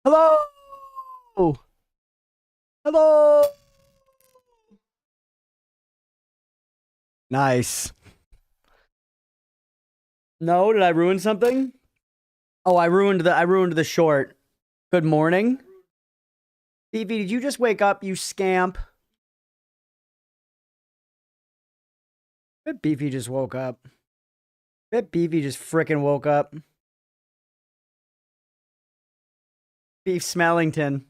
Hello. Hello. Nice. No, did I ruin something? Oh, I ruined the short. Good morning. Beefy, did you just wake up, you scamp? I bet Beefy just woke up. I bet Beefy just frickin' woke up. Beef Smellington.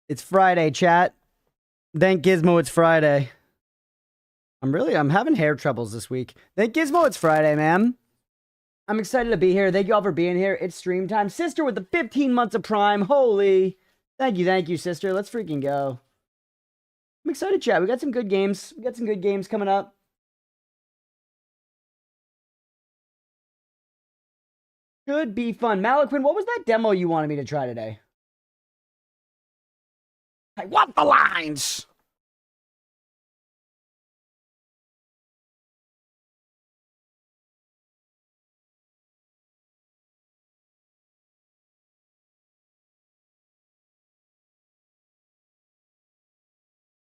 It's Friday, chat. Thank Gizmo it's Friday. I'm having hair troubles this week. Thank Gizmo it's Friday, man. I'm excited to be here. Thank you all for being here. It's stream time. Sister with the 15 months of Prime. Holy. Thank you, sister. Let's freaking go. I'm excited, chat. We got some good games. We got some good games coming up. Should be fun. Malaquin, what was that demo you wanted me to try today? I want the lines!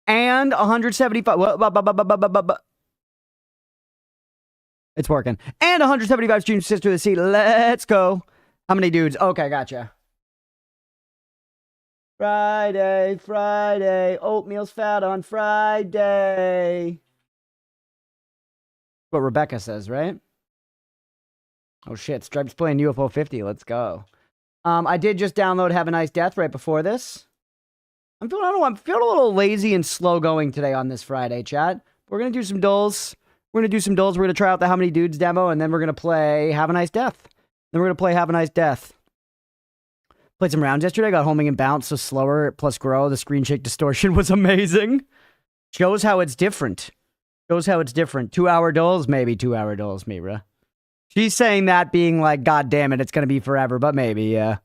And 175. It's working. And 175 streams, sister of the sea. Let's go. How many dudes? Okay, gotcha. Friday, Friday. Oatmeal's fat on Friday. What Rebecca says, right? Oh shit, Stripe's playing UFO 50. Let's go. I did just download Have a Nice Death right before this. I'm feeling a little lazy and slow going today on this Friday, chat. We're gonna do some dulls. We're gonna try out the How Many Dudes demo, and then we're gonna play Have a Nice Death. Played some rounds yesterday, got homing and bounce, so slower plus grow. The screen shake distortion was amazing. Shows how it's different. 2-hour dulls, maybe 2-hour dulls, Mira. She's saying that being like, God damn it, it's gonna be forever, but maybe, yeah.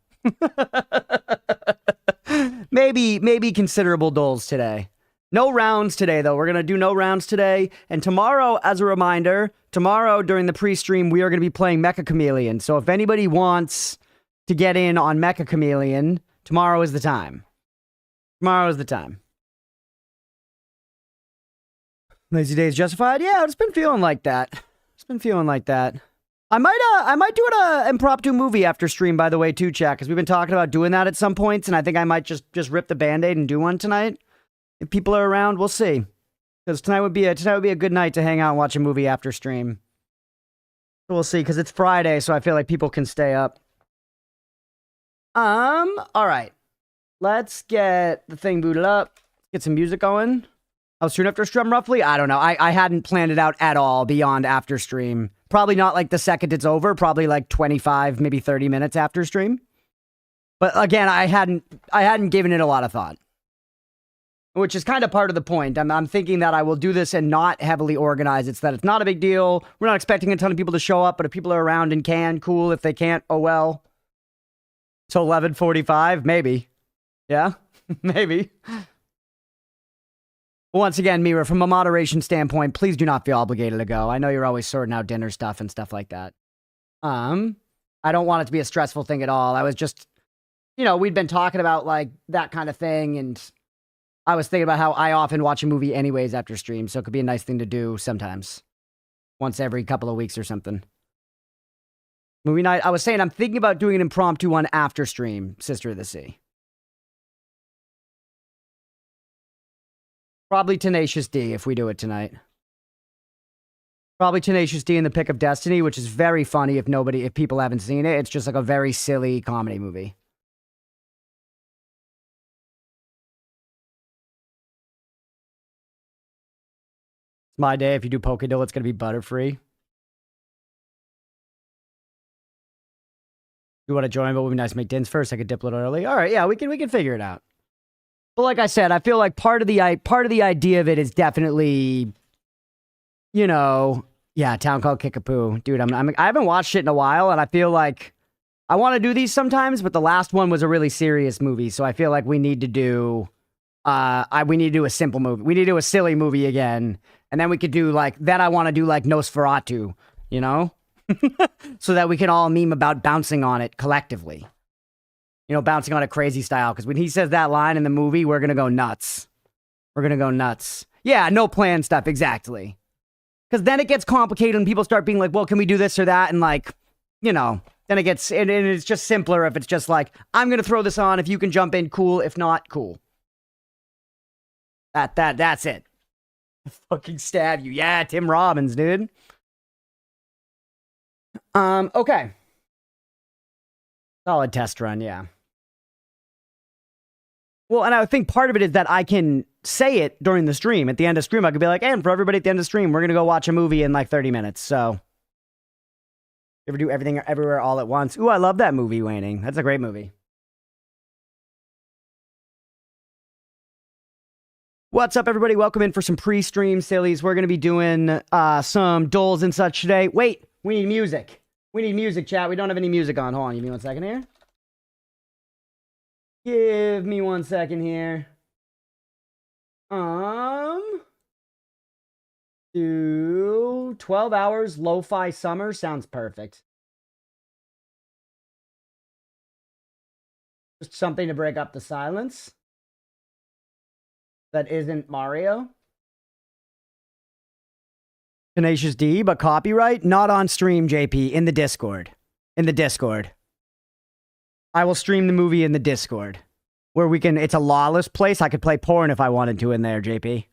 maybe considerable dulls today. No rounds today, though. We're going to do no rounds today. And tomorrow, as a reminder, during the pre-stream, we are going to be playing Mecha Chameleon. So if anybody wants to get in on Mecha Chameleon, tomorrow is the time. Lazy days justified? Yeah, it's been feeling like that. I might do an impromptu movie after stream, by the way, too, chat, because we've been talking about doing that at some points, and I think I might just rip the Band-Aid and do one tonight. If people are around, we'll see. Because tonight would be a good night to hang out and watch a movie after stream. We'll see, because it's Friday, so I feel like people can stay up. All right. Let's get the thing booted up. Get some music going. How soon after stream, roughly? I don't know. I hadn't planned it out at all beyond after stream. Probably not like the second it's over. Probably like 25, maybe 30 minutes after stream. But again, I hadn't given it a lot of thought. Which is kind of part of the point. I'm thinking that I will do this and not heavily organize. It's that it's not a big deal. We're not expecting a ton of people to show up, but if people are around and can, cool. If they can't, oh well. So 11:45, maybe. Yeah, maybe. Once again, Mira, from a moderation standpoint, please do not feel obligated to go. I know you're always sorting out dinner stuff and stuff like that. I don't want it to be a stressful thing at all. I was just, we'd been talking about like that kind of thing, and I was thinking about how I often watch a movie anyways after stream, so it could be a nice thing to do sometimes. Once every couple of weeks or something. Movie night, I was saying I'm thinking about doing an impromptu one after stream, Sister of the Sea. Probably Tenacious D if we do it tonight. Probably Tenacious D in the Pick of Destiny, which is very funny if people haven't seen it. It's just like a very silly comedy movie. My day. If you do Pokédill, it's going to be Butterfree. You want to join, but it would be nice to make dins first. I could dip a little early. All right, yeah, we can figure it out. But like I said, I feel like part of the idea of it is definitely, yeah, Town Called Kickapoo. Dude, I haven't watched it in a while, and I feel like I want to do these sometimes, but the last one was a really serious movie, so I feel like we need to do a simple movie. We need to do a silly movie again. And then we could do then I want to do Nosferatu, So that we can all meme about bouncing on it collectively. You know, bouncing on it crazy style. Because when he says that line in the movie, we're going to go nuts. We're going to go nuts. Yeah, no plan stuff, exactly. Because then it gets complicated and people start being like, well, can we do this or that? And like, you know, then it gets, and it's just simpler if it's just like, I'm going to throw this on. If you can jump in, cool. If not, cool. That's it. Fucking stab you. Yeah, Tim Robbins, dude. Okay. Solid test run, yeah. Well, and I think part of it is that I can say it during the stream. At the end of stream, I could be like, and for everybody at the end of the stream, we're going to go watch a movie in like 30 minutes. So, ever do everything everywhere all at once? Ooh, I love that movie, Waning. That's a great movie. What's up, everybody? Welcome in for some pre-stream sillies. We're going to be doing some doles and such today. Wait, we need music. We need music, chat. We don't have any music on. Hold on, give me 1 second here. Give me 1 second here. Do 12 hours lo-fi summer sounds perfect. Just something to break up the silence. That isn't Mario. Tenacious D, but copyright? Not on stream, JP. In the Discord. In the Discord. I will stream the movie in the Discord. Where we can, it's a lawless place. I could play porn if I wanted to in there, JP.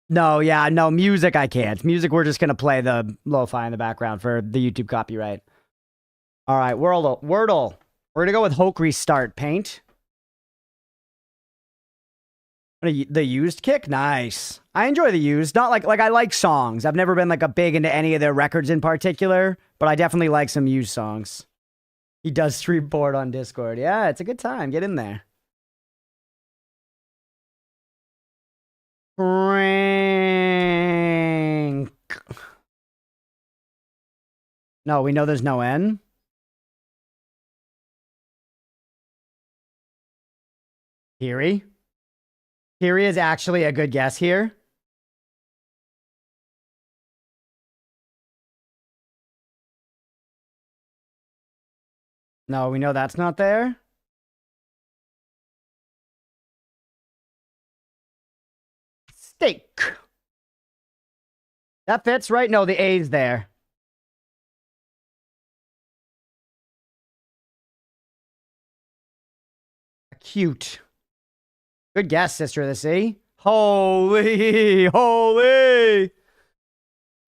No, yeah, no, music I can't. Music, we're just going to play the lo-fi in the background for the YouTube copyright. All right, Wordle. We're going to go with Hulk Restart Paint. The used kick? Nice. I enjoy the used. Not like I like songs. I've never been like a big into any of their records in particular, but I definitely like some used songs. He does stream board on Discord. Yeah, it's a good time. Get in there. Crank. No, we know there's no N. Kiri? Kiri is actually a good guess here. No, we know that's not there. Steak. That fits, right? No, the A's there. Cute. Good guess, Sister of the Sea. Holy.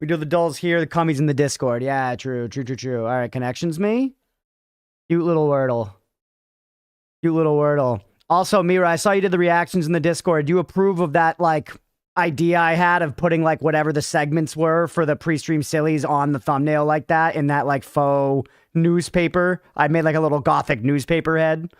We do the dulls here, the cummies in the Discord. Yeah, true. All right, connections me. Cute little Wordle. Also, Mira, I saw you did the reactions in the Discord. Do you approve of that, like, idea I had of putting, like, whatever the segments were for the pre-stream sillies on the thumbnail like that in that, like, faux newspaper? I made, like, a little gothic newspaper head.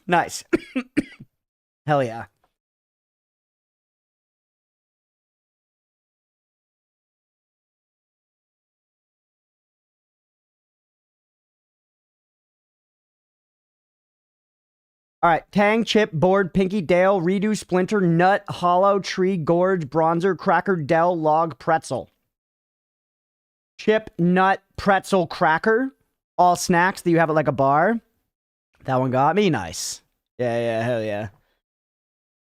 Nice. Hell yeah. All right. Tang, Chip, Board, Pinky, Dale, Redo, Splinter, Nut, Hollow, Tree, Gorge, Bronzer, Cracker, Dell, Log, Pretzel. Chip, Nut, Pretzel, Cracker. All snacks that you have at like a bar. That one got me. Nice. Yeah, hell yeah.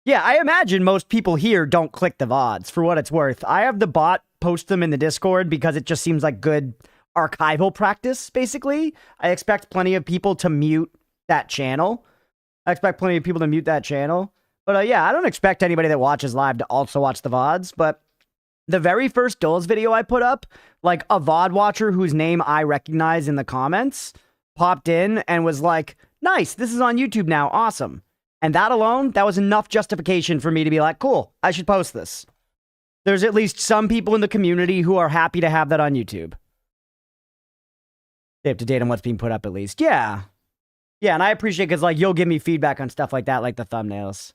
Yeah, I imagine most people here don't click the VODs, for what it's worth. I have the bot post them in the Discord because it just seems like good archival practice, basically. I expect plenty of people to mute that channel. But yeah, I don't expect anybody that watches live to also watch the VODs, but the very first Dulls video I put up, like a VOD watcher whose name I recognize in the comments popped in and was like, nice, this is on YouTube now, awesome. And that alone, that was enough justification for me to be like, cool, I should post this. There's at least some people in the community who are happy to have that on YouTube. Stay up to date on what's being put up at least. Yeah. Yeah, and I appreciate because, like, you'll give me feedback on stuff like that, like the thumbnails.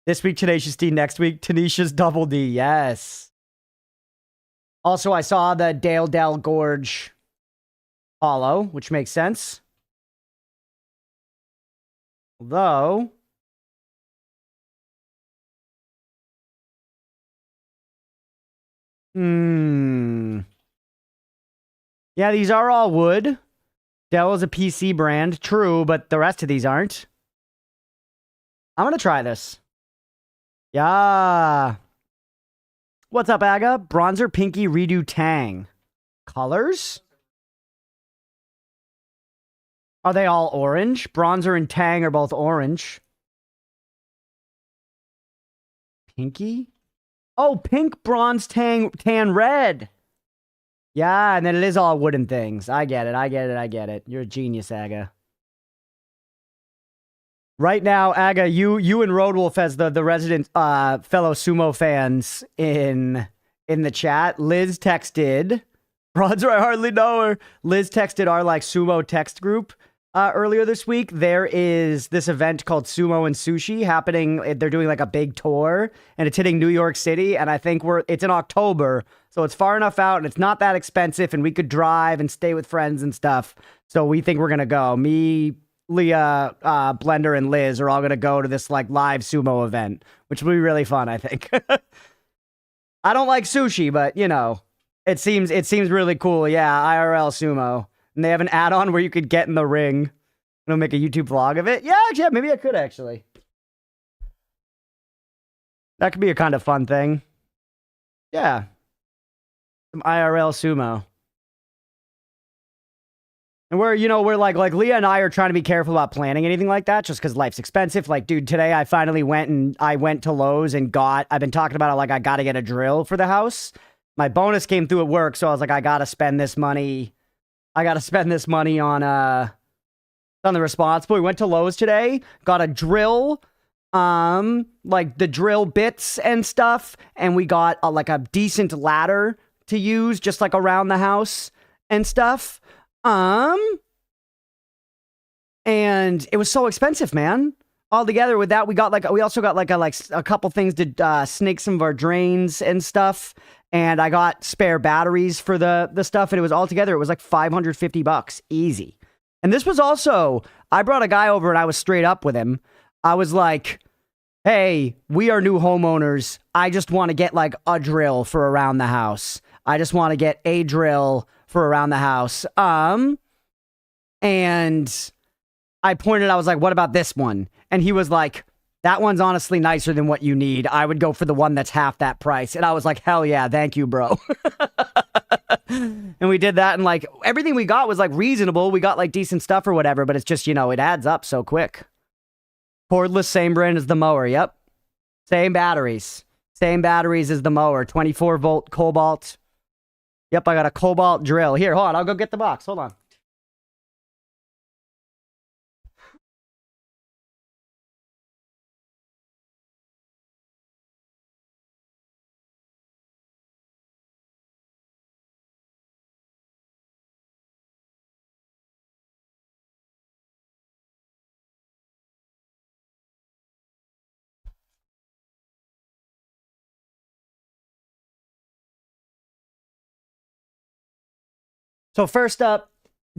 This week, Tenacious D. Next week, Tenacious Double D. Yes. Also, I saw the Dale Gorge hollow, which makes sense. Although, yeah, these are all wood. Dell is a PC brand, true, but the rest of these aren't. I'm gonna try this. Yeah. What's up, Aga? Bronzer, Pinky, Redo, Tang. Colors? Are they all orange? Bronzer and Tang are both orange. Pinky? Oh, pink, bronze, tan, red. Yeah, and then it is all wooden things. I get it. You're a genius, Aga. Right now, Aga, you and Roadwolf as the resident fellow sumo fans in the chat. Liz texted, Bronzer, I hardly know her. Liz texted our like sumo text group earlier this week. There is this event called Sumo and Sushi happening. They're doing like a big tour, and it's hitting New York City. And I think it's in October, so it's far enough out, and it's not that expensive, and we could drive and stay with friends and stuff. So we think we're gonna go. Me, Leah, Blender, and Liz are all gonna go to this like live sumo event, which will be really fun, I think. I don't like sushi, but you know, it seems really cool. Yeah, IRL sumo. And they have an add-on where you could get in the ring. And make a YouTube vlog of it. Yeah, maybe I could actually. That could be a kind of fun thing. Yeah. Some IRL sumo. And we're like Leah and I are trying to be careful about planning anything like that just because life's expensive. Like, dude, today I finally went to Lowe's and I've been talking about it like I got to get a drill for the house. My bonus came through at work, so I was like, I got to spend this money. I got to spend this money on the responsible. We went to Lowe's today, got a drill, like the drill bits and stuff, and we got like a decent ladder to use just like around the house and stuff. And it was so expensive, man. All together with that, we also got a couple things to snake some of our drains and stuff. And I got spare batteries for the stuff, and it was all together. It was like $550 easy. And this was also, I brought a guy over and I was straight up with him. I was like, hey, we are new homeowners. I just want to get like a drill for around the house. I just want to get a drill for around the house. And I pointed, I was like, what about this one? And he was like, that one's honestly nicer than what you need. I would go for the one that's half that price. And I was like, hell yeah, thank you, bro. And we did that, and like everything we got was like reasonable. We got like decent stuff or whatever, but it's just, it adds up so quick. Cordless, same brand as the mower. Yep. Same batteries. Same batteries as the mower. 24 volt cobalt. Yep, I got a cobalt drill. Here, hold on. I'll go get the box. Hold on. So first up,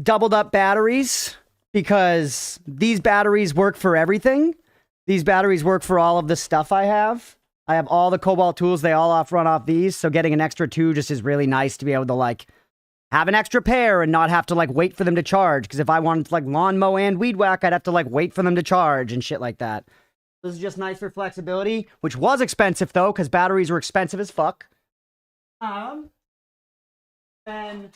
doubled up batteries, because these batteries work for everything. These batteries work for all of the stuff I have. I have all the Cobalt tools. They all run off these. So getting an extra two just is really nice to be able to like have an extra pair and not have to like wait for them to charge. Because if I wanted to like lawn mow and weed whack, I'd have to like wait for them to charge and shit like that. This is just nice for flexibility, which was expensive though, because batteries were expensive as fuck. Then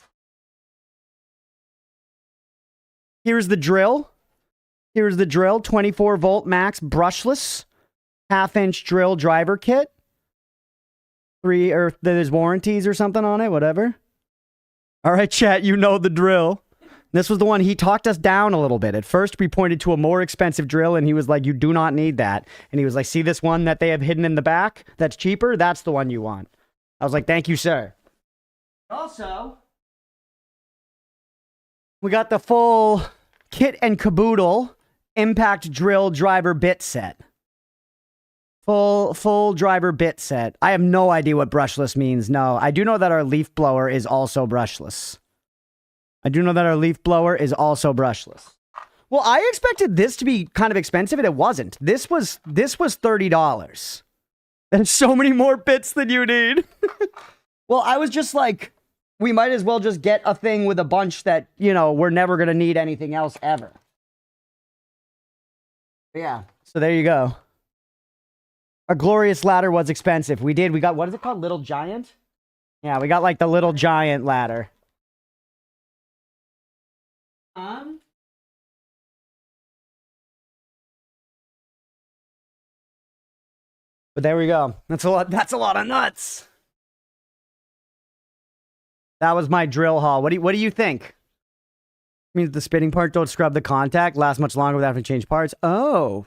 here's the drill. Here's the drill. 24 volt max brushless. 1/2-inch drill driver kit. There's warranties or something on it, whatever. All right, chat, you know the drill. This was the one he talked us down a little bit. At first, we pointed to a more expensive drill, and he was like, you do not need that. And he was like, see this one that they have hidden in the back? That's cheaper? That's the one you want. I was like, thank you, sir. Also, we got the full kit and caboodle impact drill driver bit set. Full driver bit set. I have no idea what brushless means. No, I do know that our leaf blower is also brushless. I do know that our leaf blower is also brushless. Well, I expected this to be kind of expensive, and it wasn't. This was $30. There's so many more bits than you need. Well, I was just like, we might as well just get a thing with a bunch that, you know, we're never going to need anything else ever. Yeah, so there you go. A glorious ladder was expensive. We got, what is it called? Little Giant? Yeah, we got like the Little Giant ladder. But there we go. That's a lot of nuts. That was my drill haul. What do you think? Means the spinning part don't scrub the contact, lasts much longer without having to change parts. Oh.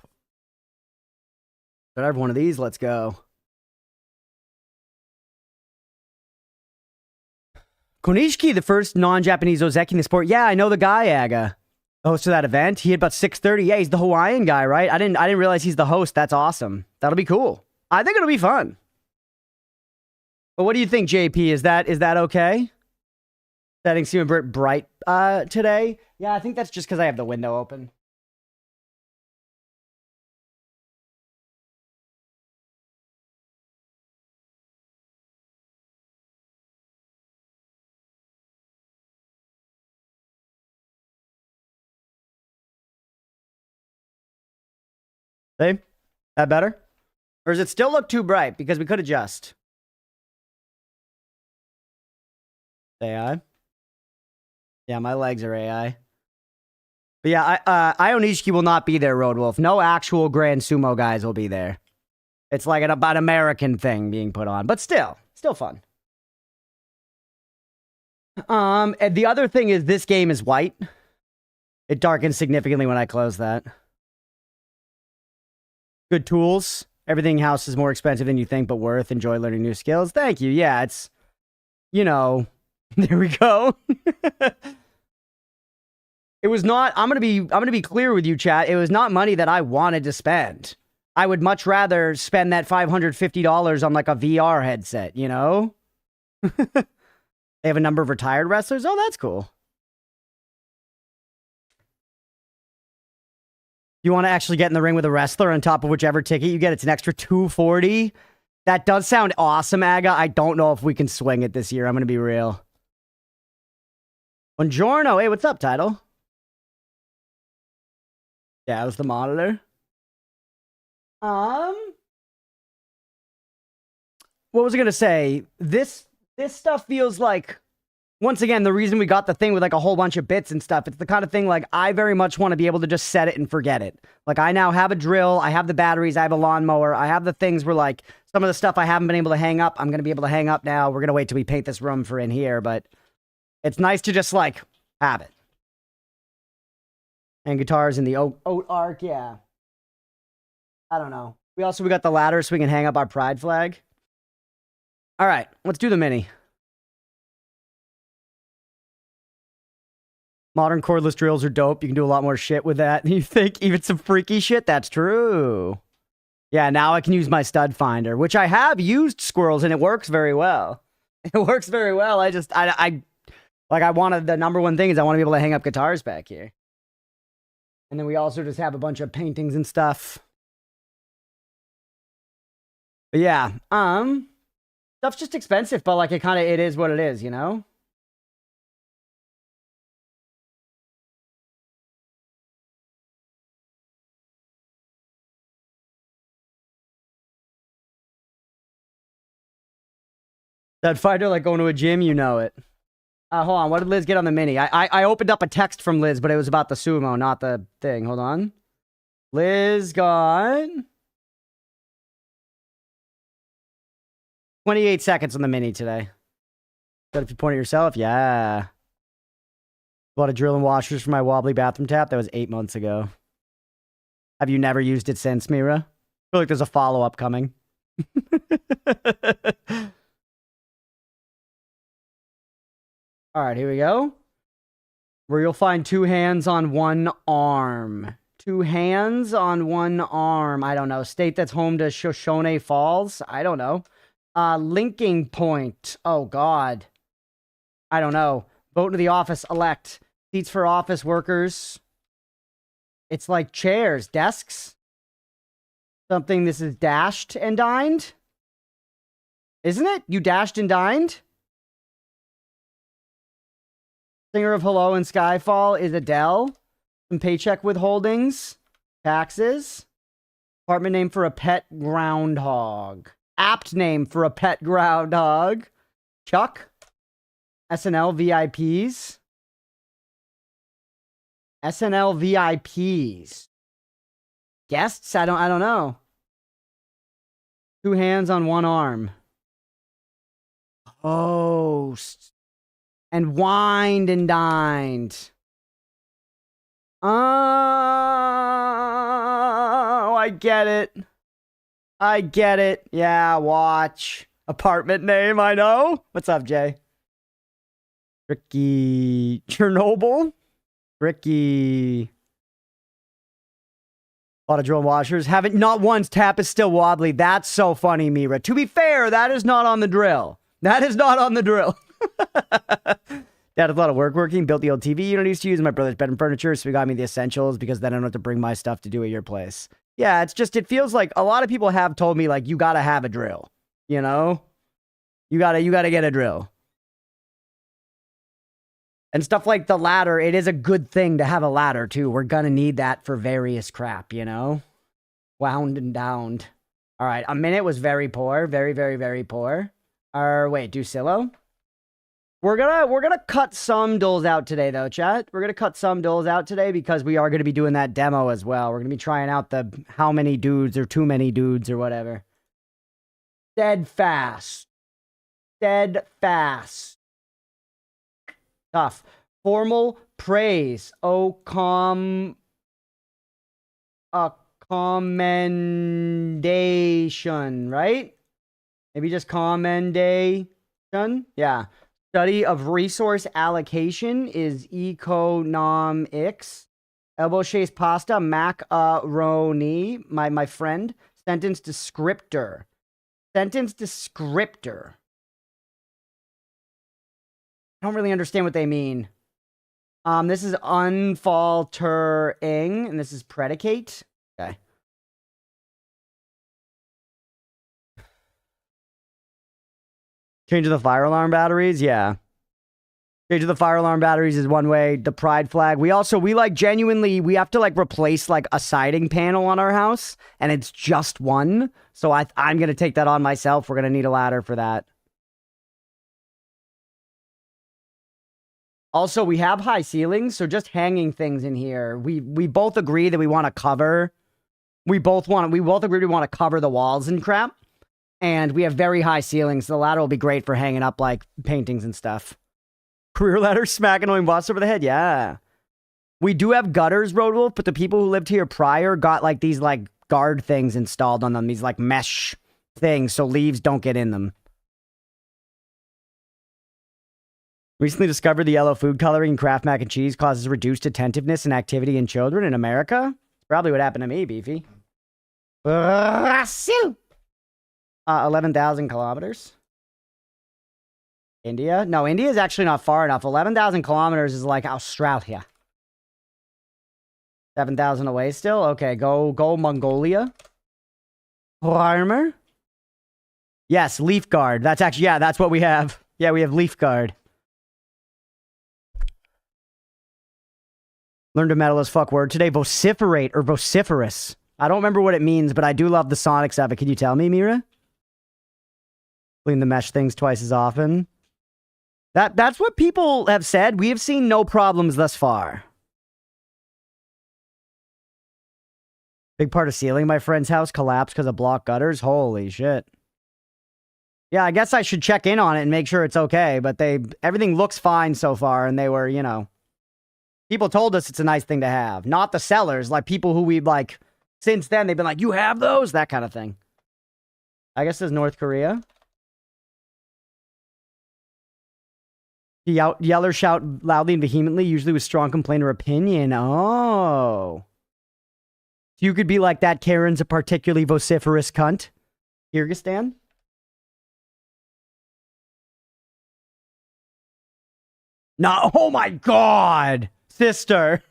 But I have one of these. Let's go. Konishiki, the first non-Japanese Ozeki in the sport. Yeah, I know the guy, Aga. The host of that event. He had about 6:30. Yeah, he's the Hawaiian guy, right? I didn't realize he's the host. That's awesome. That'll be cool. I think it'll be fun. But what do you think, JP? Is that okay? Setting seem a bit bright today. Yeah, I think that's just because I have the window open. See? That better? Or does it still look too bright? Because we could adjust. AI. Yeah, my legs are AI. But yeah, Ionishiki will not be there, Roadwolf. No actual Grand Sumo guys will be there. It's like an about American thing being put on. But still fun. And the other thing is this game is white. It darkens significantly when I close that. Good tools. Everything house is more expensive than you think, but worth. Enjoy learning new skills. Thank you. Yeah, it's, you know, there we go. It was not, I'm going to be clear with you, chat. It was not money that I wanted to spend. I would much rather spend that $550 on like a VR headset, you know? They have a number of retired wrestlers. Oh, that's cool. You want to actually get in the ring with a wrestler on top of whichever ticket you get? It's an extra $240. That does sound awesome, Aga. I don't know if we can swing it this year. I'm going to be real. Buongiorno. Hey, what's up, Title? Yeah, it was the monitor. What was I going to say? This stuff feels like, once again, the reason we got the thing with like a whole bunch of bits and stuff, it's the kind of thing like I very much want to be able to just set it and forget it. Like I now have a drill, I have the batteries, I have a lawnmower, I have the things where like some of the stuff I haven't been able to hang up, I'm going to be able to hang up now. We're going to wait till we paint this room for in here, but it's nice to just like have it. And guitars in the oat arc, yeah. I don't know. We got the ladder so we can hang up our pride flag. All right, let's do the mini. Modern cordless drills are dope. You can do a lot more shit with that than you think. Even some freaky shit. That's true. Yeah, now I can use my stud finder, which I have used, squirrels, and it works very well. It works very well. I wanted, the number one thing is I want to be able to hang up guitars back here. And then we also just have a bunch of paintings and stuff. But yeah, stuff's just expensive, but like it is what it is, you know? That fighter like going to a gym, you know it. Hold on, what did Liz get on the mini? I opened up a text from Liz, but it was about the sumo, not the thing. Hold on. Liz got 28 seconds on the mini today. But if you point at yourself, yeah. Bought a drill and washers for my wobbly bathroom tap. That was 8 months ago. Have you never used it since, Mira? I feel like there's a follow-up coming. All right, here we go. Where you'll find 2 hands on 1 arm. 2 hands on 1 arm. I don't know. State that's home to Shoshone Falls. I don't know. Linking Point. Oh, God. I don't know. Vote into the office. Elect. Seats for office workers. It's like chairs. Desks. Something. This is dashed and dined. Isn't it? You dashed and dined? Singer of Hello and Skyfall is Adele. Some paycheck withholdings. Taxes. Apartment name for a pet groundhog. Apt name for a pet groundhog. Chuck. SNL VIPs. SNL VIPs. Guests? I don't know. 2 hands on 1 arm. Host. And wined and dined. Oh, I get it. I get it. Yeah, watch. Apartment name, I know. What's up, Jay? Ricky Chernobyl? Ricky. A lot of drill washers. Haven't, not once. Tap is still wobbly. That's so funny, Mira. To be fair, that is not on the drill. That is not on the drill. Dad has a lot of working. Built the old TV unit I used to use in my brother's bedroom furniture, so he got me the essentials because then I don't have to bring my stuff to do at your place. Yeah, it's just, it feels like a lot of people have told me, like, you gotta have a drill. You know? You gotta get a drill. And stuff like the ladder, it is a good thing to have a ladder, too. We're gonna need that for various crap, you know? Wound and downed. All right, a minute was very poor. Very, very, very poor. Wait, do Silo? We're gonna cut some dulls out today, though, chat. We're gonna cut some dulls out today because we are gonna be doing that demo as well. We're gonna be trying out the how many dudes or too many dudes or whatever. Steadfast. Steadfast. Tough. Formal praise. Commendation, right? Maybe just commendation? Yeah. Study of resource allocation is economics. Elbow shaped pasta, macaroni. My friend. Sentence descriptor. Sentence descriptor. I don't really understand what they mean. This is unfaltering, and this is predicate. Okay. Change of the fire alarm batteries, yeah. Change of the fire alarm batteries is one way. The pride flag. We have to like replace like a siding panel on our house, and it's just one. So I'm gonna take that on myself. We're gonna need a ladder for that. Also, we have high ceilings, so just hanging things in here. We both agree that we want to cover. We both agree we want to cover the walls and crap. And we have very high ceilings, so the ladder will be great for hanging up, like, paintings and stuff. Career ladder, smack annoying boss over the head, yeah. We do have gutters, Roadwolf, but the people who lived here prior got, like, these, like, guard things installed on them. These, like, mesh things, so leaves don't get in them. Recently discovered the yellow food coloring in Kraft mac and cheese causes reduced attentiveness and activity in children in America. Probably what happened to me, Beefy. Brazil! 11,000 kilometers. India? No, India is actually not far enough. 11,000 kilometers is like Australia. 7,000 away still? Okay, go Mongolia. Farmer? Yes, leaf guard. That's actually, yeah, that's what we have. Yeah, we have leaf guard. Learned a metal as fuck word today. Vociferate or vociferous. I don't remember what it means, but I do love the sonics of it. Can you tell me, Mira? Clean the mesh things twice as often. That's what people have said. We have seen no problems thus far. Big part of ceiling my friend's house collapsed because of blocked gutters. Holy shit. Yeah, I guess I should check in on it and make sure it's okay, but everything looks fine so far, and they were, you know, people told us it's a nice thing to have. Not the sellers, like people who we've, like, since then, they've been like, you have those? That kind of thing. I guess it's North Korea. Yell or shout loudly and vehemently, usually with strong complaint or opinion. Oh. So you could be like that Karen's a particularly vociferous cunt. Kyrgyzstan? No, oh my god! Sister.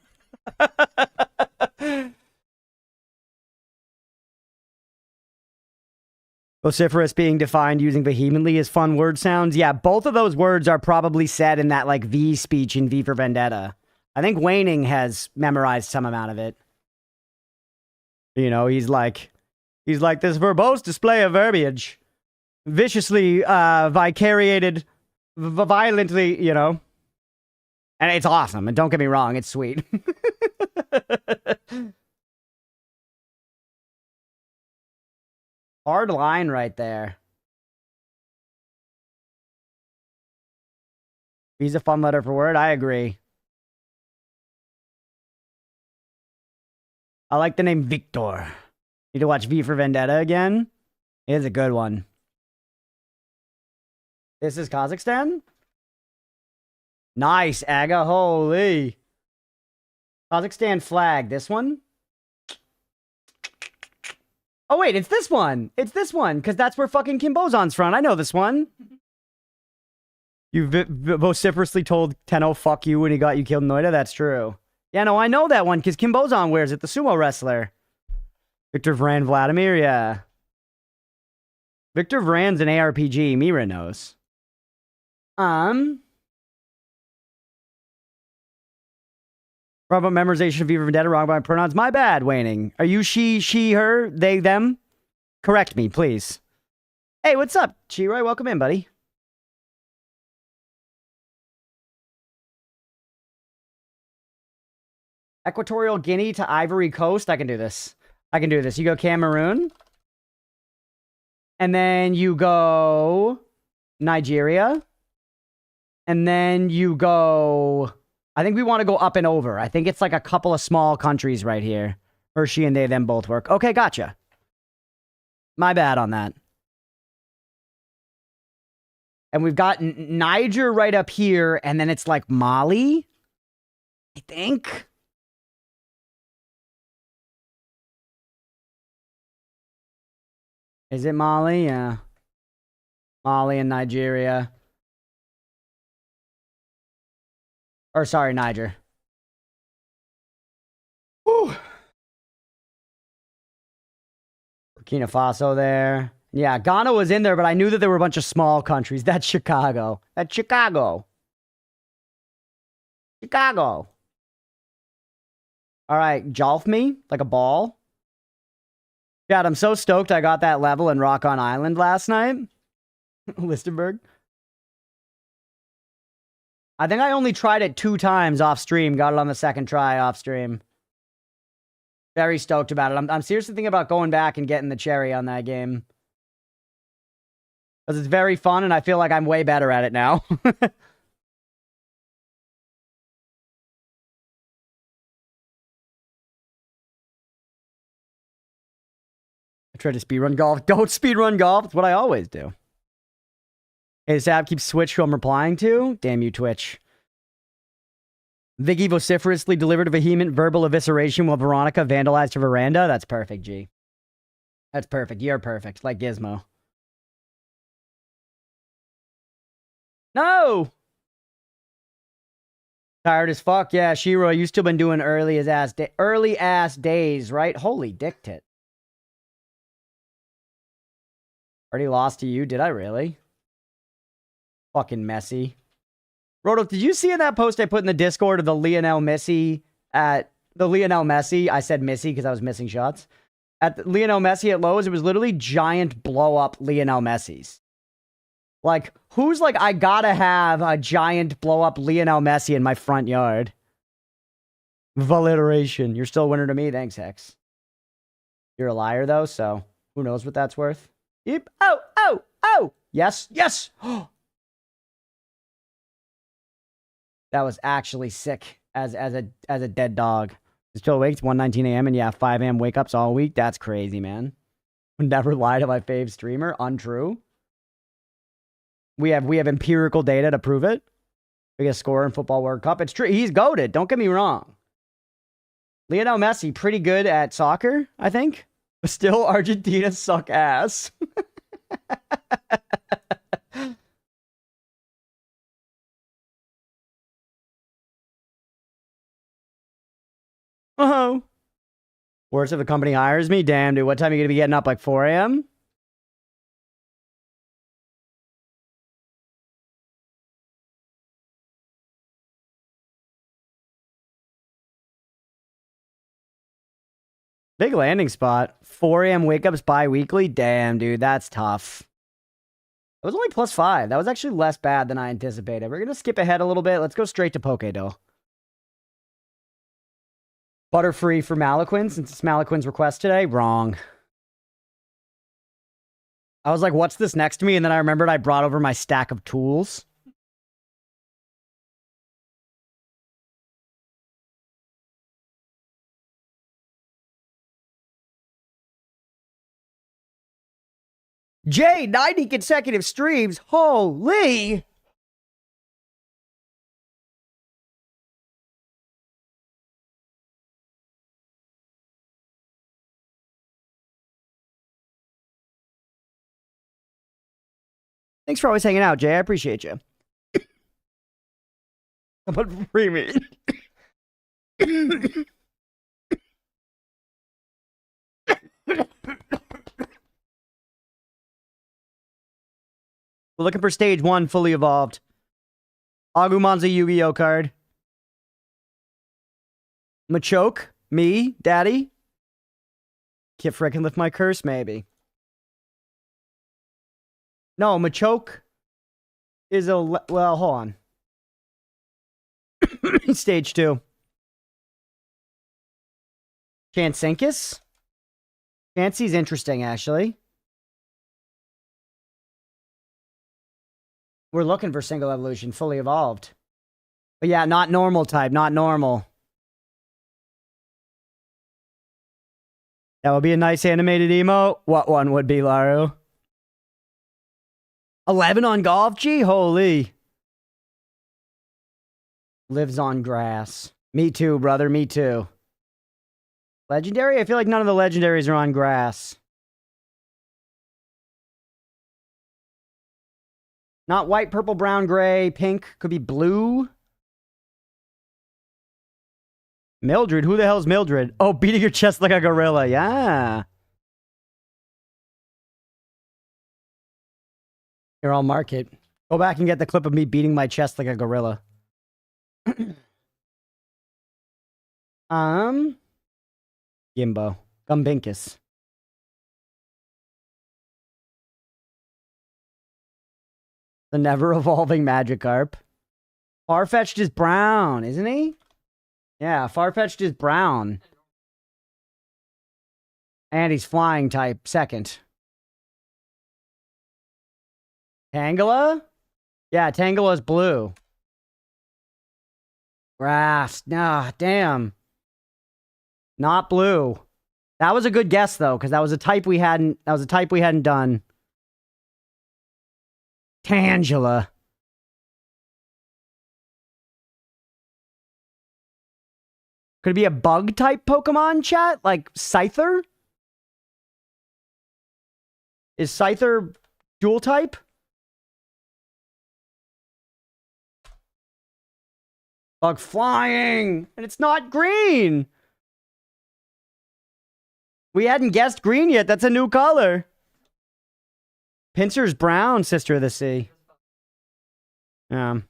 Vociferous being defined using vehemently as fun word sounds. Yeah, both of those words are probably said in that, like, V speech in V for Vendetta. I think Waning has memorized some amount of it. You know, he's like this verbose display of verbiage. Viciously, vicariated, violently, you know. And it's awesome. And don't get me wrong, it's sweet. Hard line right there. He's a fun letter for word. I agree. I like the name Victor. Need to watch V for Vendetta again. It is a good one. This is Kazakhstan? Nice, Aga. Holy. Kazakhstan flag. This one? Oh, wait, it's this one. It's this one, because that's where fucking Kim Bozon's from. I know this one. You vociferously told Tenno fuck you when he got you killed in Noida? That's true. Yeah, no, I know that one, because Kim Bozon wears it, the sumo wrestler. Victor Vran Vladimir, yeah. Victor Vran's an ARPG, Mira knows. Wrong about memorization of V for Vendetta, wrong about pronouns. My bad, Waning. Are you she, her, they, them? Correct me, please. Hey, what's up, Chiroy? Welcome in, buddy. Equatorial Guinea to Ivory Coast. I can do this. I can do this. You go Cameroon. And then you go Nigeria. And then you go... I think we want to go up and over. I think it's like a couple of small countries right here. Or she and they, them both work. Okay, gotcha. My bad on that. And we've got Niger right up here. And then it's like Mali. I think. Is it Mali? Yeah. Mali and Nigeria. Or, sorry, Niger. Whew. Burkina Faso there. Yeah, Ghana was in there, but I knew that there were a bunch of small countries. That's Chicago. That's Chicago. Chicago. All right, Jolf me like a ball. God, I'm so stoked I got that level in Rock on Island last night. Listenberg. I think I only tried it 2 times off stream. Got it on the second try off stream. Very stoked about it. I'm seriously thinking about going back and getting the cherry on that game. Because it's very fun and I feel like I'm way better at it now. I tried to speedrun golf. Don't speedrun golf. It's what I always do. Hey, this app keeps Switch who I'm replying to. Damn you, Twitch. Vicky vociferously delivered a vehement verbal evisceration while Veronica vandalized her veranda. That's perfect, G. That's perfect. You're perfect. Like Gizmo. No! Tired as fuck. Yeah, Shiro, you still been doing early ass days, right? Holy dick tit. Already lost to you? Did I really? Fucking messy. Roto, did you see in that post I put in the Discord of the Lionel Messi at the Lionel Messi? I said Missy because I was missing shots. At the Lionel Messi at Lowe's, it was literally giant blow up Lionel Messi's. Like, who's like, I gotta have a giant blow up Lionel Messi in my front yard? Valiteration. You're still a winner to me. Thanks, Hex. You're a liar, though, so who knows what that's worth? Yep. Oh, oh, oh. Yes, yes. That was actually sick as a dead dog. Still awake. It's 1:19 a.m. and yeah, 5 a.m. wake ups all week. That's crazy, man. Never lie to my fave streamer. Untrue. We have empirical data to prove it. Biggest scorer in Football World Cup. It's true. He's goated. Don't get me wrong. Lionel Messi, pretty good at soccer, I think. But still, Argentina suck ass. Oh. Worse if the company hires me? Damn, dude. What time are you going to be getting up? Like 4 a.m.? Big landing spot. 4 a.m. wake ups bi-weekly? Damn, dude. That's tough. It was only +5. That was actually less bad than I anticipated. We're going to skip ahead a little bit. Let's go straight to Poké Butterfree for Malaquin, since it's Malaquin's request today. Wrong. I was like, what's this next to me? And then I remembered I brought over my stack of tools. Jay, 90 consecutive streams. Holy. Thanks for always hanging out, Jay. I appreciate you. But free me. We're looking for stage 1 fully evolved. Agumon's a Yu-Gi-Oh card. Machoke? Me? Daddy? Can't frickin' lift my curse, maybe. No, Machoke is a... Well, hold on. Stage 2. Chansinkus? Chansey's interesting, actually. We're looking for single evolution, fully evolved. But yeah, not normal type, not normal. That would be a nice animated emote. What one would be, Laru? 11 on golf? Gee, holy. Lives on grass. Me too, brother, me too. Legendary? I feel like none of the legendaries are on grass. Not white, purple, brown, gray, pink. Could be blue. Mildred? Who the hell's Mildred? Oh, beating your chest like a gorilla. Yeah. Here, I'll mark it. Go back and get the clip of me beating my chest like a gorilla. Gimbo. Gumbinkus. The never-evolving Magikarp. Farfetch'd is brown, isn't he? Yeah, Farfetch'd is brown. And he's flying type, second. Tangela? Yeah, Tangela's blue. Grass. Nah, damn. Not blue. That was a good guess though, because that was a type we hadn't done. Tangela. Could it be a bug type Pokemon, chat? Like Scyther? Is Scyther dual type? Bug flying! And it's not green! We hadn't guessed green yet. That's a new color. Pinsir's brown, Sister of the Sea. I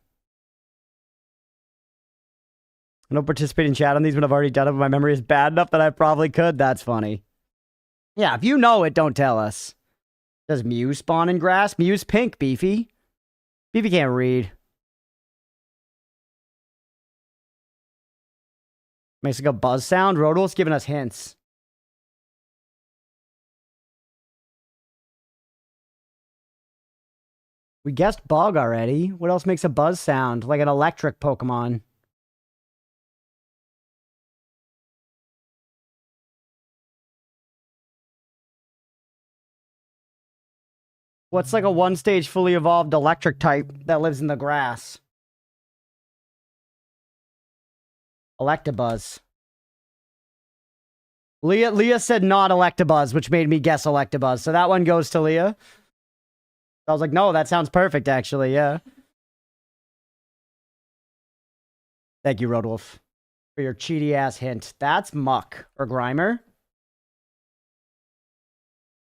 don't participate in chat on these when I've already done it, but my memory is bad enough that I probably could. That's funny. Yeah, if you know it, don't tell us. Does Mew spawn in grass? Mew's pink, Beefy. Beefy can't read. Makes like a buzz sound. Rodol's giving us hints. We guessed bug already. What else makes a buzz sound? Like an electric Pokemon. What's like a one-stage fully evolved electric type that lives in the grass? Electabuzz. Leah said not Electabuzz, which made me guess Electabuzz. So that one goes to Leah. I was like, no, that sounds perfect, actually, yeah. Thank you, Rodolph. for your cheaty ass hint. That's Muck or Grimer. I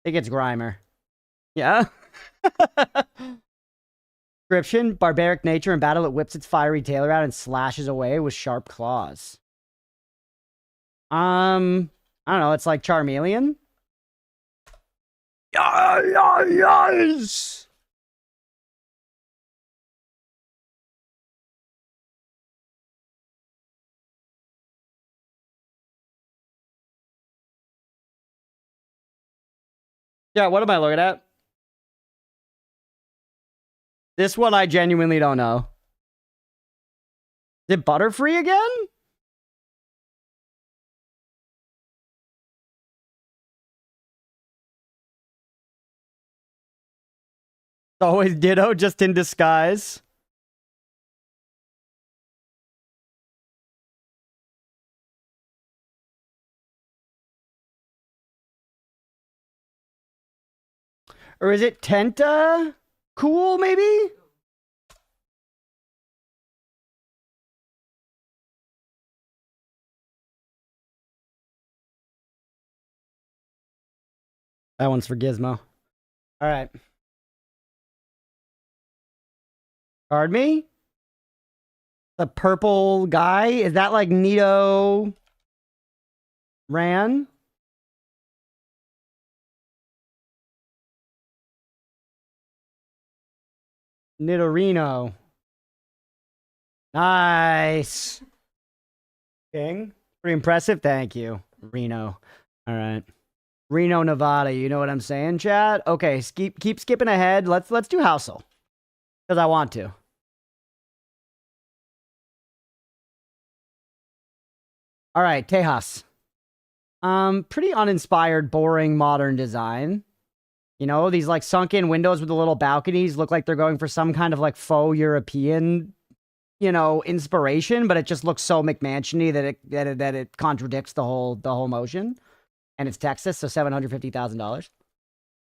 think it's Grimer. Yeah. Description: barbaric nature in battle, it whips its fiery tail around and slashes away with sharp claws. I don't know. It's like Charmeleon. Yes. Yeah, what am I looking at? This one I genuinely don't know. Is it Butterfree again? Always Ditto, just in disguise. Or is it Tenta? Cool, maybe? That one's for Gizmo. All right. Card me? The purple guy? Is that like Nido Ran? Nidorino. Nice. King? Pretty impressive. Thank you. Reno. All right. Reno, Nevada. You know what I'm saying, chat? Okay, keep skipping ahead. Let's do Housel. Because I want to. All right, Tejas. Pretty uninspired, boring, modern design. You know, these like sunken windows with the little balconies look like they're going for some kind of like faux European, you know, inspiration, but it just looks so McMansiony that it contradicts the whole motion. And it's Texas, so $750,000.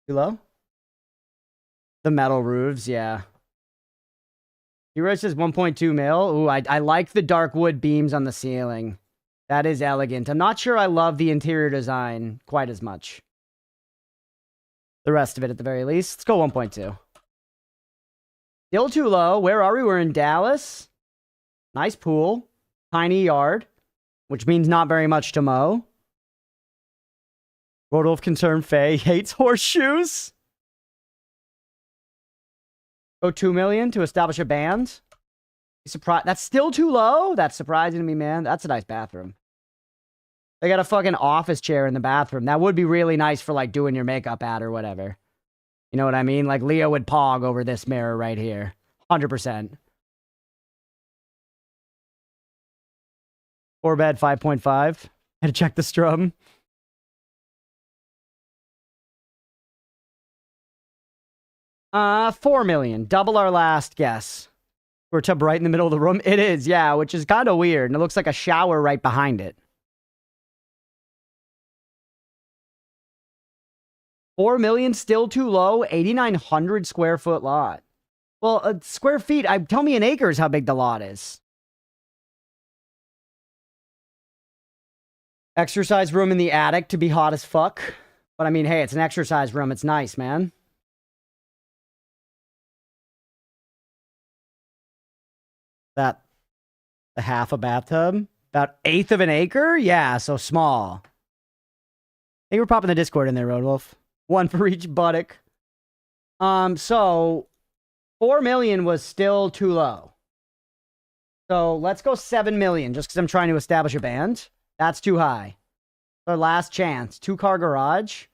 Too low? The metal roofs, yeah. Hero says 1.2 mil. Ooh, I like the dark wood beams on the ceiling. That is elegant. I'm not sure I love the interior design quite as much. The rest of it, at the very least. Let's go 1.2. Still too low. Where are we? We're in Dallas. Nice pool. Tiny yard. Which means not very much to mow. Rodolph concerned Faye hates horseshoes. Go 2 million to establish a band. Surprise! That's still too low? That's surprising to me, man. That's a nice bathroom. They got a fucking office chair in the bathroom. That would be really nice for, like, doing your makeup at or whatever. You know what I mean? Like, Leo would pog over this mirror right here. 100%. 4 bed, 5.5. Had to check the strum. $4 million. Double our last guess. We're tub right in the middle of the room. It is, yeah, which is kind of weird. And it looks like a shower right behind it. 4 million, still too low. 8,900 square foot lot. Well, square feet, tell me in acres how big the lot is. Exercise room in the attic to be hot as fuck. But I mean, hey, it's an exercise room. It's nice, man. That a half a bathtub? About 1/8 of an acre? Yeah, so small. I think we're popping the Discord in there, Roadwolf. One for each buttock. So 4 million was still too low. So let's go 7 million just because I'm trying to establish a band. That's too high. Our last chance. 2-car garage.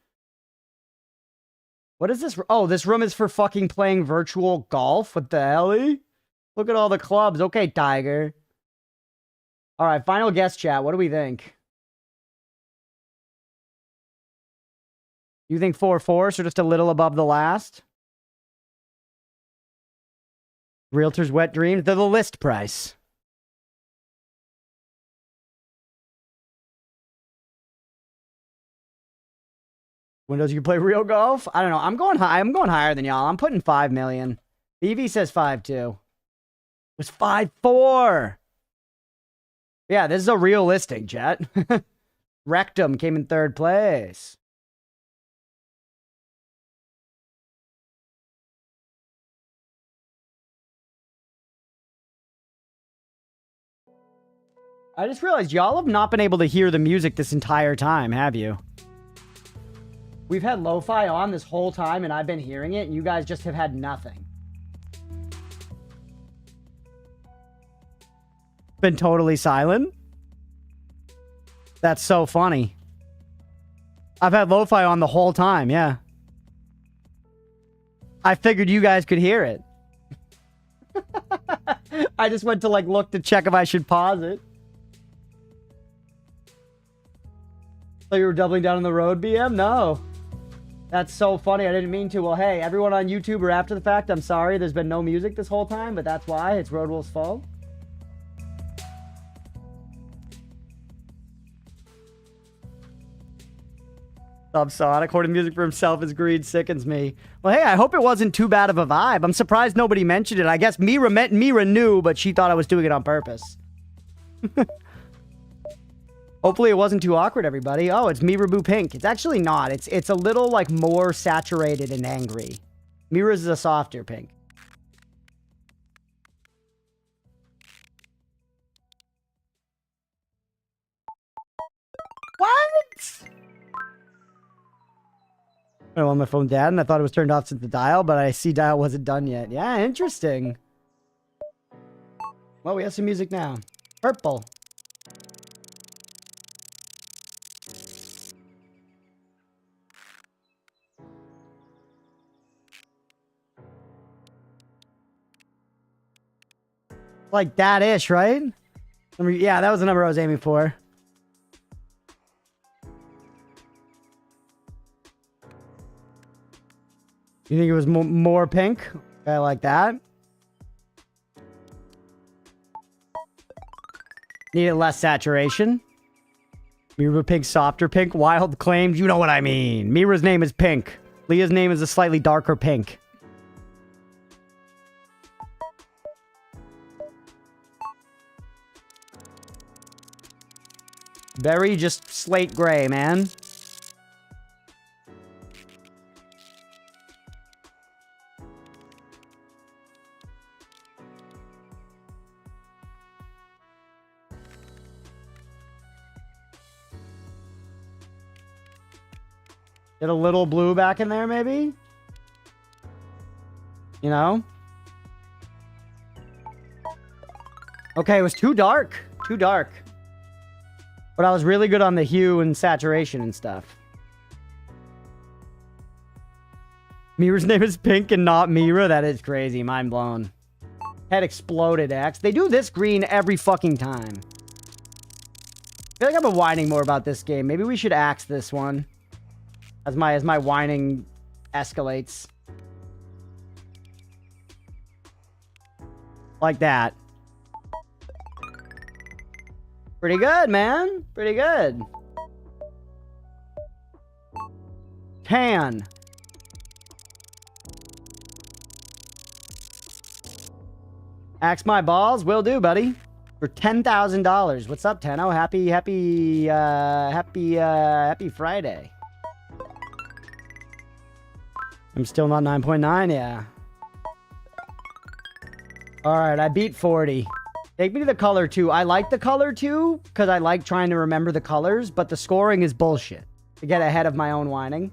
What is this? Oh, this room is for fucking playing virtual golf. What the hell? Look at all the clubs. Okay, Tiger. All right, final guess, chat. What do we think? You think 4-4, so just a little above the last? Realtor's wet dreams. They're the list price. Windows, you can play real golf? I don't know. I'm going high. I'm going higher than y'all. I'm putting 5 million. BV says 5.2. It was 5.4. Yeah, this is a real listing, chat. Rectum came in 3rd place. I just realized y'all have not been able to hear the music this entire time, have you? We've had lo-fi on this whole time and I've been hearing it and you guys just have had nothing. Been totally silent? That's so funny. I've had lo-fi on the whole time, yeah. I figured you guys could hear it. I just went to like look to check if I should pause it. So you were doubling down on the road, BM? No. That's so funny. I didn't mean to. Well, hey, everyone on YouTube or after the fact, I'm sorry. There's been no music this whole time, but that's why. It's Road Wolf's fault. Subsonic, hoarding music for himself is greed, sickens me. Well, hey, I hope it wasn't too bad of a vibe. I'm surprised nobody mentioned it. I guess Mira knew, but she thought I was doing it on purpose. Hopefully it wasn't too awkward, everybody. Oh, it's Mirabu Pink. It's actually not. It's a little, like, more saturated and angry. Mira's is a softer pink. What? I'm on my phone, Dad, and I thought it was turned off since the dial, but I see dial wasn't done yet. Yeah, interesting. Well, we have some music now. Purple. Like that-ish, right? Yeah, that was the number I was aiming for. You think it was more pink? Okay, like that. Needed less saturation. Mira Pink, softer pink. Wild claims, you know what I mean. Mira's name is pink. Leah's name is a slightly darker pink. Very just slate gray, man. Get a little blue back in there, maybe? You know? Okay, it was too dark. Too dark. But I was really good on the hue and saturation and stuff. Mira's name is Pink and not Mira? That is crazy. Mind blown. Head exploded, X. They do this green every fucking time. I feel like I've been whining more about this game. Maybe we should axe this one. As my whining escalates. Like that. Pretty good, man. Pretty good. Tan. Axe my balls? Will do, buddy. For $10,000. What's up, Tenno? Happy Friday. I'm still not 9.9, yeah. Alright, I beat 40. Take me to the color 2. I like the color 2 because I like trying to remember the colors, but the scoring is bullshit. To get ahead of my own whining.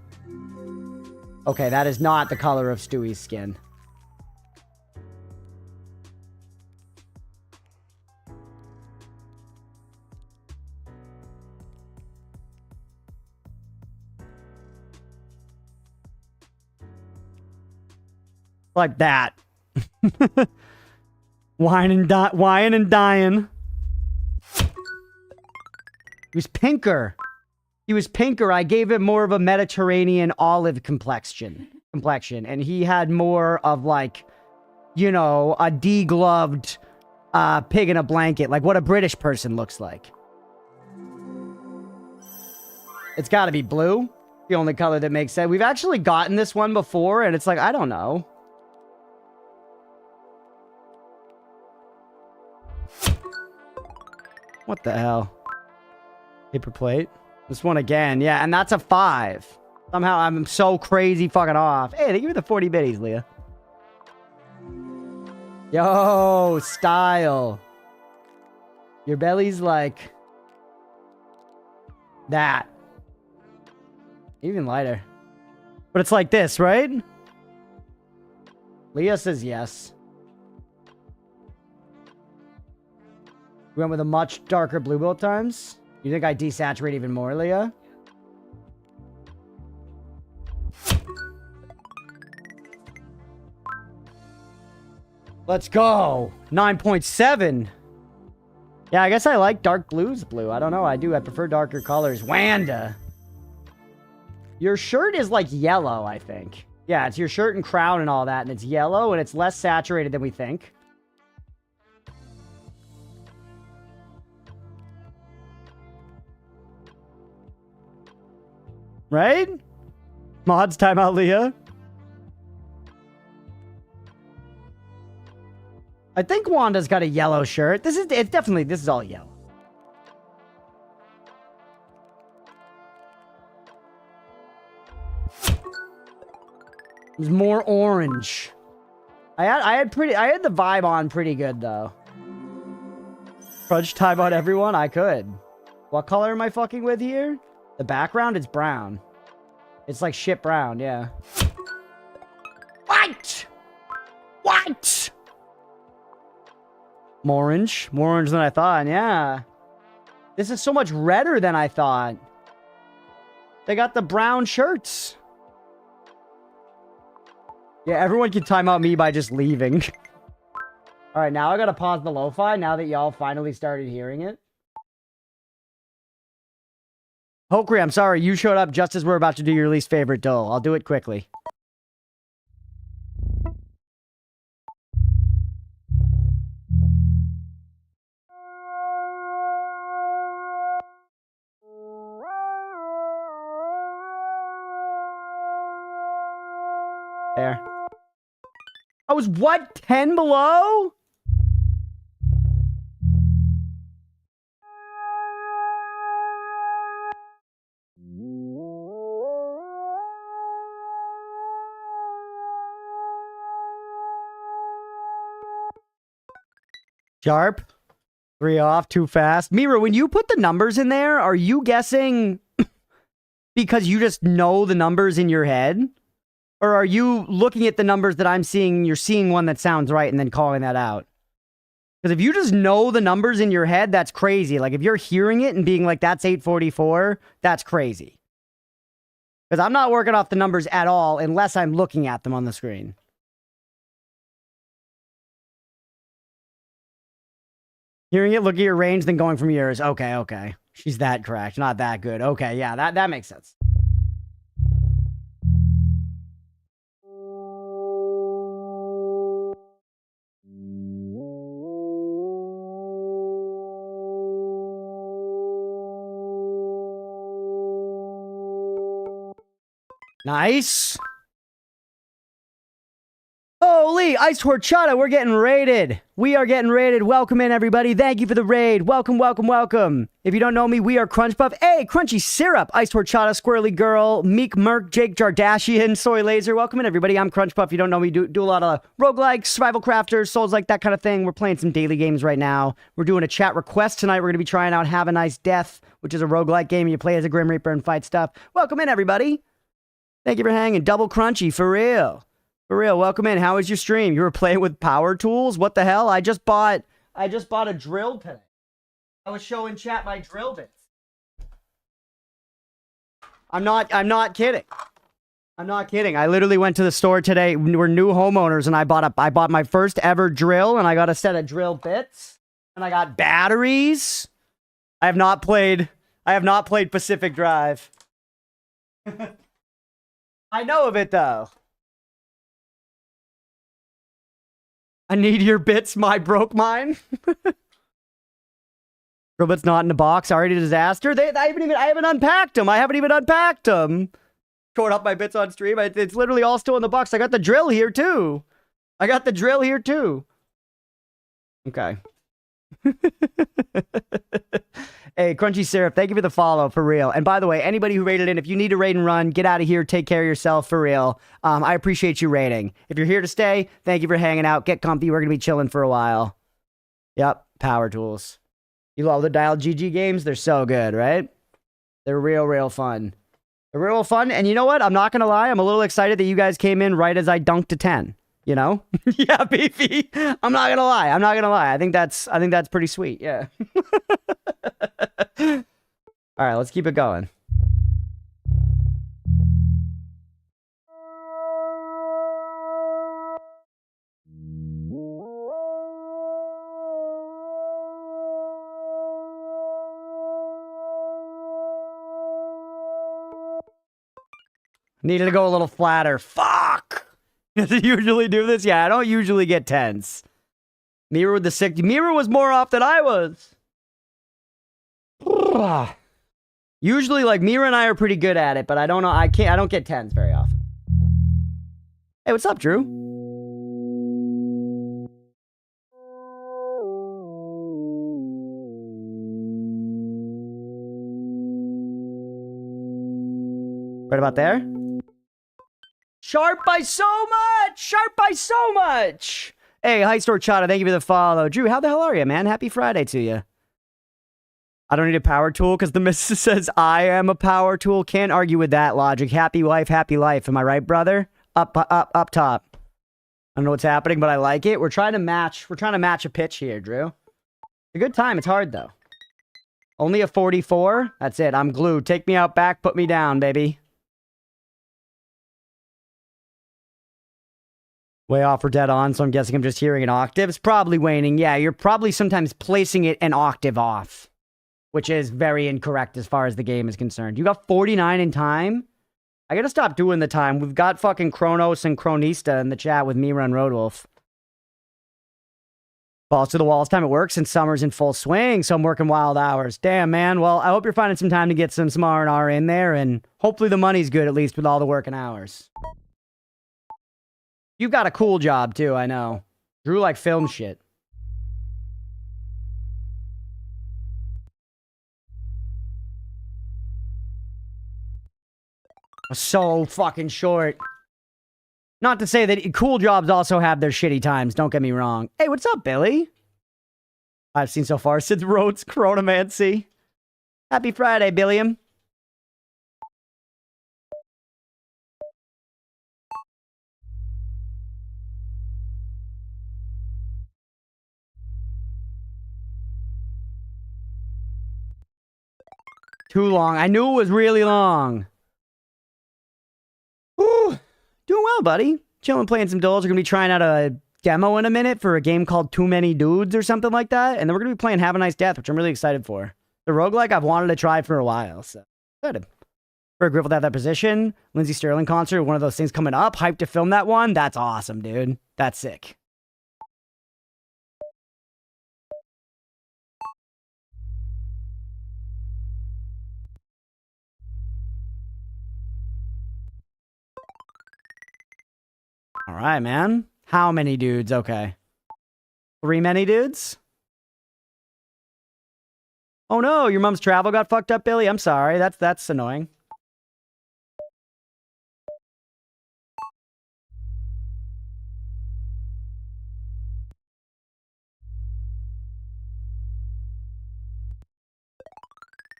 Okay, that is not the color of Stewie's skin. Like that. Whining and dying. He was pinker. He was pinker. I gave him more of a Mediterranean olive complexion. And he had more of like, you know, a degloved pig in a blanket. Like what a British person looks like. It's got to be blue. The only color that makes sense. We've actually gotten this one before, and it's like, I don't know. What the hell? Paper plate. This one again. Yeah, and that's a 5. Somehow I'm so crazy fucking off. Hey, they give me the 40 biddies, Leah. Yo, style. Your belly's like that. Even lighter. But it's like this, right? Leah says yes. We went with a much darker blue both times. You think I desaturate even more, Leah? Let's go. 9.7. Yeah, I guess I like dark blues blue. I don't know. I do. I prefer darker colors. Wanda. Your shirt is like yellow, I think. Yeah, it's your shirt and crown and all that, and it's yellow, and it's less saturated than we think. Right? Mods, timeout, Leah. I think Wanda's got a yellow shirt. It's definitely, this is all yellow. There's more orange. I had the vibe on pretty good though. Crunch time on everyone? I could. What color am I fucking with here? The background is brown. It's like shit brown, yeah. White! White! More orange. More orange than I thought, yeah. This is so much redder than I thought. They got the brown shirts. Yeah, everyone can time out me by just leaving. Alright, now I gotta pause the lo-fi now that y'all finally started hearing it. Hokri, I'm sorry, you showed up just as we're about to do your least favorite duel. I'll do it quickly. There. I was what? 10 below? Sharp. 3 off, too fast. Mira, when you put the numbers in there, are you guessing because you just know the numbers in your head? Or are you looking at the numbers that I'm seeing and you're seeing one that sounds right and then calling that out? Because if you just know the numbers in your head, that's crazy. Like if you're hearing it and being like, that's 844, that's crazy. Because I'm not working off the numbers at all unless I'm looking at them on the screen. Hearing it, look at your range, then going from yours. Okay, okay. She's that correct. Not that good. Okay, yeah, that makes sense. Nice. Holy ice horchata, we're getting raided. We are getting raided. Welcome in, everybody. Thank you for the raid. Welcome, welcome, welcome. If you don't know me, we are Crunchpuff. Hey, Crunchy Syrup, Ice Horchata, Squirrely Girl, Meek Merc, Jake Jardashian, Soy Laser. Welcome in, everybody. I'm Crunchpuff. If you don't know me, do a lot of roguelikes, survival crafters, souls like that kind of thing. We're playing some daily games right now. We're doing a chat request tonight. We're going to be trying out Have a Nice Death, which is a roguelike game. You play as a Grim Reaper and fight stuff. Welcome in, everybody. Thank you for hanging. Double Crunchy, for real. For real, welcome in. How was your stream? You were playing with power tools? What the hell? I just bought a drill today. I was showing chat my drill bits. I'm not kidding. I'm not kidding. I literally went to the store today. We're new homeowners and I bought my first ever drill and I got a set of drill bits and I got batteries. I have not played Pacific Drive. I know of it though. I need your bits, my broke mine. Drill bits not in the box. Already a disaster. I haven't unpacked them. I haven't even unpacked them. Showing up my bits on stream. It's literally all still in the box. I got the drill here too. Okay. Hey, Crunchy Syrup, thank you for the follow, for real. And by the way, anybody who raided in, if you need to raid and run, get out of here, take care of yourself, for real. I appreciate you raiding. If you're here to stay, thank you for hanging out. Get comfy, we're going to be chilling for a while. Yep, power tools. You love the Dial GG games? They're so good, right? They're real fun. They're real fun, and you know what? I'm not going to lie, I'm a little excited that you guys came in right as I dunked to 10. You know? Yeah, beefy. I'm not gonna lie. I think that's pretty sweet. Yeah. All right, let's keep it going. Needed to go a little flatter. Fuck! Does it usually do this? Yeah, I don't usually get 10s. Mirror with the 60. Mirror was more off than I was. Usually, like, Mira and I are pretty good at it, but I don't know. I don't get 10s very often. Hey, what's up, Drew? Right about there? Sharp by so much! Sharp by so much! Hey, hi, Store Chata. Thank you for the follow. Drew, how the hell are you, man? Happy Friday to you. I don't need a power tool because the missus says I am a power tool. Can't argue with that logic. Happy wife, happy life. Am I right, brother? Up top. I don't know what's happening, but I like it. We're trying to match a pitch here, Drew. It's a good time. It's hard, though. Only a 44? That's it. I'm glued. Take me out back. Put me down, baby. Way off or dead on, so I'm guessing I'm just hearing an octave. It's probably waning. Yeah, you're probably sometimes placing it an octave off, which is very incorrect as far as the game is concerned. You got 49 in time? I gotta stop doing the time. We've got fucking Kronos and Chronista in the chat with Mira and Roadwolf. Balls to the walls time at work since summer's in full swing, so I'm working wild hours. Damn, man. Well, I hope you're finding some time to get some R&R in there, and hopefully the money's good, at least with all the working hours. You've got a cool job, too, I know. Drew like film shit. So fucking short. Not to say that cool jobs also have their shitty times, don't get me wrong. Hey, what's up, Billy? I've seen so far since Rhodes Chronomancy. Happy Friday, Billiam. Too long. I knew it was really long. Whew. Doing well, buddy. Chilling, playing some Doles. We're going to be trying out a demo in a minute for a game called Too Many Dudes or something like that. And then we're going to be playing Have a Nice Death, which I'm really excited for. The roguelike I've wanted to try for a while, so excited. Very grateful to have that position. Lindsey Sterling concert, one of those things coming up. Hyped to film that one. That's awesome, dude. That's sick. All right, man. How many dudes? Okay. 3 many dudes? Oh no, your mom's travel got fucked up, Billy. I'm sorry. That's annoying.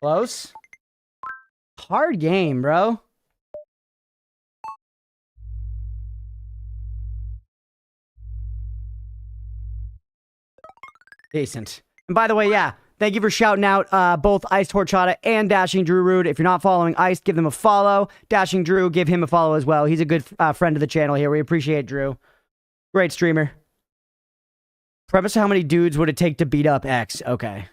Close. Hard game, bro. Decent. And by the way, yeah, thank you for shouting out both Iced Horchata and Dashing Drew Rude. If you're not following Iced, give them a follow. Dashing Drew, give him a follow as well. He's a good friend of the channel here. We appreciate Drew. Great streamer. Premise, how many dudes would it take to beat up X? Okay.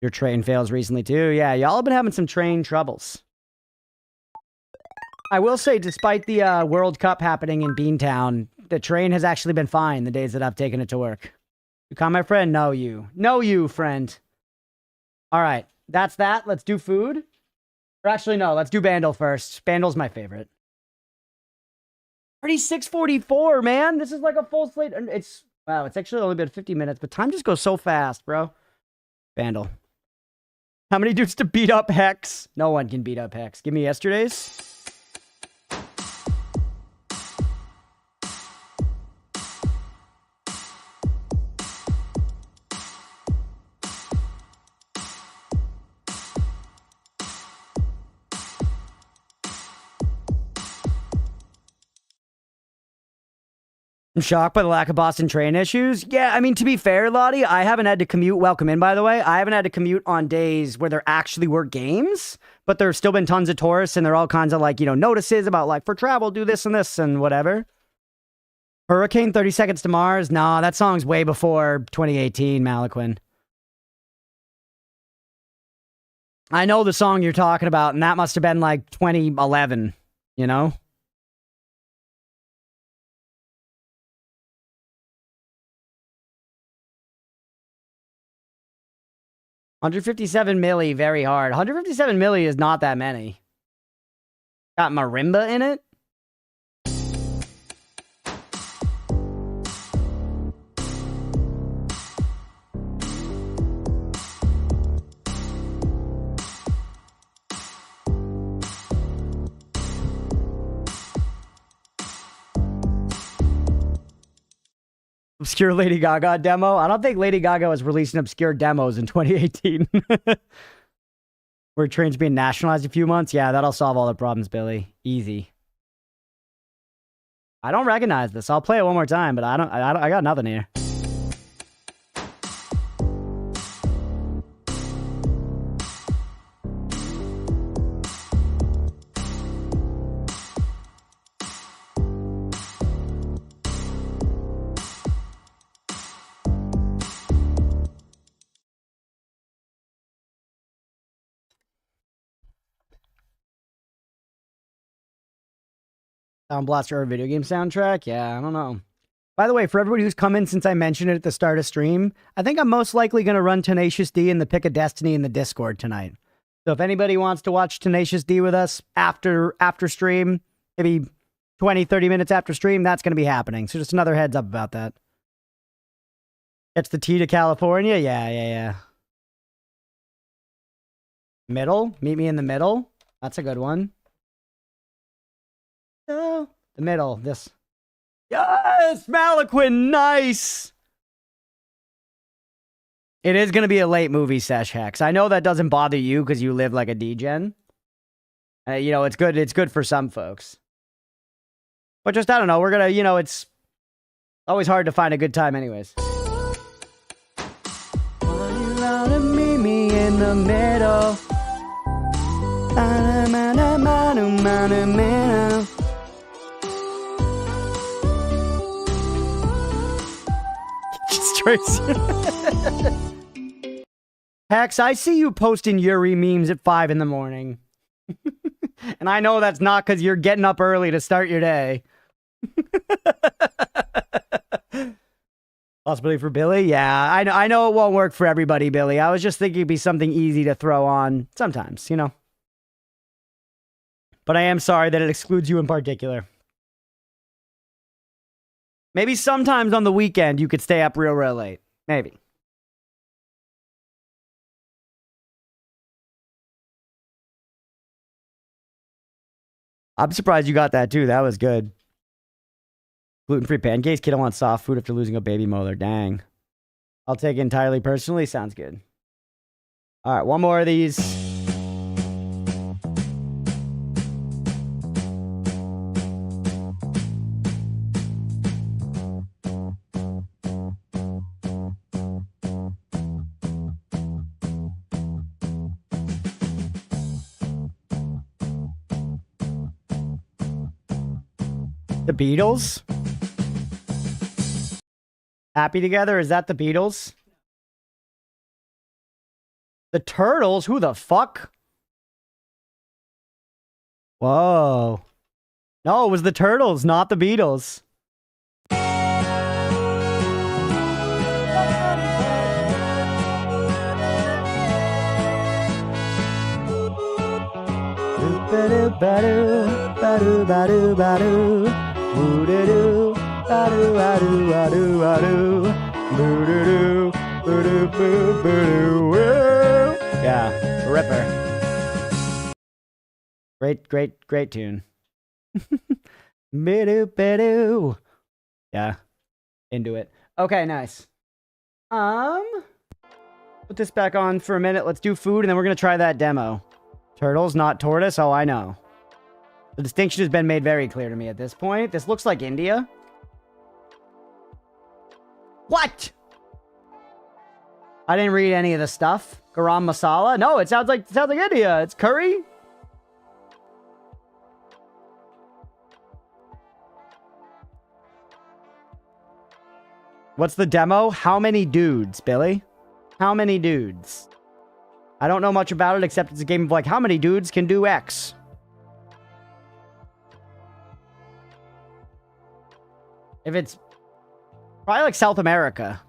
Your train fails recently too. Yeah, y'all have been having some train troubles. I will say, despite the World Cup happening in Beantown, the train has actually been fine the days that I've taken it to work. You call my friend? No, you. No, you, friend. All right. That's that. Let's do food. Or actually, no. Let's do Bandle first. Bandle's my favorite. Already 6:44, man. This is like a full slate. Wow, it's actually only been 50 minutes, but time just goes so fast, bro. Vandal. How many dudes to beat up Hex? No one can beat up Hex. Give me yesterday's. I'm shocked by the lack of Boston train issues. Yeah, I mean, to be fair, Lottie, I haven't had to commute. Welcome in, by the way. I haven't had to commute on days where there actually were games, but there's still been tons of tourists, and there are all kinds of, like, you know, notices about, like, for travel, do this and whatever. Hurricane 30 Seconds to Mars? Nah, that song's way before 2018, Malaquin. I know the song you're talking about, and that must have been, like, 2011, you know? $157 milli, very hard. 157 milli is not that many. Got marimba in it? Obscure Lady Gaga demo? I don't think Lady Gaga was releasing obscure demos in 2018. Were trains being nationalized a few months? Yeah, that'll solve all the problems, Billy. Easy. I don't recognize this. I'll play it one more time, but I got nothing here. Sound Blaster or a video game soundtrack? Yeah, I don't know. By the way, for everybody who's come in since I mentioned it at the start of stream, I think I'm most likely going to run Tenacious D and the Pick of Destiny in the Discord tonight. So if anybody wants to watch Tenacious D with us after stream, maybe 20, 30 minutes after stream, that's going to be happening. So just another heads up about that. It's the T to California? Yeah. Middle? Meet me in the middle? That's a good one. Oh, the middle. This. Yes! Malaquin! Nice! It is going to be a late movie sesh, Hex. I know that doesn't bother you because you live like a degen. You know, it's good. It's good for some folks. But just, I don't know. We're going to, you know, it's always hard to find a good time anyways. Meet me in the middle. Hex, I see you posting Yuri memes at 5 in the morning. And I know that's not because you're getting up early to start your day. Possibility for Billy? Yeah, I know it won't work for everybody, Billy. I was just thinking it'd be something easy to throw on sometimes, you know. But I am sorry that it excludes you in particular. Maybe sometimes on the weekend you could stay up real late. Maybe. I'm surprised you got that too. That was good. Gluten-free pancakes. Kiddo wants soft food after losing a baby molar. Dang. I'll take it entirely personally. Sounds good. All right, one more of these. The Beatles? Happy Together? Is that the Beatles? The Turtles? Who the fuck? Whoa. No, it was the Turtles, not the Beatles. Yeah, ripper. Great tune. Yeah, into it. Okay, nice. Put this back on for a minute. Let's do food, and then we're gonna try that demo. Turtles, not tortoise. Oh, I know. The distinction has been made very clear to me at this point. This looks like India. What? I didn't read any of the stuff. Garam masala? No, it sounds like India. It's curry. What's the demo? How many dudes, Billy? How many dudes? I don't know much about it except it's a game of like, how many dudes can do X? If it's probably like South America.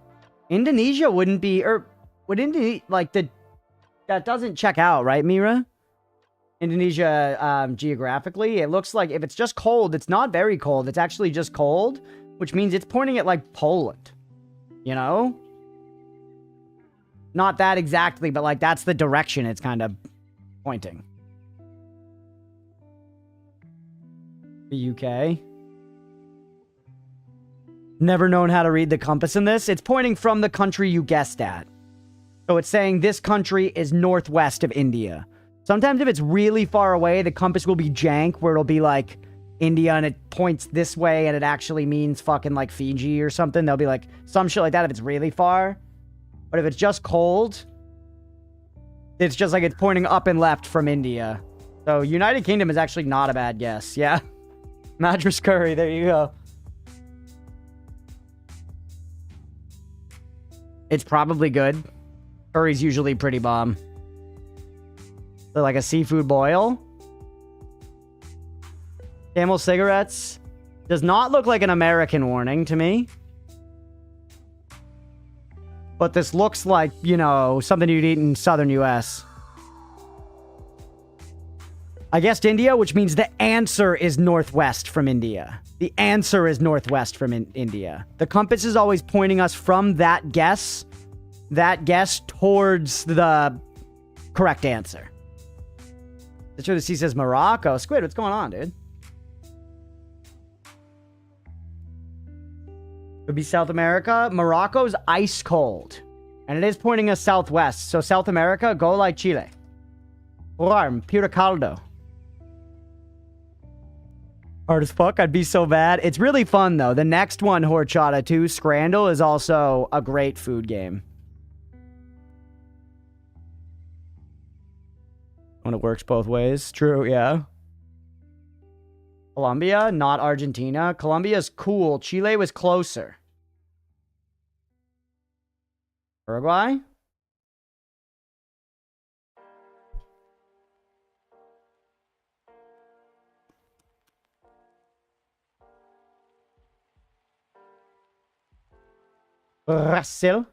Indonesia wouldn't be, or would Indonesia, like that doesn't check out, right, Mira? Indonesia, geographically, it looks like if it's just cold, it's not very cold. It's actually just cold, which means it's pointing at like Poland, you know? Not that exactly, but like that's the direction it's kind of pointing. The UK. Never known how to read the compass in this. It's pointing from the country you guessed at. So it's saying this country is northwest of India. Sometimes if it's really far away, the compass will be jank, where it'll be like India and it points this way and it actually means fucking like Fiji or something. They'll be like some shit like that if it's really far. But if it's just cold, it's just like it's pointing up and left from India. So United Kingdom is actually not a bad guess. Yeah. Madras curry. There you go. It's probably good. Curry's usually pretty bomb. So like a seafood boil. Camel cigarettes. Does not look like an American warning to me. But this looks like, you know, something you'd eat in southern US. I guessed India, which means the answer is northwest from India. The answer is northwest from India. The compass is always pointing us from that guess towards the correct answer. That's sure the C says Morocco. Squid, what's going on, dude? Would be South America. Morocco's ice cold. And it is pointing us southwest. So South America, go like Chile. Warm, pure caldo. Hard as fuck, I'd be so bad. It's really fun, though. The next one, Horchata 2, Scrandle, is also a great food game. When it works both ways. True, yeah. Colombia, not Argentina. Colombia's cool. Chile was closer. Uruguay? Brazil?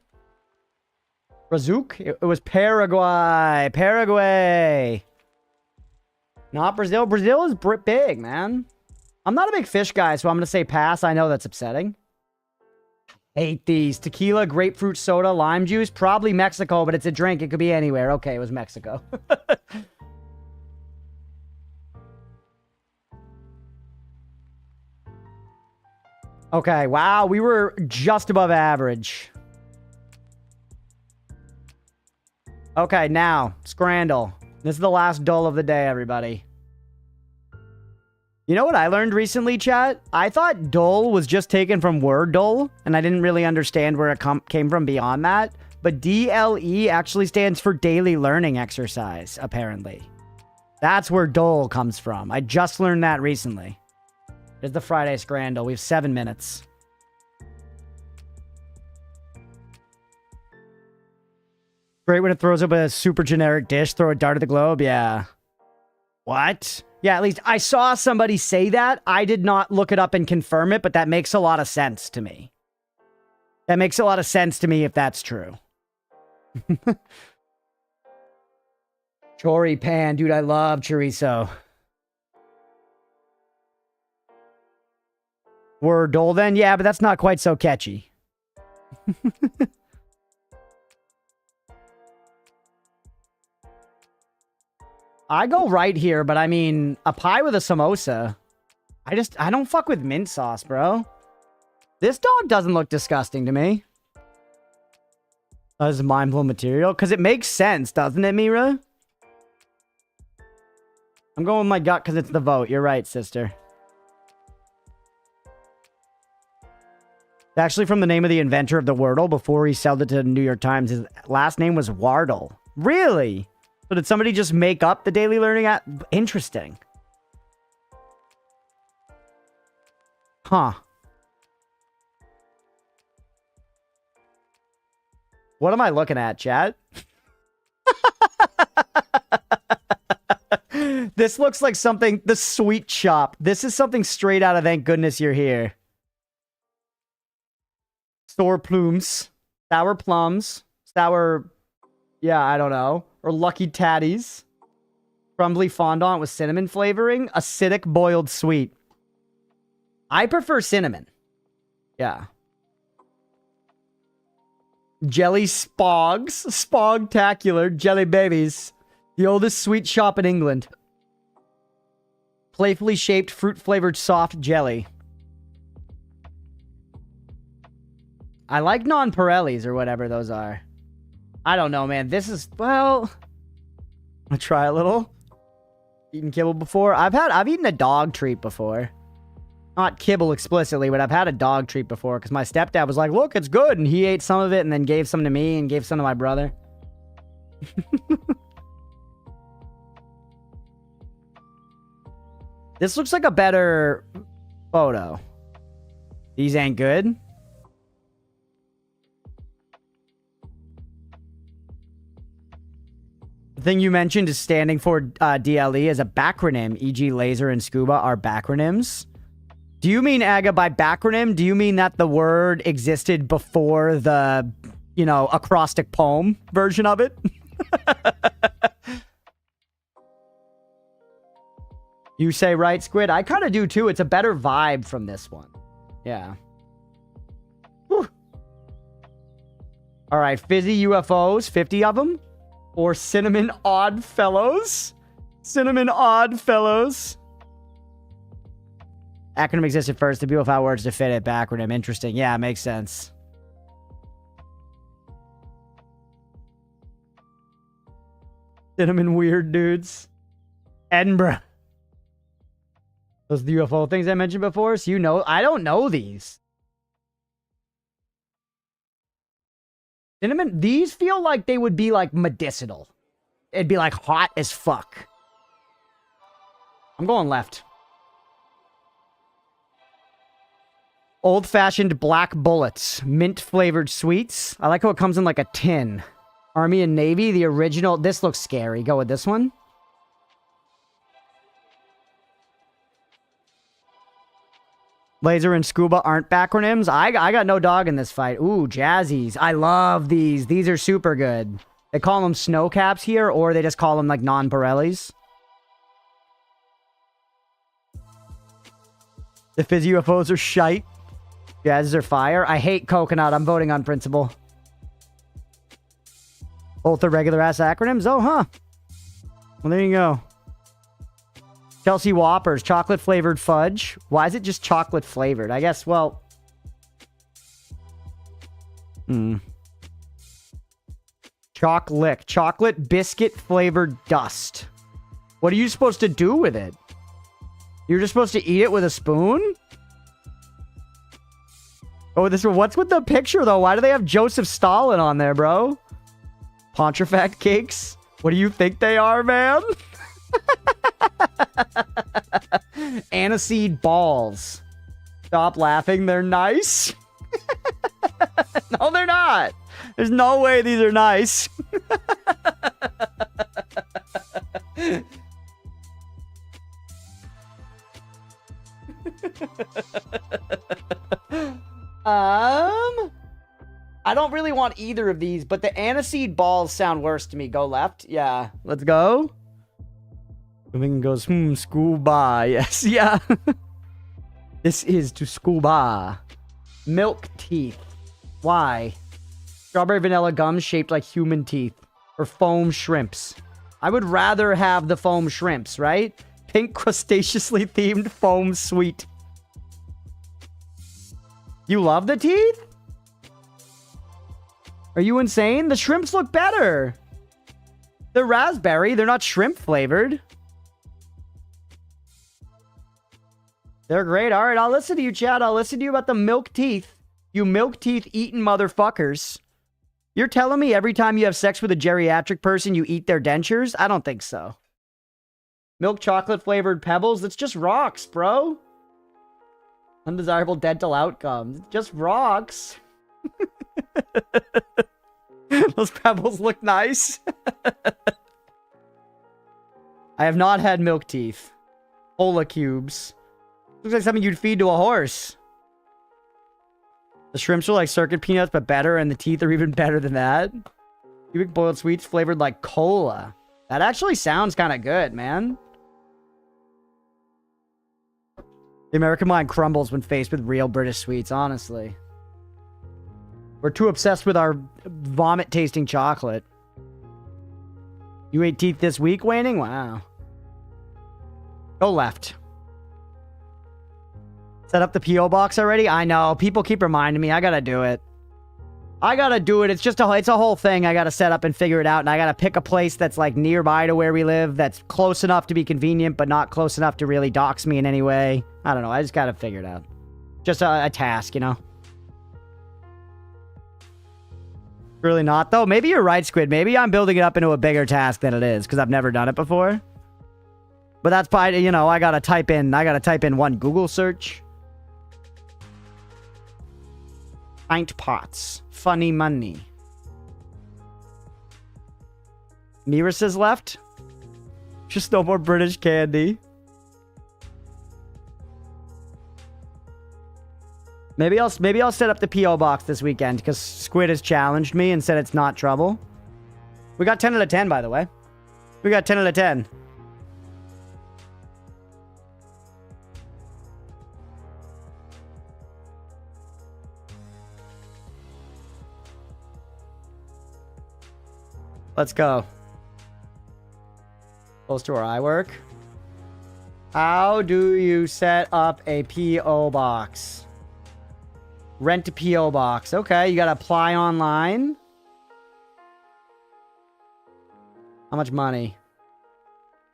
Brazuc? It was Paraguay. Paraguay. Not Brazil. Brazil is big, man. I'm not a big fish guy, so I'm going to say pass. I know that's upsetting. Hate these. Tequila, grapefruit soda, lime juice. Probably Mexico, but it's a drink. It could be anywhere. Okay, it was Mexico. Okay, wow. We were just above average. Okay, now, Scrandle. This is the last dull of the day, everybody. You know what I learned recently, chat? I thought dull was just taken from word dull, and I didn't really understand where it came from beyond that. But DLE actually stands for daily learning exercise, apparently. That's where dull comes from. I just learned that recently. There's the Friday Scrandle. We have 7 minutes. Great when it throws up a super generic dish. Throw a dart at the globe. Yeah. What? Yeah, at least I saw somebody say that. I did not look it up and confirm it, but that makes a lot of sense to me. That makes a lot of sense to me if that's true. Chori pan. Dude, I love chorizo. Word dull then? Yeah, but that's not quite so catchy. I go right here, but I mean, a pie with a samosa. I don't fuck with mint sauce, bro. This dog doesn't look disgusting to me. This is mind-blowing material. Because it makes sense, doesn't it, Mira? I'm going with my gut because it's the vote. You're right, sister. It's actually from the name of the inventor of the Wordle before he sold it to the New York Times. His last name was Wardle. Really? So did somebody just make up the daily learning app? Interesting. Huh. What am I looking at, chat? This looks like something... The sweet shop. This is something straight out of Thank Goodness You're Here. Store plumes. Sour plums. Sour... Yeah, I don't know. Or Lucky Tatties. Crumbly fondant with cinnamon flavoring. Acidic boiled sweet. I prefer cinnamon. Yeah. Jelly Spogs. Spogtacular. Jelly babies. The oldest sweet shop in England. Playfully shaped fruit-flavored soft jelly. I like nonpareils or whatever those are. I don't know, man. This is, well... I'll try a little. Eaten kibble before? I've eaten a dog treat before. Not kibble explicitly, but I've had a dog treat before because my stepdad was like, look, it's good. And he ate some of it and then gave some to me and gave some to my brother. This looks like a better photo. These ain't good. The thing you mentioned is standing for DLE as a backronym, e.g. laser and scuba are backronyms. Do you mean, Aga, by backronym, do you mean that the word existed before the, you know, acrostic poem version of it? You say right, Squid? I kind of do too. It's a better vibe from this one. Yeah. Whew. All right, fizzy UFOs, 50 of them. Or cinnamon odd fellows. Cinnamon odd fellows. Acronym existed first. The beautiful words to fit it. Backronym. Interesting. Yeah, makes sense. Cinnamon weird dudes. Edinburgh. Those are the UFO things I mentioned before. So you know, I don't know these. Cinnamon, these feel like they would be like medicinal. It'd be like hot as fuck. I'm going left. Old-fashioned black bullets. Mint-flavored sweets. I like how it comes in like a tin. Army and Navy, the original. This looks scary. Go with this one. Laser and scuba aren't backronyms. I got no dog in this fight. Ooh, jazzies. I love these. These are super good. They call them snow caps here, or they just call them like non-Pirellis. The fizzy UFOs are shite. Jazzes are fire. I hate coconut. I'm voting on principle. Both are regular ass acronyms. Oh, huh. Well, there you go. Chelsea Whoppers, chocolate flavored fudge. Why is it just chocolate flavored? I guess, well... Chocolate biscuit flavored dust. What are you supposed to do with it? You're just supposed to eat it with a spoon? Oh, this what's with the picture, though? Why do they have Joseph Stalin on there, bro? Pontefract cakes? What do you think they are, man? Aniseed balls. Stop laughing. They're nice. No, they're not. There's no way these are nice. I don't really want either of these, but the aniseed balls sound worse to me. Go left. Yeah, let's go. Everything goes, scuba. Yes, yeah. This is to scuba. Milk teeth. Why? Strawberry vanilla gums shaped like human teeth. Or foam shrimps. I would rather have the foam shrimps, right? Pink crustaceously themed foam sweet. You love the teeth? Are you insane? The shrimps look better. They're raspberry. They're not shrimp flavored. They're great. All right, I'll listen to you, Chad. I'll listen to you about the milk teeth. You milk teeth eating motherfuckers. You're telling me every time you have sex with a geriatric person, you eat their dentures? I don't think so. Milk chocolate flavored pebbles? That's just rocks, bro. Undesirable dental outcomes. Just rocks. Those pebbles look nice. I have not had milk teeth. Ola cubes. Looks like something you'd feed to a horse. The shrimps are like circuit peanuts, but better, and the teeth are even better than that. Cubic boiled sweets flavored like cola. That actually sounds kind of good, man. The American mind crumbles when faced with real British sweets, honestly. We're too obsessed with our vomit-tasting chocolate. You ate teeth this week, Waning? Wow. Go left. Set up the P.O. box already? I know. People keep reminding me. I gotta do it. I gotta do it. It's a whole thing. I gotta set up and figure it out. And I gotta pick a place that's like nearby to where we live. That's close enough to be convenient, but not close enough to really dox me in any way. I don't know. I just gotta figure it out. Just a task, you know? Really not, though. Maybe you're right, Squid. Maybe I'm building it up into a bigger task than it is, because I've never done it before. But that's probably, you know, I gotta type in one Google search. Pint pots. Funny money. Mira says left. Just no more British candy. Maybe I'll set up the P.O. box this weekend because Squid has challenged me and said it's not trouble. We got 10 out of 10, by the way. We got 10 out of 10. Let's go. Close to where I work. How do you set up a P.O. box? Rent a P.O. box. Okay, you gotta apply online. How much money?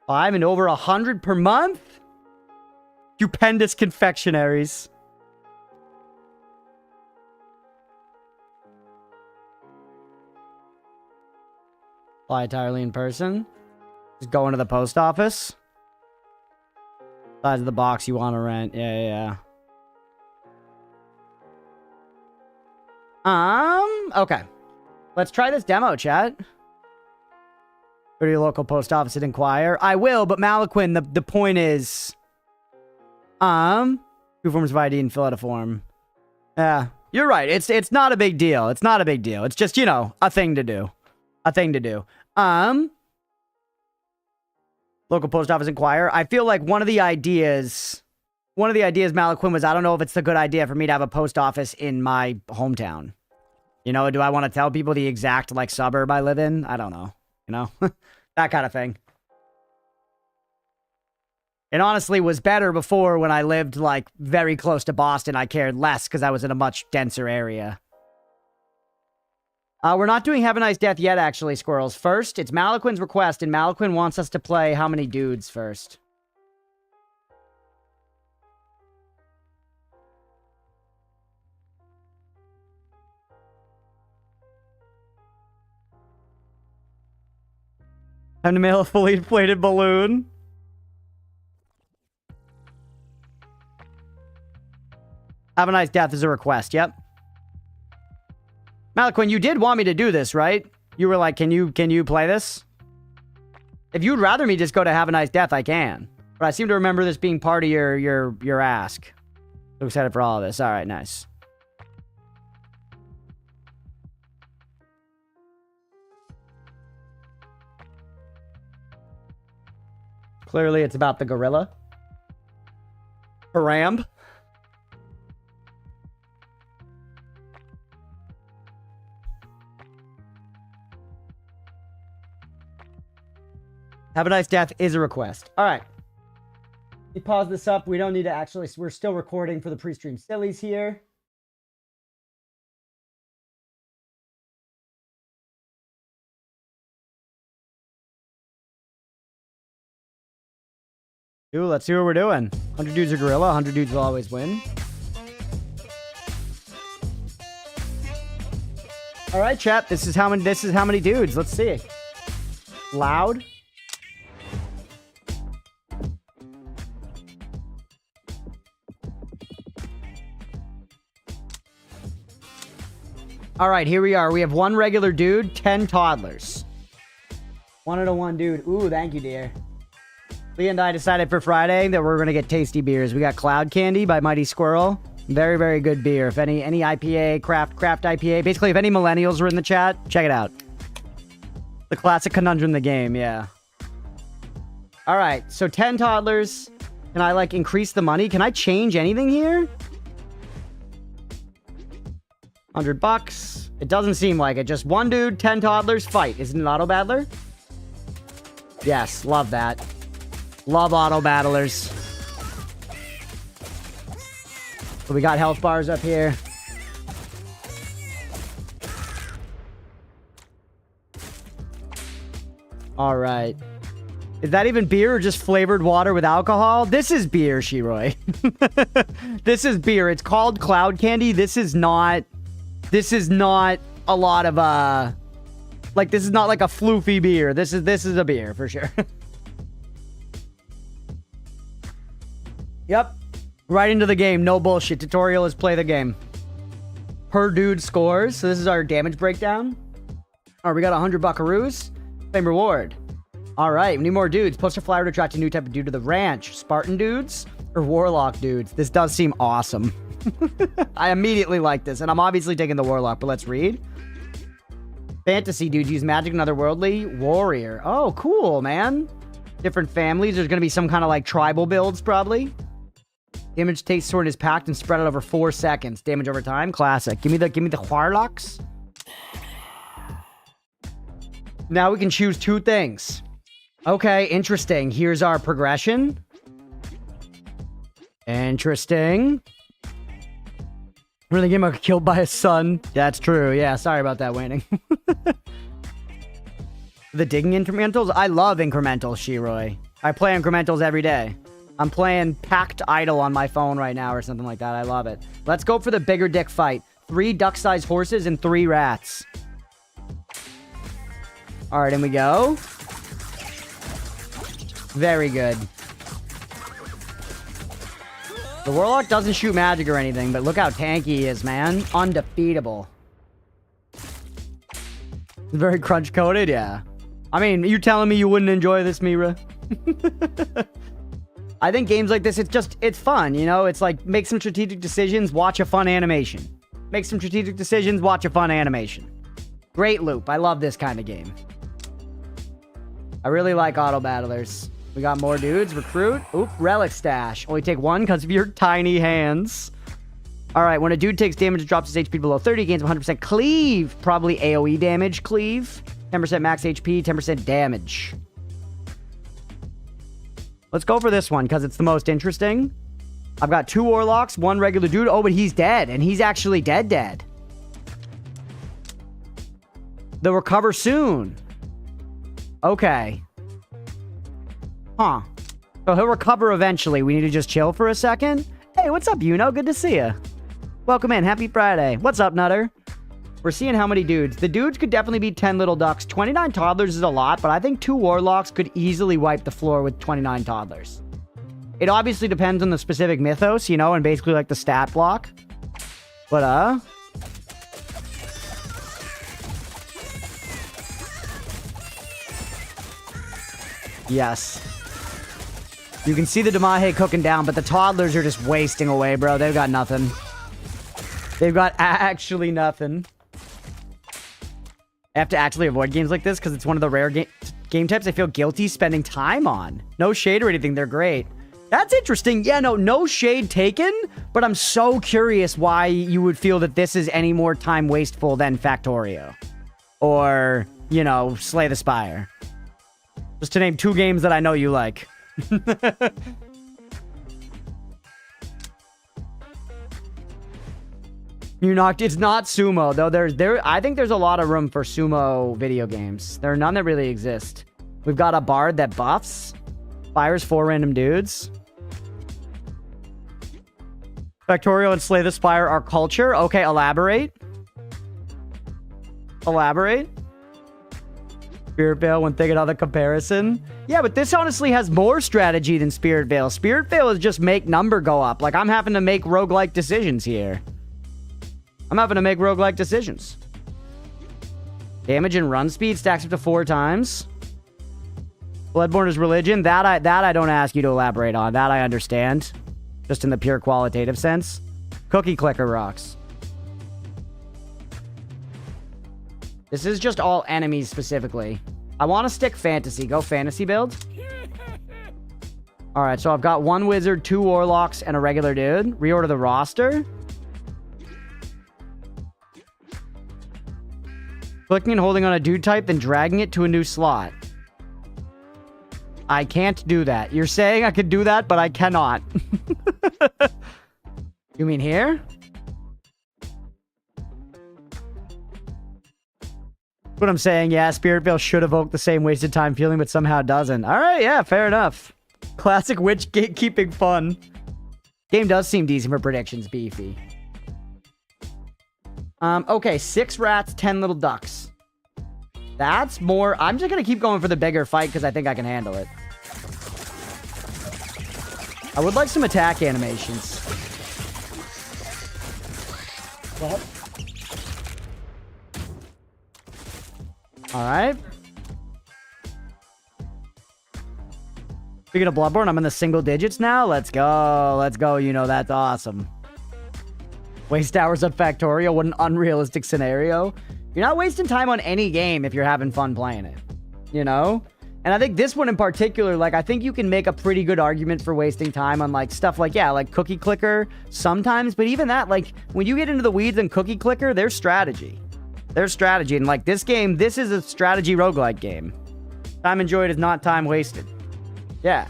5 and over 100 per month? Stupendous confectionaries. Apply entirely in person. Just go into the post office. Size of the box you want to rent. Yeah. Okay. Let's try this demo, chat. Go to your local post office and inquire. I will, but Malaquin, the point is... 2 forms of ID and fill out a form. Yeah, you're right. It's not a big deal. It's not a big deal. It's just, you know, a thing to do. A thing to do. Local post office inquire. I feel like one of the ideas Malaquin was, I don't know if it's a good idea for me to have a post office in my hometown. You know, do I want to tell people the exact, like, suburb I live in? I don't know. You know? That kind of thing. It honestly was better before when I lived, like, very close to Boston. I cared less because I was in a much denser area. We're not doing Have a Nice Death yet, actually, Squirrels. First, it's Malaquin's request, and Malaquin wants us to play How Many Dudes first. Time to mail a fully inflated balloon. Have a Nice Death is a request, yep. Malaquin, you did want me to do this, right? You were like, can you play this? If you'd rather me just go to Have a Nice Death, I can. But I seem to remember this being part of your ask. So excited for all of this. All right, nice. Clearly, it's about the gorilla. Harambe. Have a nice death is a request. All right. Let me pause this up. We don't need to actually... We're still recording for the pre-stream sillies here. Ooh, let's see what we're doing. 100 dudes are gorilla. 100 dudes will always win. All right, chat. This is how many dudes. Let's see. Loud. All right, here we are. We have 1 regular dude, 10 toddlers. 101 dude. Ooh, thank you, dear. Leah and I decided for Friday that we're going to get tasty beers. We got Cloud Candy by Mighty Squirrel. Very, very good beer. If any IPA, craft IPA. Basically, if any millennials were in the chat, check it out. The classic conundrum in the game, yeah. All right, so 10 toddlers. Can I, like, increase the money? Can I change anything here? $100. It doesn't seem like it. Just 1 dude, 10 toddlers, fight. Isn't it auto battler? Yes, love that. Love auto battlers. So we got health bars up here. All right. Is that even beer or just flavored water with alcohol? This is beer, Shiroi. This is beer. It's called Cloud Candy. This is not a lot of like, this is not like a floofy beer. This is a beer for sure. Yep. Right into the game. No bullshit. Tutorial is play the game. Per dude scores. So this is our damage breakdown. All right, we got 100 buckaroos. Same reward. All right, we need more dudes. Poster flyer to attract a new type of dude to the ranch. Spartan dudes or warlock dudes? This does seem awesome. I immediately like this, and I'm obviously taking the warlock, but let's read. Fantasy dudes use magic and otherworldly. Warrior. Oh, cool, man. Different families. There's going to be some kind of like tribal builds, probably. Damage takes sword is packed and spread out over 4 seconds. Damage over time. Classic. Give me the warlocks. Now we can choose 2 things. Okay, interesting. Here's our progression. Interesting. Really get him killed by his son. That's true. Yeah, sorry about that, Waning. The digging incrementals? I love incrementals, Shiroi. I play incrementals every day. I'm playing Packed Idol on my phone right now or something like that. I love it. Let's go for the bigger dick fight. 3 duck-sized horses and 3 rats. All right, in we go. Very good. The warlock doesn't shoot magic or anything, but look how tanky he is, man. Undefeatable. Very crunch-coated, yeah. I mean, you telling me you wouldn't enjoy this, Mira? I think games like this, it's fun, you know? It's like, make some strategic decisions, watch a fun animation. Make some strategic decisions, watch a fun animation. Great loop. I love this kind of game. I really like auto battlers. We got more dudes. Recruit. Oop, relic stash. Only take 1 because of your tiny hands. All right, when a dude takes damage, it drops his HP below 30, gains 100% cleave. Probably AoE damage, cleave. 10% max HP, 10% damage. Let's go for this one because it's the most interesting. I've got 2 warlocks, 1 regular dude. Oh, but he's dead, and he's actually dead. They'll recover soon. Okay. Huh. So he'll recover eventually. We need to just chill for a second. Hey, what's up, Yuno? Good to see you. Welcome in. Happy Friday. What's up, Nutter? We're seeing how many dudes. The dudes could definitely be 10 little ducks. 29 toddlers is a lot, but I think 2 warlocks could easily wipe the floor with 29 toddlers. It obviously depends on the specific mythos, you know, and basically like the stat block. But, yes. You can see the Damahe cooking down, but the toddlers are just wasting away, bro. They've got nothing. They've got actually nothing. I have to actually avoid games like this because it's one of the rare game types I feel guilty spending time on. No shade or anything. They're great. That's interesting. Yeah, no shade taken, but I'm so curious why you would feel that this is any more time wasteful than Factorio. Or, you know, Slay the Spire. Just to name 2 games that I know you like. You knocked. It's not sumo though. I think there's a lot of room for sumo video games. There are none that really exist. We've got a bard that buffs, fires 4 random dudes. Factorial and Slay the Spire are culture. Okay, elaborate. Elaborate. Spirit Veil when thinking on the comparison. Yeah, but this honestly has more strategy than Spirit Veil. Spirit Veil is just make number go up. Like, I'm having to make roguelike decisions here. I'm having to make roguelike decisions. Damage and run speed stacks up to 4 times. Bloodborne is religion. That I don't ask you to elaborate on. That I understand. Just in the pure qualitative sense. Cookie clicker rocks. This is just all enemies specifically. I want to stick fantasy. Go fantasy build. Alright, so I've got 1 wizard, 2 warlocks, and a regular dude. Reorder the roster. Clicking and holding on a dude type, then dragging it to a new slot. I can't do that. You're saying I could do that, but I cannot. You mean here? What I'm saying, yeah, Spirit Veil should evoke the same wasted time feeling, but somehow doesn't. Alright, yeah, fair enough. Classic witch gatekeeping fun. Game does seem decent for predictions, beefy. Okay, 6 rats, 10 little ducks. That's more... I'm just gonna keep going for the bigger fight because I think I can handle it. I would like some attack animations. What? Alright. Speaking of Bloodborne, I'm in the single digits now. Let's go. Let's go. You know, that's awesome. Waste hours on Factorial. What an unrealistic scenario. You're not wasting time on any game if you're having fun playing it. You know? And I think this one in particular, like, I think you can make a pretty good argument for wasting time on, like, stuff like, yeah, like Cookie Clicker sometimes. But even that, like, when you get into the weeds and Cookie Clicker, there's strategy. There's strategy. And, like, this game, this is a strategy roguelike game. Time enjoyed is not time wasted. Yeah.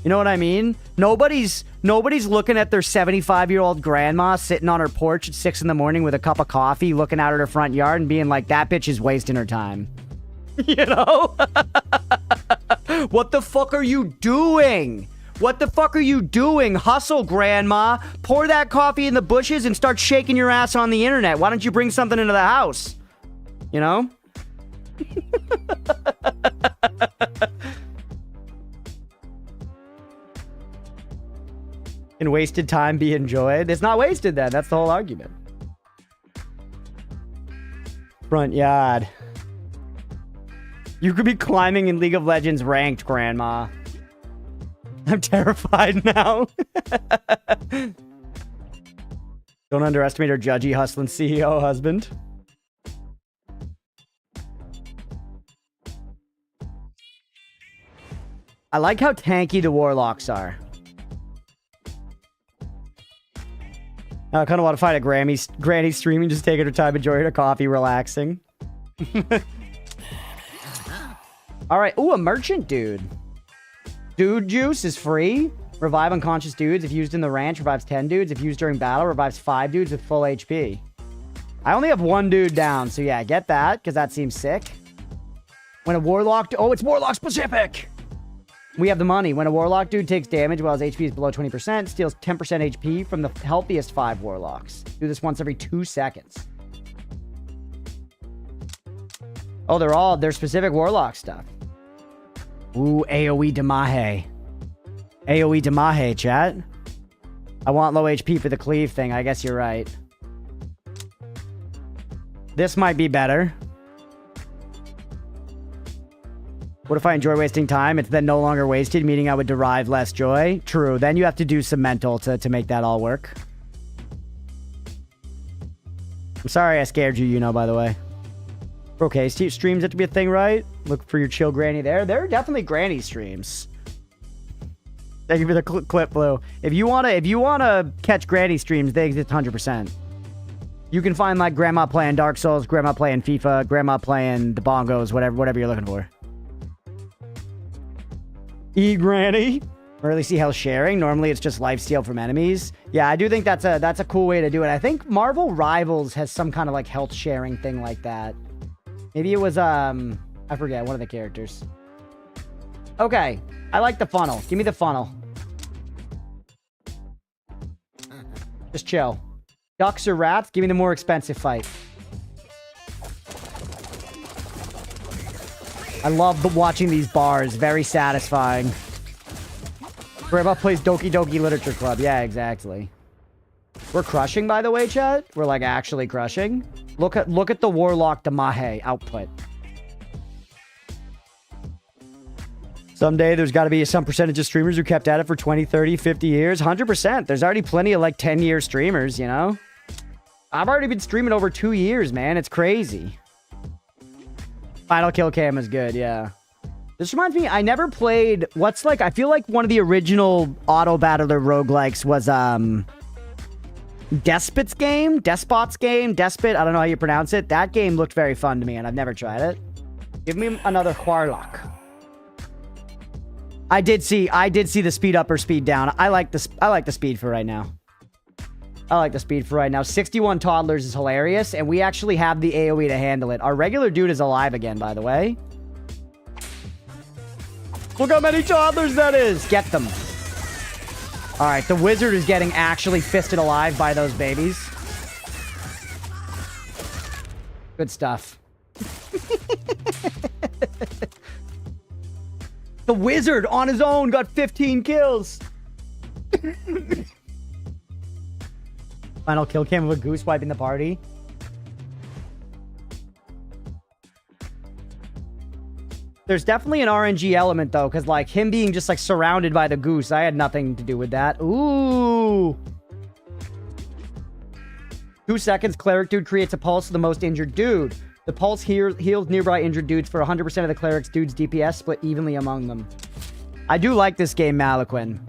You know what I mean? Nobody's looking at their 75-year-old grandma sitting on her porch at 6 in the morning with a cup of coffee, looking out at her front yard and being like, that bitch is wasting her time. You know? What the fuck are you doing? What the fuck are you doing? Hustle, grandma. Pour that coffee in the bushes and start shaking your ass on the internet. Why don't you bring something into the house? You know? Can wasted time be enjoyed? It's not wasted then. That's the whole argument. Front yard. You could be climbing in League of Legends ranked, grandma. I'm terrified now. Don't underestimate her judgy hustling CEO husband. I like how tanky the warlocks are. I kind of want to find a granny streaming, just taking her time, enjoying her coffee, relaxing. All right. Ooh, a merchant dude. Dude juice is free. Revive unconscious dudes. If used in the ranch, revives 10 dudes. If used during battle, revives 5 dudes with full HP. I only have 1 dude down, so yeah, get that, because that seems sick. When a warlock... Oh, it's warlock specific! We have the money. When a warlock dude takes damage while his HP is below 20%, steals 10% HP from the healthiest 5 warlocks. Do this once every 2 seconds. Oh, they're specific warlock stuff. Ooh, AoE Damahe. AoE Damahe, chat. I want low HP for the cleave thing. I guess you're right. This might be better. What if I enjoy wasting time? It's then no longer wasted, meaning I would derive less joy. True. Then you have to do some mental to make that all work. I'm sorry I scared you, you know, by the way. Okay, streams have to be a thing, right? Look for your chill granny there. There are definitely granny streams. Thank you for the clip, Blue. If you wanna catch granny streams, they exist 100%. You can find like grandma playing Dark Souls, grandma playing FIFA, grandma playing the bongos, whatever you're looking for. E-Granny. Rarely see health sharing. Normally it's just lifesteal from enemies. Yeah, I do think that's a cool way to do it. I think Marvel Rivals has some kind of like health sharing thing like that. Maybe it was I forget, one of the characters. Okay, I like the funnel. Give me the funnel. Just chill. Ducks or rats? Give me the more expensive fight. I love watching these bars. Very satisfying. Grandma plays Doki Doki Literature Club. Yeah, exactly. We're crushing, by the way, chat. We're like actually crushing. Look at the Warlock Damahe output. Someday there's got to be some percentage of streamers who kept at it for 20, 30, 50 years. 100%. There's already plenty of like 10-year streamers, you know? I've already been streaming over 2 years, man. It's crazy. Final Kill Cam is good, yeah. This reminds me, I never played... What's like... I feel like one of the original auto-battler roguelikes was, Despot's game? Despot? I don't know how you pronounce it. That game looked very fun to me, and I've never tried it. Give me another Warlock. I did see the speed up or speed down. I like the speed for right now. 61 toddlers is hilarious, and we actually have the AoE to handle it. Our regular dude is alive again, by the way. Look how many toddlers that is. Get them. All right, the wizard is getting actually fisted alive by those babies. Good stuff. The wizard on his own got 15 kills. Final kill cam of a goose wiping the party. There's definitely an RNG element, though, because, like, him being just, like, surrounded by the goose, I had nothing to do with that. Ooh. 2 seconds, cleric dude creates a pulse to the most injured dude. The pulse heals nearby injured dudes for 100% of the cleric's dude's DPS, split evenly among them. I do like this game, Malaquin.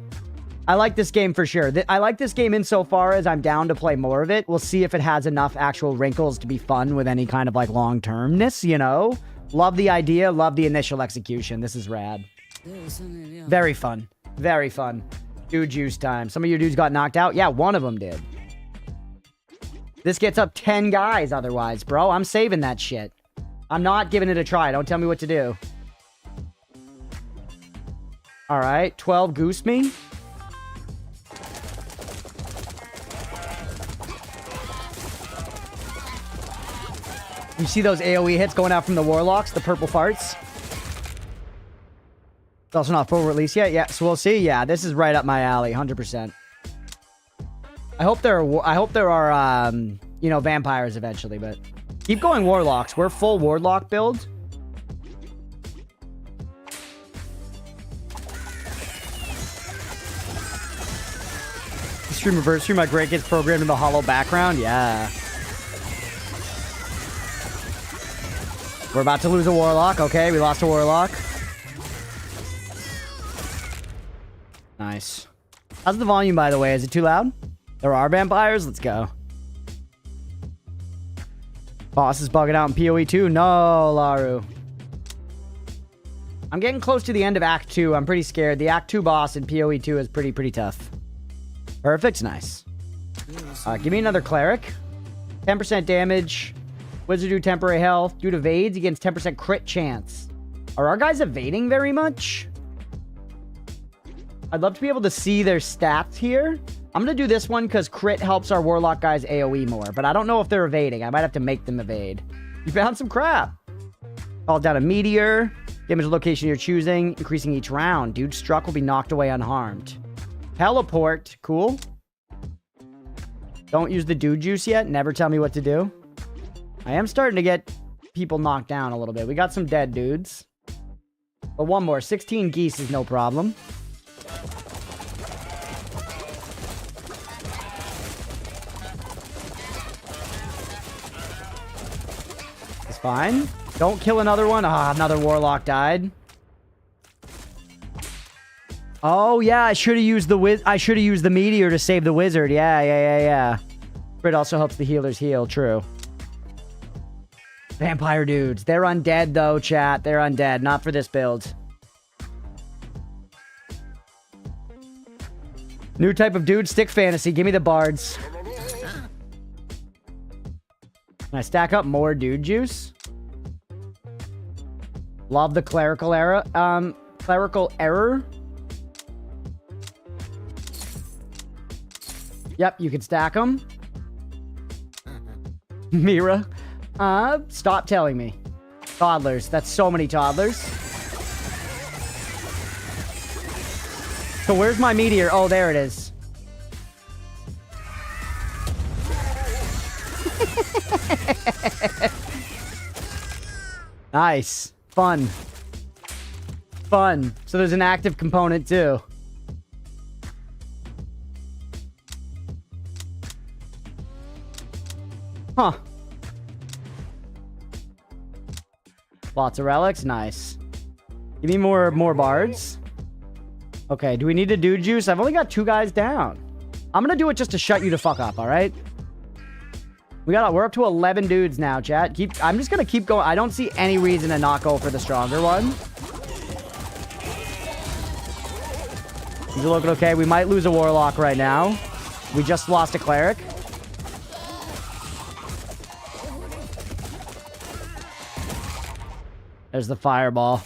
I like this game for sure. I like this game insofar as I'm down to play more of it. We'll see if it has enough actual wrinkles to be fun with any kind of, like, long-termness, you know? Love the idea. Love the initial execution. This is rad. Very fun. Very fun. Dude juice time. Some of your dudes got knocked out? Yeah, one of them did. This gets up 10 guys otherwise, bro. I'm saving that shit. I'm not giving it a try. Don't tell me what to do. All right. 12 goose me. You see those AoE hits going out from the warlocks, the purple farts? It's also not full release yet. Yeah, so we'll see. Yeah, this is right up my alley, 100%. I hope there are you know, vampires eventually, but keep going warlocks. We're full warlock build. Stream reverse stream, my great gets programmed in the hollow background. Yeah. We're about to lose a warlock. Okay, we lost a warlock. Nice. How's the volume, by the way? Is it too loud? There are vampires? Let's go. Boss is bugging out in PoE 2. No, Laru. I'm getting close to the end of Act 2. I'm pretty scared. The Act 2 boss in PoE 2 is pretty tough. Perfect. Nice. Give me another cleric. 10% damage. Wizard do temporary health. Dude evades against 10% crit chance. Are our guys evading very much? I'd love to be able to see their stats here. I'm going to do this one because crit helps our warlock guys AoE more. But I don't know if they're evading. I might have to make them evade. You found some crap. Called down a meteor. Damage location you're choosing. Increasing each round. Dude struck will be knocked away unharmed. Teleport. Cool. Don't use the dude juice yet. Never tell me what to do. I am starting to get people knocked down a little bit. We got some dead dudes. But one more. 16 geese is no problem. It's fine. Don't kill another one. Ah, another warlock died. Oh, yeah. I should have used the meteor to save the wizard. Yeah. Crit also helps the healers heal. True. Vampire dudes. They're undead, though, chat. They're undead. Not for this build. New type of dude, stick fantasy. Give me the bards. Can I stack up more dude juice? Love the clerical error. Clerical error. Yep, you can stack them. Mira. Stop telling me. Toddlers. That's so many toddlers. So where's my meteor? Oh, there it is. Nice. Fun. Fun. So there's an active component too. Huh. Lots of relics. Nice. Give me more bards. Okay, do we need to do juice? I've only got 2 guys down. I'm gonna do it just to shut you the fuck up, alright? We're up to 11 dudes now, chat. I'm just gonna keep going. I don't see any reason to not go for the stronger one. These are looking okay. We might lose a warlock right now. We just lost a cleric. There's the fireball.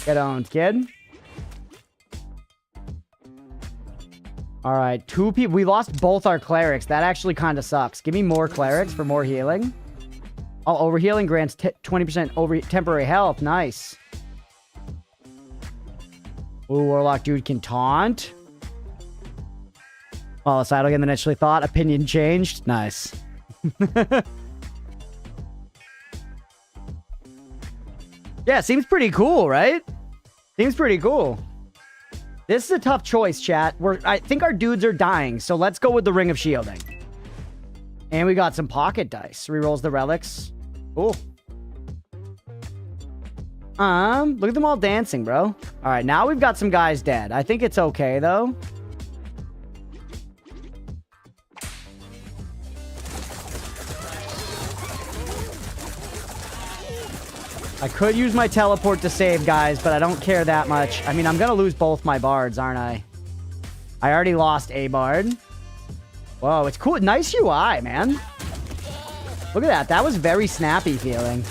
Get owned, kid. All right, 2 people. We lost both our clerics. That actually kind of sucks. Give me more clerics for more healing. Oh, overhealing grants 20% over temporary health. Nice. Ooh, warlock dude can taunt. Oh, it's idle again than initially thought. Opinion changed. Nice. Yeah, seems pretty cool, right? Seems pretty cool. This is a tough choice, chat. I think our dudes are dying, so let's go with the Ring of Shielding. And we got some pocket dice. Rerolls the relics. Cool. Look at them all dancing, bro. All right, now we've got some guys dead. I think it's okay, though. I could use my teleport to save guys, but I don't care that much. I mean, I'm gonna lose both my bards, aren't I? I already lost a bard. Whoa, it's cool. Nice UI, man. Look at that. That was very snappy feeling.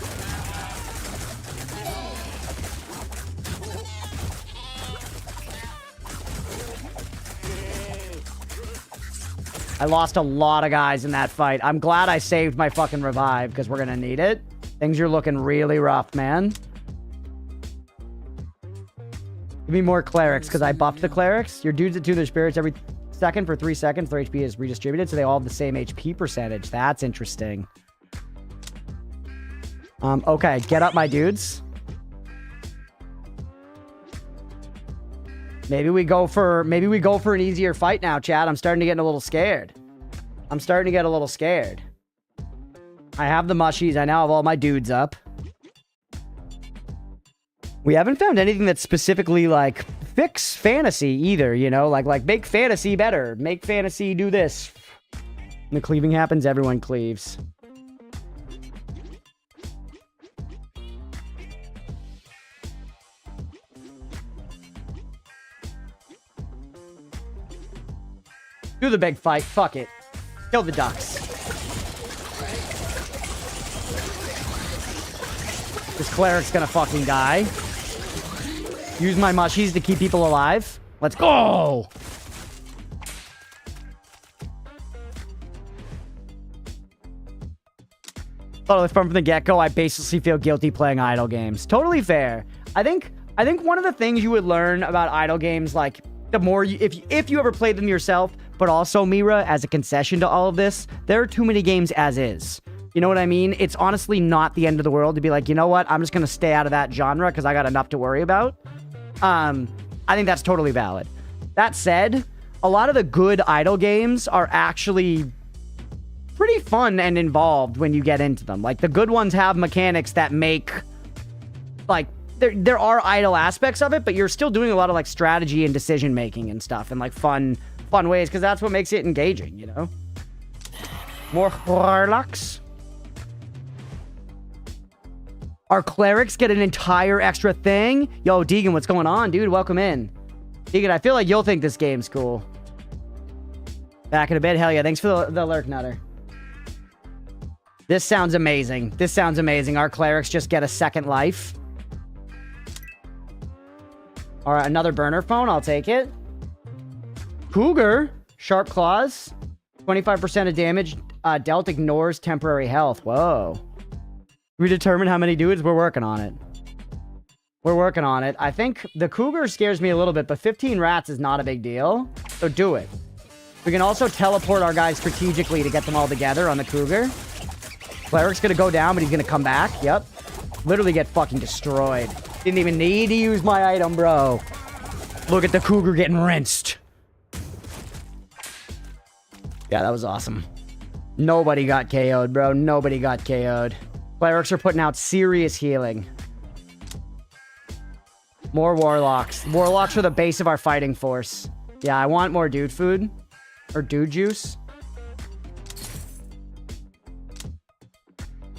I lost a lot of guys in that fight. I'm glad I saved my fucking revive because we're gonna need it. Things are looking really rough, man. Give me more clerics, because I buffed the clerics. Your dudes attune their spirits every second for 3 seconds. Their HP is redistributed, so they all have the same HP percentage. That's interesting. Okay, get up, my dudes. Maybe we go for an easier fight now, chat. I'm starting to get a little scared. I have the mushies. I now have all my dudes up. We haven't found anything that's specifically, like, fix fantasy either, you know? Like make fantasy better. Make fantasy do this. When the cleaving happens, everyone cleaves. Do the big fight. Fuck it. Kill the ducks. This cleric's gonna fucking die. Use my mushies to keep people alive. Let's go! Totally from the get-go, I basically feel guilty playing idle games. Totally fair. I think one of the things you would learn about idle games, like, the more you, if you ever played them yourself, but also Mira, as a concession to all of this, there are too many games as is. You know what I mean? It's honestly not the end of the world to be like, you know what? I'm just going to stay out of that genre because I got enough to worry about. I think that's totally valid. That said, a lot of the good idle games are actually pretty fun and involved when you get into them. Like, the good ones have mechanics that make, like, there are idle aspects of it, but you're still doing a lot of, like, strategy and decision making and stuff and, like, fun ways, because that's what makes it engaging, you know? More warlocks. Our clerics get an entire extra thing? Yo, Deegan, what's going on, dude? Welcome in. Deegan, I feel like you'll think this game's cool. Back in a bit. Hell yeah. Thanks for the lurk, Nutter. This sounds amazing. This sounds amazing. Our clerics just get a second life. All right, another burner phone. I'll take it. Cougar. Sharp claws. 25% of damage dealt ignores temporary health. Whoa. We determine how many dudes? We're working on it. We're working on it. I think the cougar scares me a little bit, but 15 rats is not a big deal. So do it. We can also teleport our guys strategically to get them all together on the cougar. Cleric's gonna go down, but he's gonna come back. Yep. Literally get fucking destroyed. Didn't even need to use my item, bro. Look at the cougar getting rinsed. Yeah, that was awesome. Nobody got KO'd, bro. Nobody got KO'd. Clerics are putting out serious healing. More warlocks. Warlocks are the base of our fighting force. Yeah, I want more dude food. Or dude juice.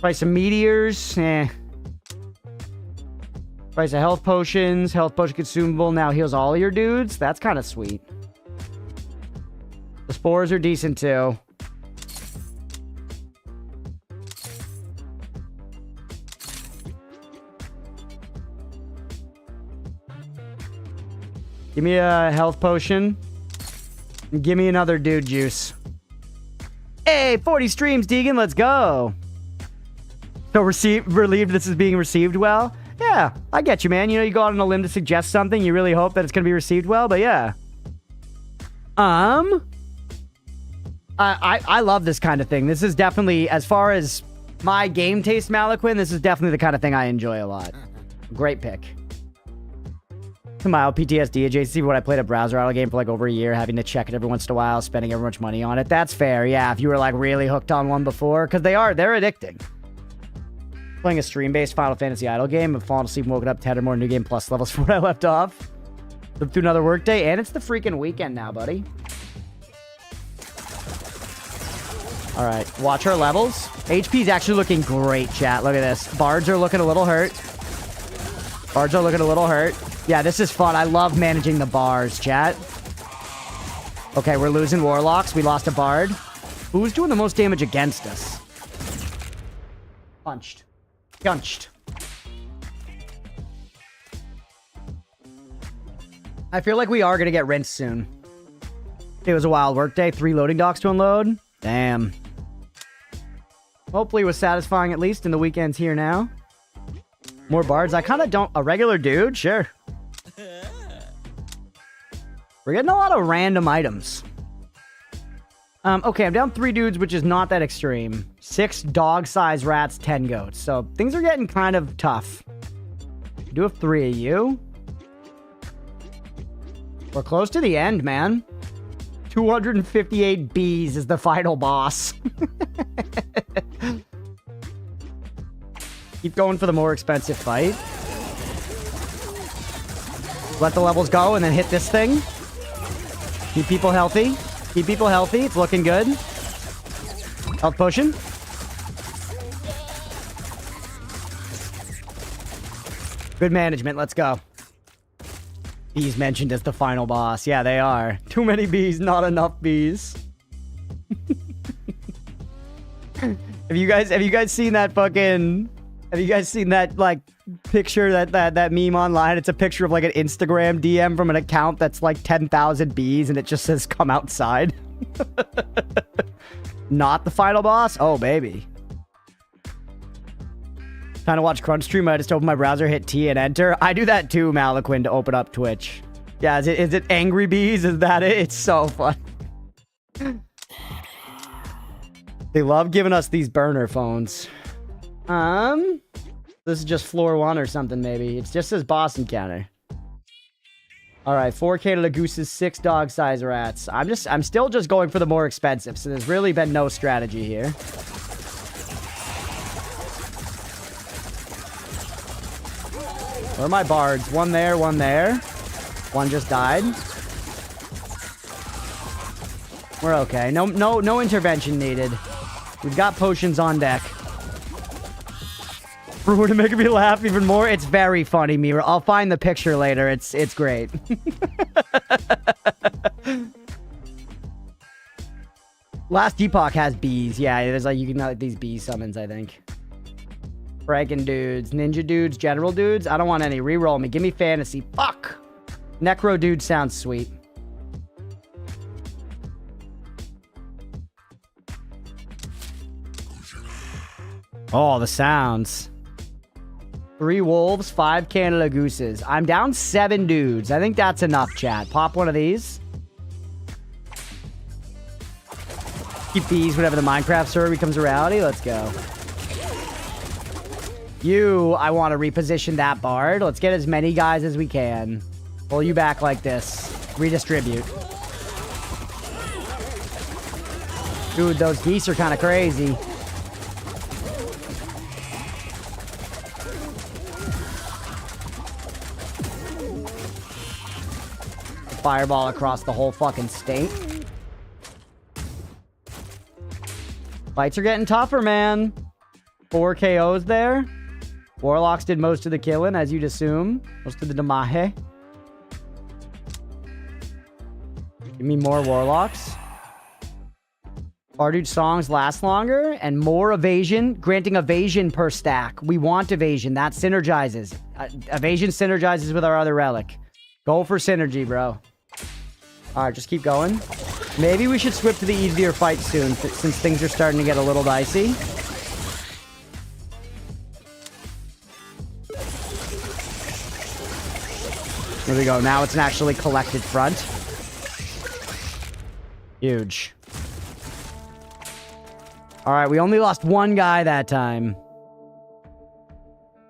Price of meteors. Eh. Price of health potions. Health potion consumable now heals all your dudes. That's kind of sweet. The spores are decent too. Give me a health potion. And give me another dude juice. Hey, 40 streams, Deegan. Let's go. So relieved this is being received well? Yeah, I get you, man. You know, you go out on a limb to suggest something. You really hope that it's going to be received well, but yeah. I love this kind of thing. This is definitely, as far as my game taste, Malaquin, this is definitely the kind of thing I enjoy a lot. Great pick. Mild PTSD adjacency when I played a browser idle game for like over a year, having to check it every once in a while, spending every much money on it. That's fair, yeah, if you were like really hooked on one before, because they're addicting. Playing a stream-based Final Fantasy idle game, I've fallen asleep and woken up 10 or more new game plus levels from where I left off. Lived through another workday, and it's the freaking weekend now, buddy. Alright, watch our levels. HP's actually looking great, chat. Look at this. Bards are looking a little hurt. Bards are looking a little hurt. Yeah, this is fun. I love managing the bars, chat. Okay, we're losing warlocks. We lost a bard. Who's doing the most damage against us? Punched. Gunched. I feel like we are going to get rinsed soon. It was a wild workday. 3 loading docks to unload. Damn. Hopefully it was satisfying at least, and the weekend's here now. More bards. I kind of don't... A regular dude? Sure. We're getting a lot of random items. Okay, I'm down 3 dudes, which is not that extreme. 6 dog-sized rats, 10 goats. So things are getting kind of tough. We do have 3 of you. We're close to the end, man. 258 bees is the final boss. Keep going for the more expensive fight. Let the levels go and then hit this thing. Keep people healthy. Keep people healthy. It's looking good. Health potion. Good management. Let's go. Bees mentioned as the final boss. Yeah, they are. Too many bees, not enough bees. Have you guys seen that fucking... Have you guys seen that, like, picture, that meme online? It's a picture of, like, an Instagram DM from an account that's, like, 10,000 bees, and it just says, come outside. Not the final boss? Oh, baby. Trying to watch Crunch stream, I just open my browser, hit T, and enter. I do that too, Malaquin, to open up Twitch. Yeah, is it Angry Bees? Is that it? It's so fun. They love giving us these burner phones. This is just floor 1 or something, maybe. It just says boss encounter. Alright, 4 Canada Gooses, 6 dog-sized rats. I'm still just going for the more expensive, so there's really been no strategy here. Where are my bards? One there, one there. One just died. We're okay. No intervention needed. We've got potions on deck. For to make me laugh even more, it's very funny, Mira. I'll find the picture later. It's great. Last Epoch has bees. Yeah, there's like, you can like these bee summons, I think. Franken dudes, ninja dudes, general dudes. I don't want any. Reroll me. Give me fantasy. Fuck. Necro dude sounds sweet. Oh, the sounds. 3 wolves, 5 Canada gooses. I'm down 7 dudes. I think that's enough, chat. Pop one of these. Keep these whenever the Minecraft server becomes a reality. Let's go. I want to reposition that bard. Let's get as many guys as we can. Pull you back like this. Redistribute. Dude, those geese are kind of crazy. Fireball across the whole fucking state. Fights are getting tougher, man. 4 KOs there. Warlocks did most of the killing, as you'd assume. Most of the damage. Give me more Warlocks. Bardude songs last longer. And more evasion. Granting evasion per stack. We want evasion. That synergizes. Evasion synergizes with our other relic. Go for synergy, bro. Alright, just keep going. Maybe we should switch to the easier fight soon, since things are starting to get a little dicey. There we go. Now it's an actually collected front. Huge. Alright, we only lost 1 guy that time.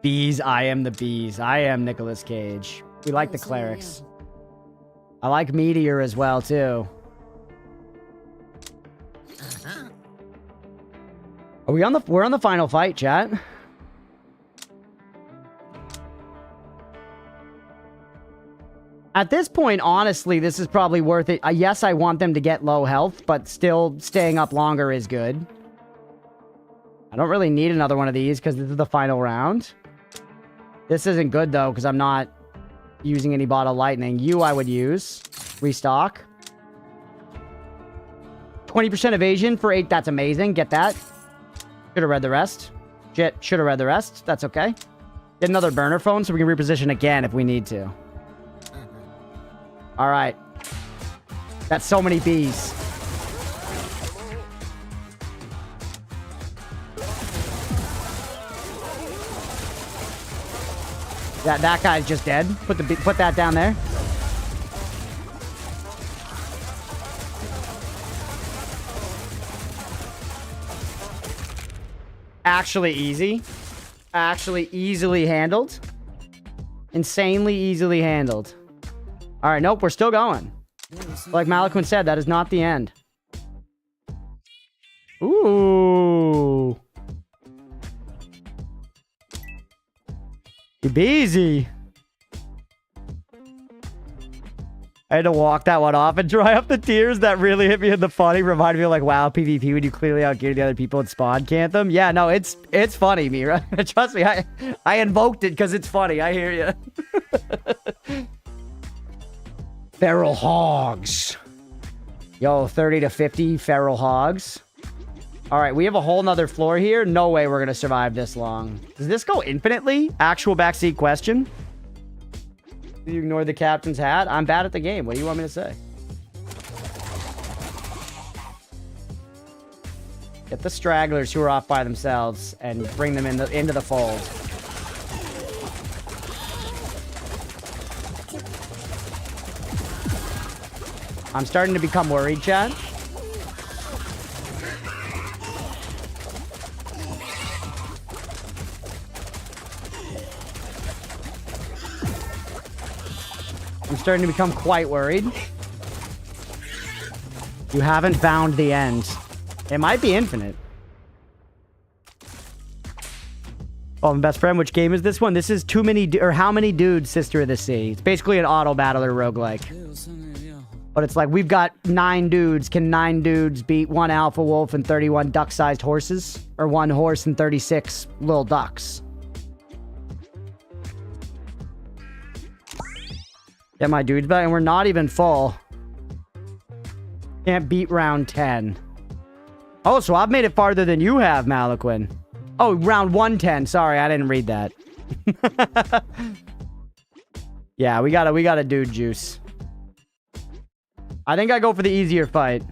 Bees, I am the bees. I am Nicolas Cage. We like the clerics. I like Meteor as well, too. Are we on the... We're on the final fight, chat. At this point, honestly, this is probably worth it. Yes, I want them to get low health, but still staying up longer is good. I don't really need another one of these because this is the final round. This isn't good, though, because I'm not using any bottle lightning. I would use. Restock. 20% evasion for 8. That's amazing. Get that. Should have read the rest. Shit. Should have read the rest. That's okay. Get another burner phone so we can reposition again if we need to. Alright. That's so many bees. That guy's just dead. Put that down there. Actually easy. Actually easily handled. Insanely easily handled. Alright, nope, we're still going. Like Malakun said, that is not the end. Ooh. You busy. I had to walk that one off and dry up the tears that really hit me in the funny. Reminded me of like, wow, PvP when you clearly outgear the other people at spawn can't them. Yeah, no, it's funny, Mira. Trust me, I invoked it because it's funny. I hear you. Feral hogs. Yo, 30 to 50 feral hogs. All right, we have a whole nother floor here. No way we're going to survive this long. Does this go infinitely? Actual backseat question. You ignore the captain's hat? I'm bad at the game. What do you want me to say? Get the stragglers who are off by themselves and bring them into the fold. I'm starting to become worried, Chad. I'm starting to become quite worried. You haven't found the end. It might be infinite. Oh, my best friend, which game is this one? This is Too Many... or How Many Dudes, Sister of the Sea. It's basically an auto battler roguelike. But it's like, we've got 9 dudes. Can 9 dudes beat 1 alpha wolf and 31 duck-sized horses? Or 1 horse and 36 little ducks? Get my dudes back, and we're not even full. Can't beat round 10. Oh, so I've made it farther than you have, Malaquin. Oh, round 110. Sorry, I didn't read that. Yeah, we gotta do juice. I think I go for the easier fight.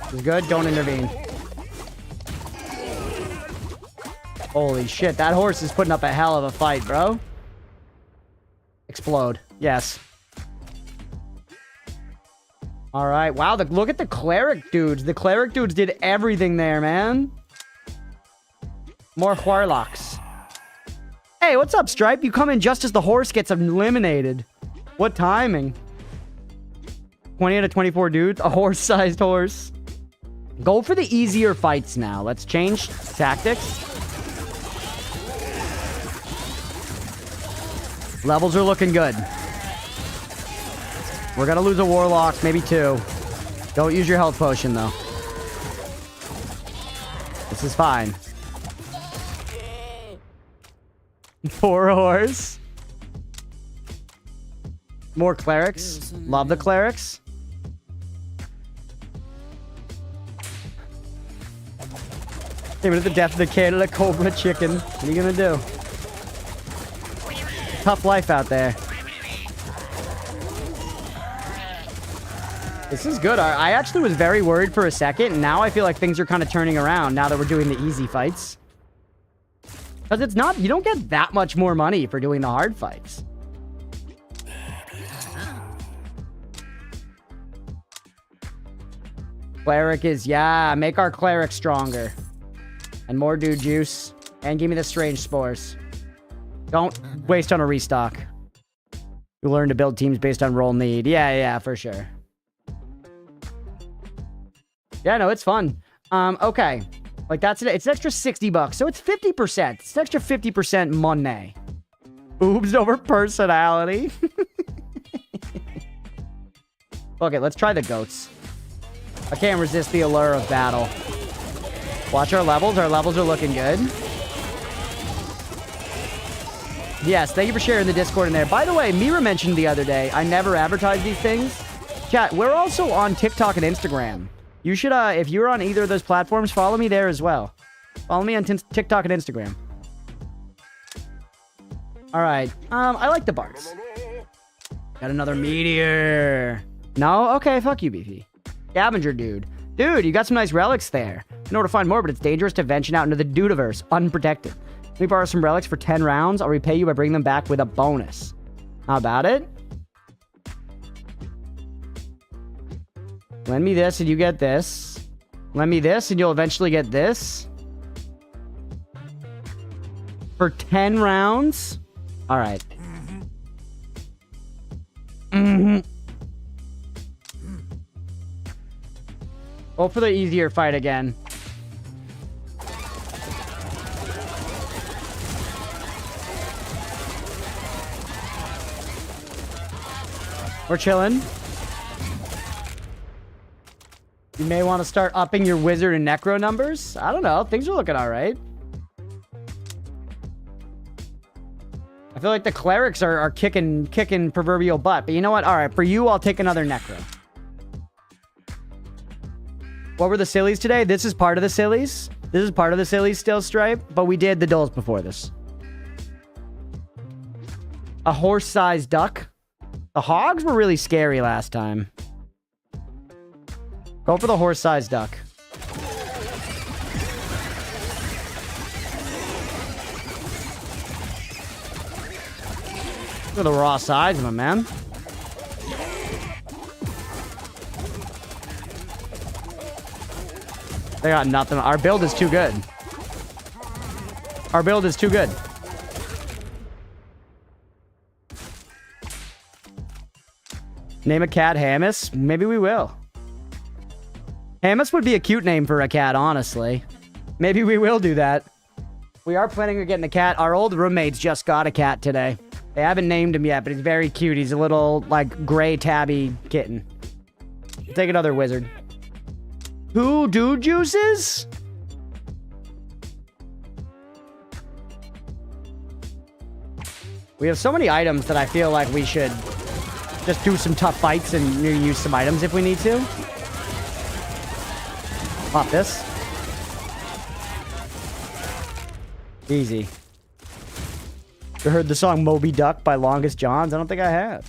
This is good. Don't intervene. Holy shit, that horse is putting up a hell of a fight, bro. Explode. Yes. All right. Wow, look at the cleric dudes. The cleric dudes did everything there, man. More warlocks. Hey, what's up, Stripe? You come in just as the horse gets eliminated. What timing? 20 out of 24 dudes. A horse-sized horse. Go for the easier fights now. Let's change tactics. Levels are looking good. We're gonna lose a warlock, maybe 2. Don't use your health potion, though. This is fine. Poor horse. More clerics. Love the clerics. Even at the death of the Canada Cobra chicken. What are you gonna do? Tough life out there. This is good. I actually was very worried for a second, and now I feel like things are kind of turning around now that we're doing the easy fights. Because it's not... You don't get that much more money for doing the hard fights. Cleric is... Yeah, make our cleric stronger. And more dude juice. And give me the strange spores. Don't waste on a restock. You learn to build teams based on role need. Yeah, for sure. Yeah, no, it's fun. Okay. Like, that's it. It's an extra $60. So it's 50%. It's an extra 50% money. Boobs over personality. Okay, let's try the goats. I can't resist the allure of battle. Watch our levels. Our levels are looking good. Yes, thank you for sharing the Discord in there. By the way, Mira mentioned the other day, I never advertise these things. Chat, we're also on TikTok and Instagram. You should, if you're on either of those platforms, follow me there as well. Follow me on TikTok and Instagram. All right. I like the barks. Got another meteor. No? Okay, fuck you, Beefy. Scavenger dude. Dude, you got some nice relics there. I know where to find more, but it's dangerous to venture out into the dudiverse, unprotected. Let me borrow some relics for 10 rounds. I'll repay you by bringing them back with a bonus. How about it? Lend me this and you get this. Lend me this and you'll eventually get this. For 10 rounds? Alright. Go for the easier fight again. We're chilling. You may want to start upping your wizard and necro numbers. I don't know. Things are looking all right. I feel like the clerics are kicking proverbial butt. But you know what? All right. For you, I'll take another necro. What were the sillies today? This is part of the sillies. This is part of the sillies still, Stripe. But we did the dulls before this. A horse-sized duck. The hogs were really scary last time. Go for the horse-sized duck. Look at the raw size of them, man. They got nothing. Our build is too good. Our build is too good. Name a cat Hamas? Maybe we will. Hamas would be a cute name for a cat, honestly. Maybe we will do that. We are planning on getting a cat. Our old roommates just got a cat today. They haven't named him yet, but he's very cute. He's a little, like, gray tabby kitten. Take another wizard. Who do juices? We have so many items that I feel like we should just do some tough fights and use some items if we need to. Pop this. Easy. You heard the song Moby Duck by Longest Johns? I don't think I have.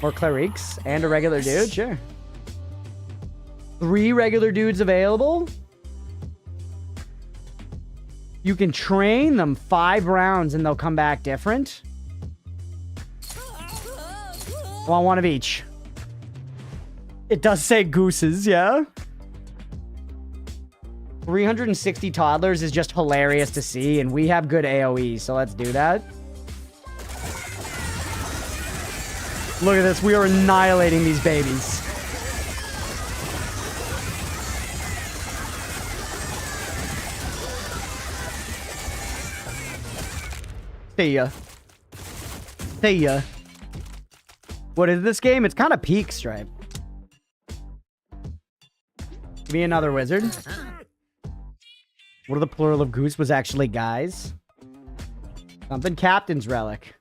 More clerics and a regular dude? Sure. 3 regular dudes available? You can train them 5 rounds and they'll come back different. I want one of each. It does say gooses, yeah? 360 toddlers is just hilarious to see, and we have good AoE, so let's do that. Look at this. We are annihilating these babies. See ya. See ya. What is this game? It's kind of peak Stripe. Give me another wizard. What are the plural of goose was actually guys? Something captain's relic.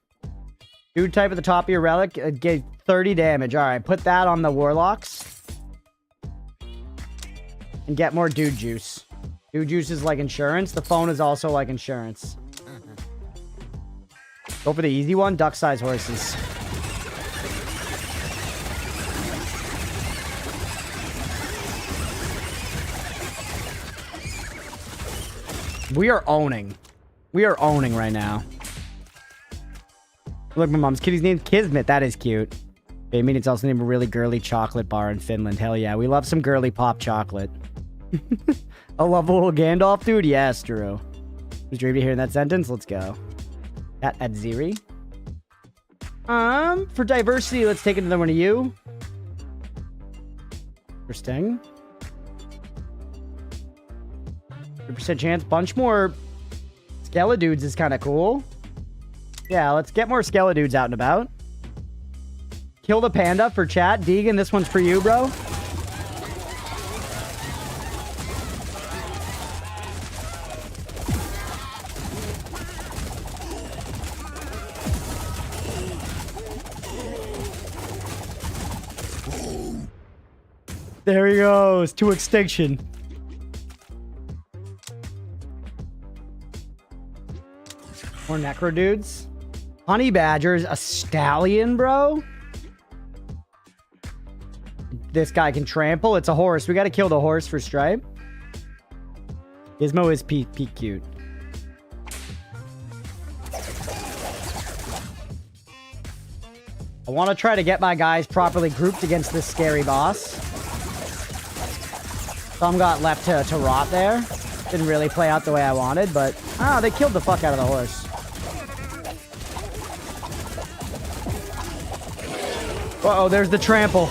Dude type at the top of your relic. Gave 30 damage. Alright, put that on the warlocks. And get more dude juice. Dude juice is like insurance. The phone is also like insurance. Go for the easy one. Duck-sized horses. We are owning. We are owning right now. Look, my mom's kitty's named Kismet. That is cute. I mean, it's also named a really girly chocolate bar in Finland. Hell yeah. We love some girly pop chocolate. I love a little Gandalf, dude. Yes, Drew. Was Drew hearing that sentence? Let's go. At Ziri. For diversity, let's take another one of you. Interesting. 100% chance. Bunch more Skeledudes is kind of cool. Yeah, let's get more Skeledudes out and about. Kill the panda for chat. Deegan, this one's for you, bro. There he goes. To extinction. More necro dudes. Honey badgers. A stallion, bro. This guy can trample. It's a horse. We got to kill the horse for Stripe. Gizmo is peak cute. I want to try to get my guys properly grouped against this scary boss. Some got left to rot there. Didn't really play out the way I wanted, but... Ah, they killed the fuck out of the horse. Uh-oh, there's the trample.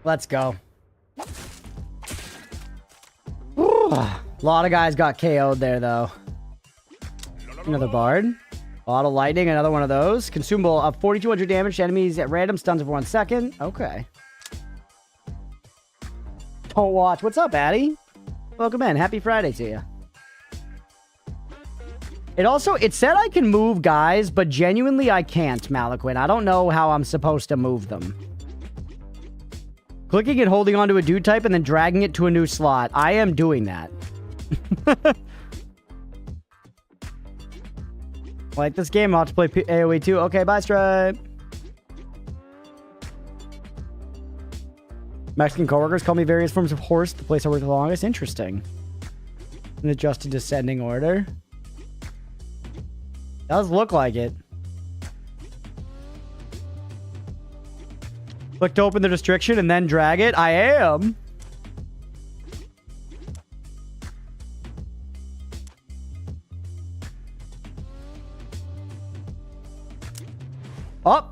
Let's go. A lot of guys got KO'd there, though. Another bard. Bottle lightning, another one of those. Consumable of 4,200 damage to enemies at random, stuns for 1 second. Okay. Don't watch. What's up, Addy? Welcome in. Happy Friday to you. It said I can move guys, but genuinely I can't, Malaquin. I don't know how I'm supposed to move them. Clicking and holding onto a dude type and then dragging it to a new slot. I am doing that. Like this game, I'll have to play AoE too. Okay, bye, Stripe. Mexican coworkers call me various forms of horse, the place I work the longest. Interesting. An adjusted descending order. Does look like it. Click to open the restriction and then drag it. I am. Oh,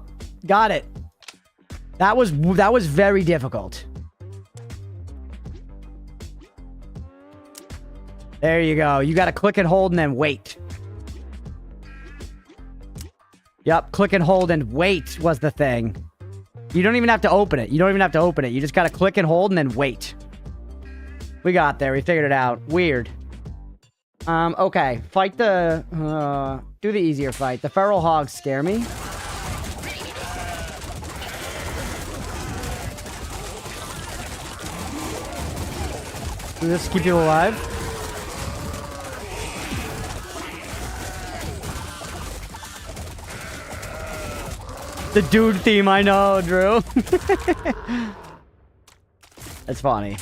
got it. That was very difficult. There you go. You got to click and hold and then wait. Yep, click and hold and wait was the thing. You don't even have to open it. You don't even have to open it. You just got to click and hold and then wait. We got there. We figured it out. Weird. Okay. Fight the... do the easier fight. The feral hogs scare me. Do this to keep you alive. The dude theme, I know, Drew. That's funny.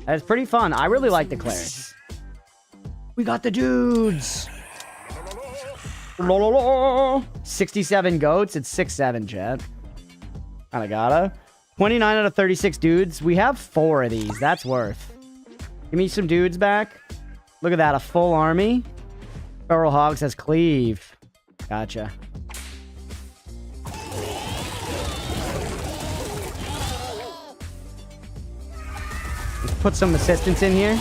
That's pretty fun. I really like the clerics. We got the dudes. 67 goats. It's 6-7, chat. Kinda gotta. 29 out of 36 dudes. We have 4 of these. That's worth. Give me some dudes back. Look at that. A full army. Feral Hog says cleave. Gotcha. Let's put some assistance in here.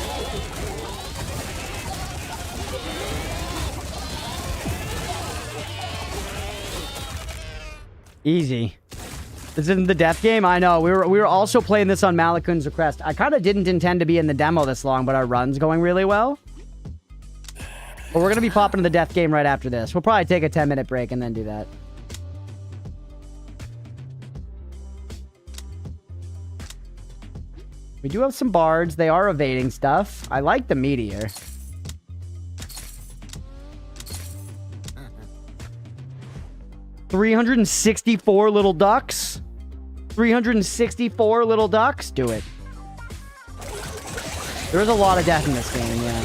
Easy. This isn't the death game? I know. We were also playing this on Malakun's request. I kind of didn't intend to be in the demo this long, but our run's going really well. But we're going to be popping to the death game right after this. We'll probably take a 10-minute break and then do that. We do have some bards. They are evading stuff. I like the meteor. $364 little ducks. 364 little ducks. Do it. There's a lot of death in this game, yeah.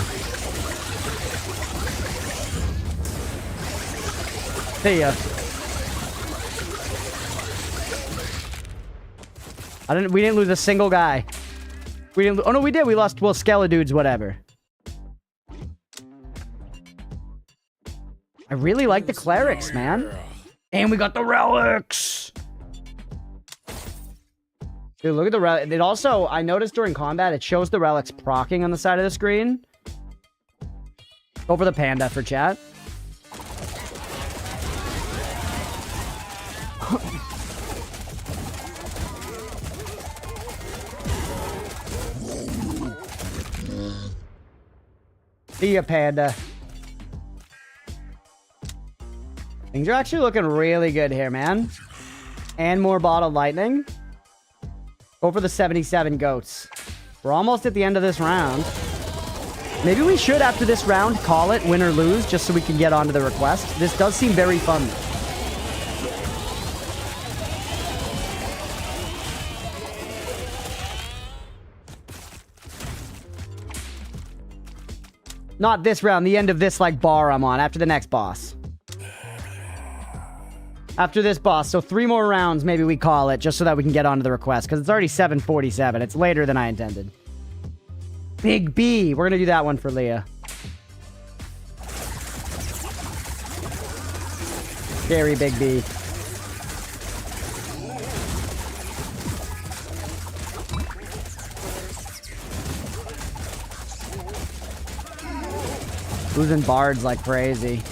See ya. We didn't lose a single guy. We didn't. Oh no, we did. We lost. Well, Skeledudes, whatever. I really like the clerics, man. And we got the relics. Dude, look at the relic. It also, I noticed during combat, it shows the relics proccing on the side of the screen. Go for the panda for chat. See ya, panda. Things are actually looking really good here, man. And more bottled lightning. Go for the 77 goats. We're almost at the end of this round. Maybe we should, after this round, call it win or lose, just so we can get onto the request. This does seem very fun. Not this round, the end of this, like, bar I'm on, after the next boss. After this boss, so 3 more rounds, maybe we call it, just so that we can get onto the request, because it's already 7:47. It's later than I intended. Big B. We're gonna do that one for Leah. Scary Big B. Losing bards like crazy.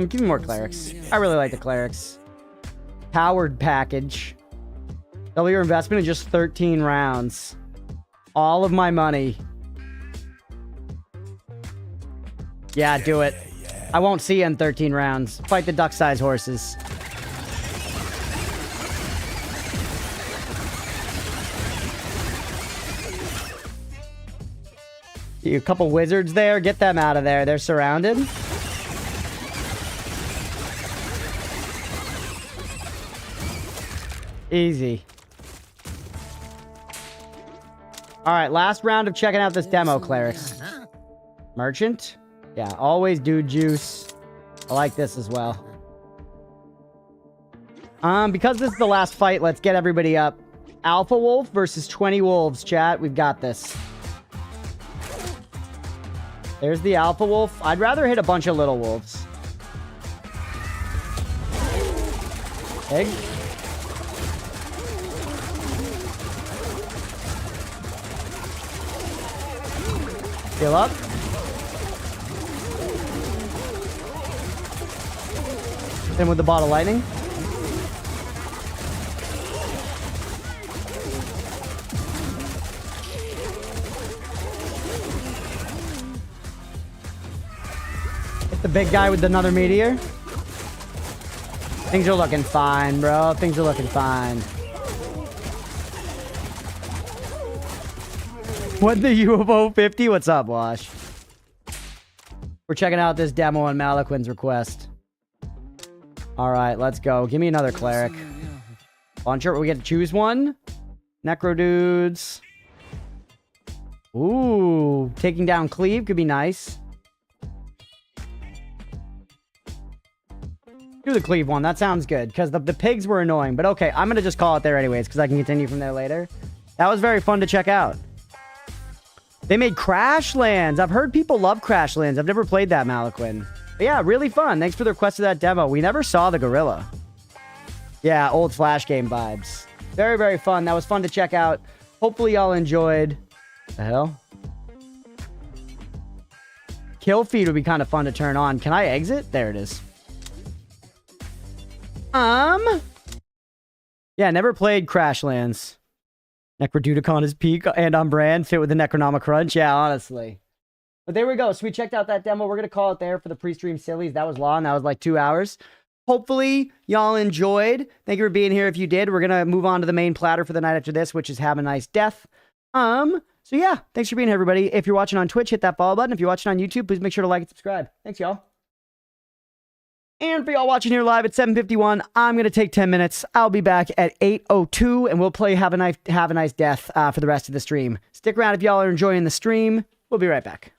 Give me more clerics. I really like the clerics. Powered package. Double your investment in just 13 rounds. All of my money. Yeah, do it. I won't see you in 13 rounds. Fight the duck-sized horses. A couple wizards there. Get them out of there. They're surrounded. Easy. Alright, last round of checking out this demo, clerics. Merchant? Yeah, always dude juice. I like this as well. Because this is the last fight, let's get everybody up. Alpha Wolf versus 20 Wolves, chat. We've got this. There's the Alpha Wolf. I'd rather hit a bunch of little wolves. Egg. Heal up. Hit him with the ball of lightning. Hit the big guy with another meteor. Things are looking fine, bro. Things are looking fine. What the UFO 50? What's up, Wash? We're checking out this demo on Malaquin's request. All right, let's go. Give me another cleric. Launcher, we get to choose one. Necro dudes. Ooh, taking down Cleave could be nice. Do the Cleave one. That sounds good because the pigs were annoying. But okay, I'm going to just call it there anyways because I can continue from there later. That was very fun to check out. They made Crashlands. I've heard people love Crashlands. I've never played that, Malaquin. But yeah, really fun. Thanks for the request of that demo. We never saw the gorilla. Yeah, old Flash game vibes. Very, very fun. That was fun to check out. Hopefully y'all enjoyed. The hell? Kill feed would be kind of fun to turn on. Can I exit? There it is. Yeah, never played Crashlands. Necrodudicon is peak and on brand. Fit with the Necronoma Crunch. Yeah, honestly. But there we go. So we checked out that demo. We're going to call it there for the pre-stream sillies. That was long. That was like 2 hours. Hopefully, y'all enjoyed. Thank you for being here. If you did, we're going to move on to the main platter for the night after this, which is Have a Nice Death. So yeah, thanks for being here, everybody. If you're watching on Twitch, hit that follow button. If you're watching on YouTube, please make sure to like and subscribe. Thanks, y'all. And for y'all watching here live at 7:51, I'm going to take 10 minutes. I'll be back at 8:02, and we'll play Have a Nice Death for the rest of the stream. Stick around if y'all are enjoying the stream. We'll be right back.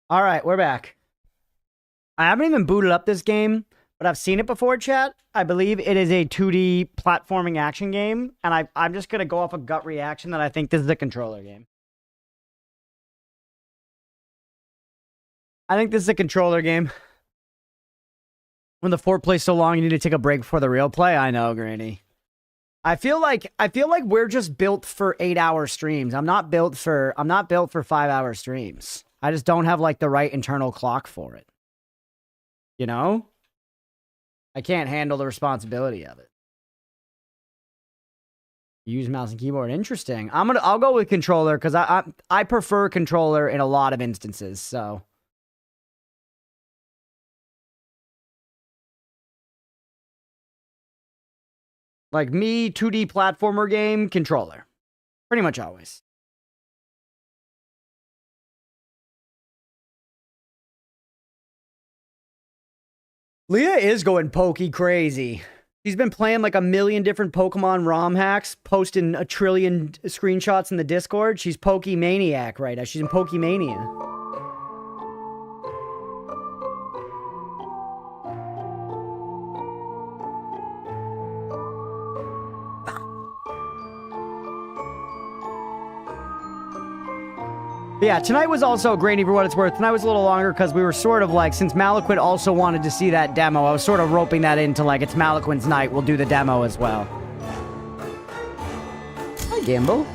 All right, we're back. I haven't even booted up this game, but I've seen it before, chat. I believe it is a 2D platforming action game, and I'm just going to go off a gut reaction that I think this is a controller game. I think this is a controller game. When the foreplay so long, you need to take a break before the real play. I know, Granny. I feel like we're just built for 8-hour streams. I'm not built for 5-hour streams. I just don't have like the right internal clock for it. You know? I can't handle the responsibility of it. Use mouse and keyboard. Interesting. I'll go with controller because I prefer controller in a lot of instances, so. Like me, 2D platformer game, controller. Pretty much always. Leah is going pokey crazy. She's been playing like a million different Pokemon ROM hacks, posting a trillion screenshots in the Discord. She's Pokey Maniac right now. She's in Pokemania. Yeah, tonight was also grainy for what it's worth. Tonight was a little longer because we were sort of like, since Malaquin also wanted to see that demo, I was sort of roping that into like, it's Malaquin's night, we'll do the demo as well. Hi, Gimbal.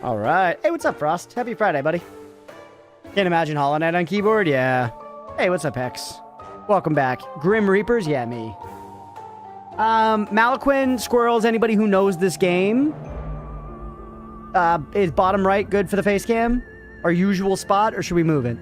All right. Hey, what's up, Frost? Happy Friday, buddy. Can't imagine Hollow Knight on keyboard? Yeah. Hey, what's up, Hex? Welcome back. Grim Reapers? Yeah, me. Malaquin, Squirrels, anybody who knows this game? Is bottom right good for the face cam? Our usual spot, or should we move it?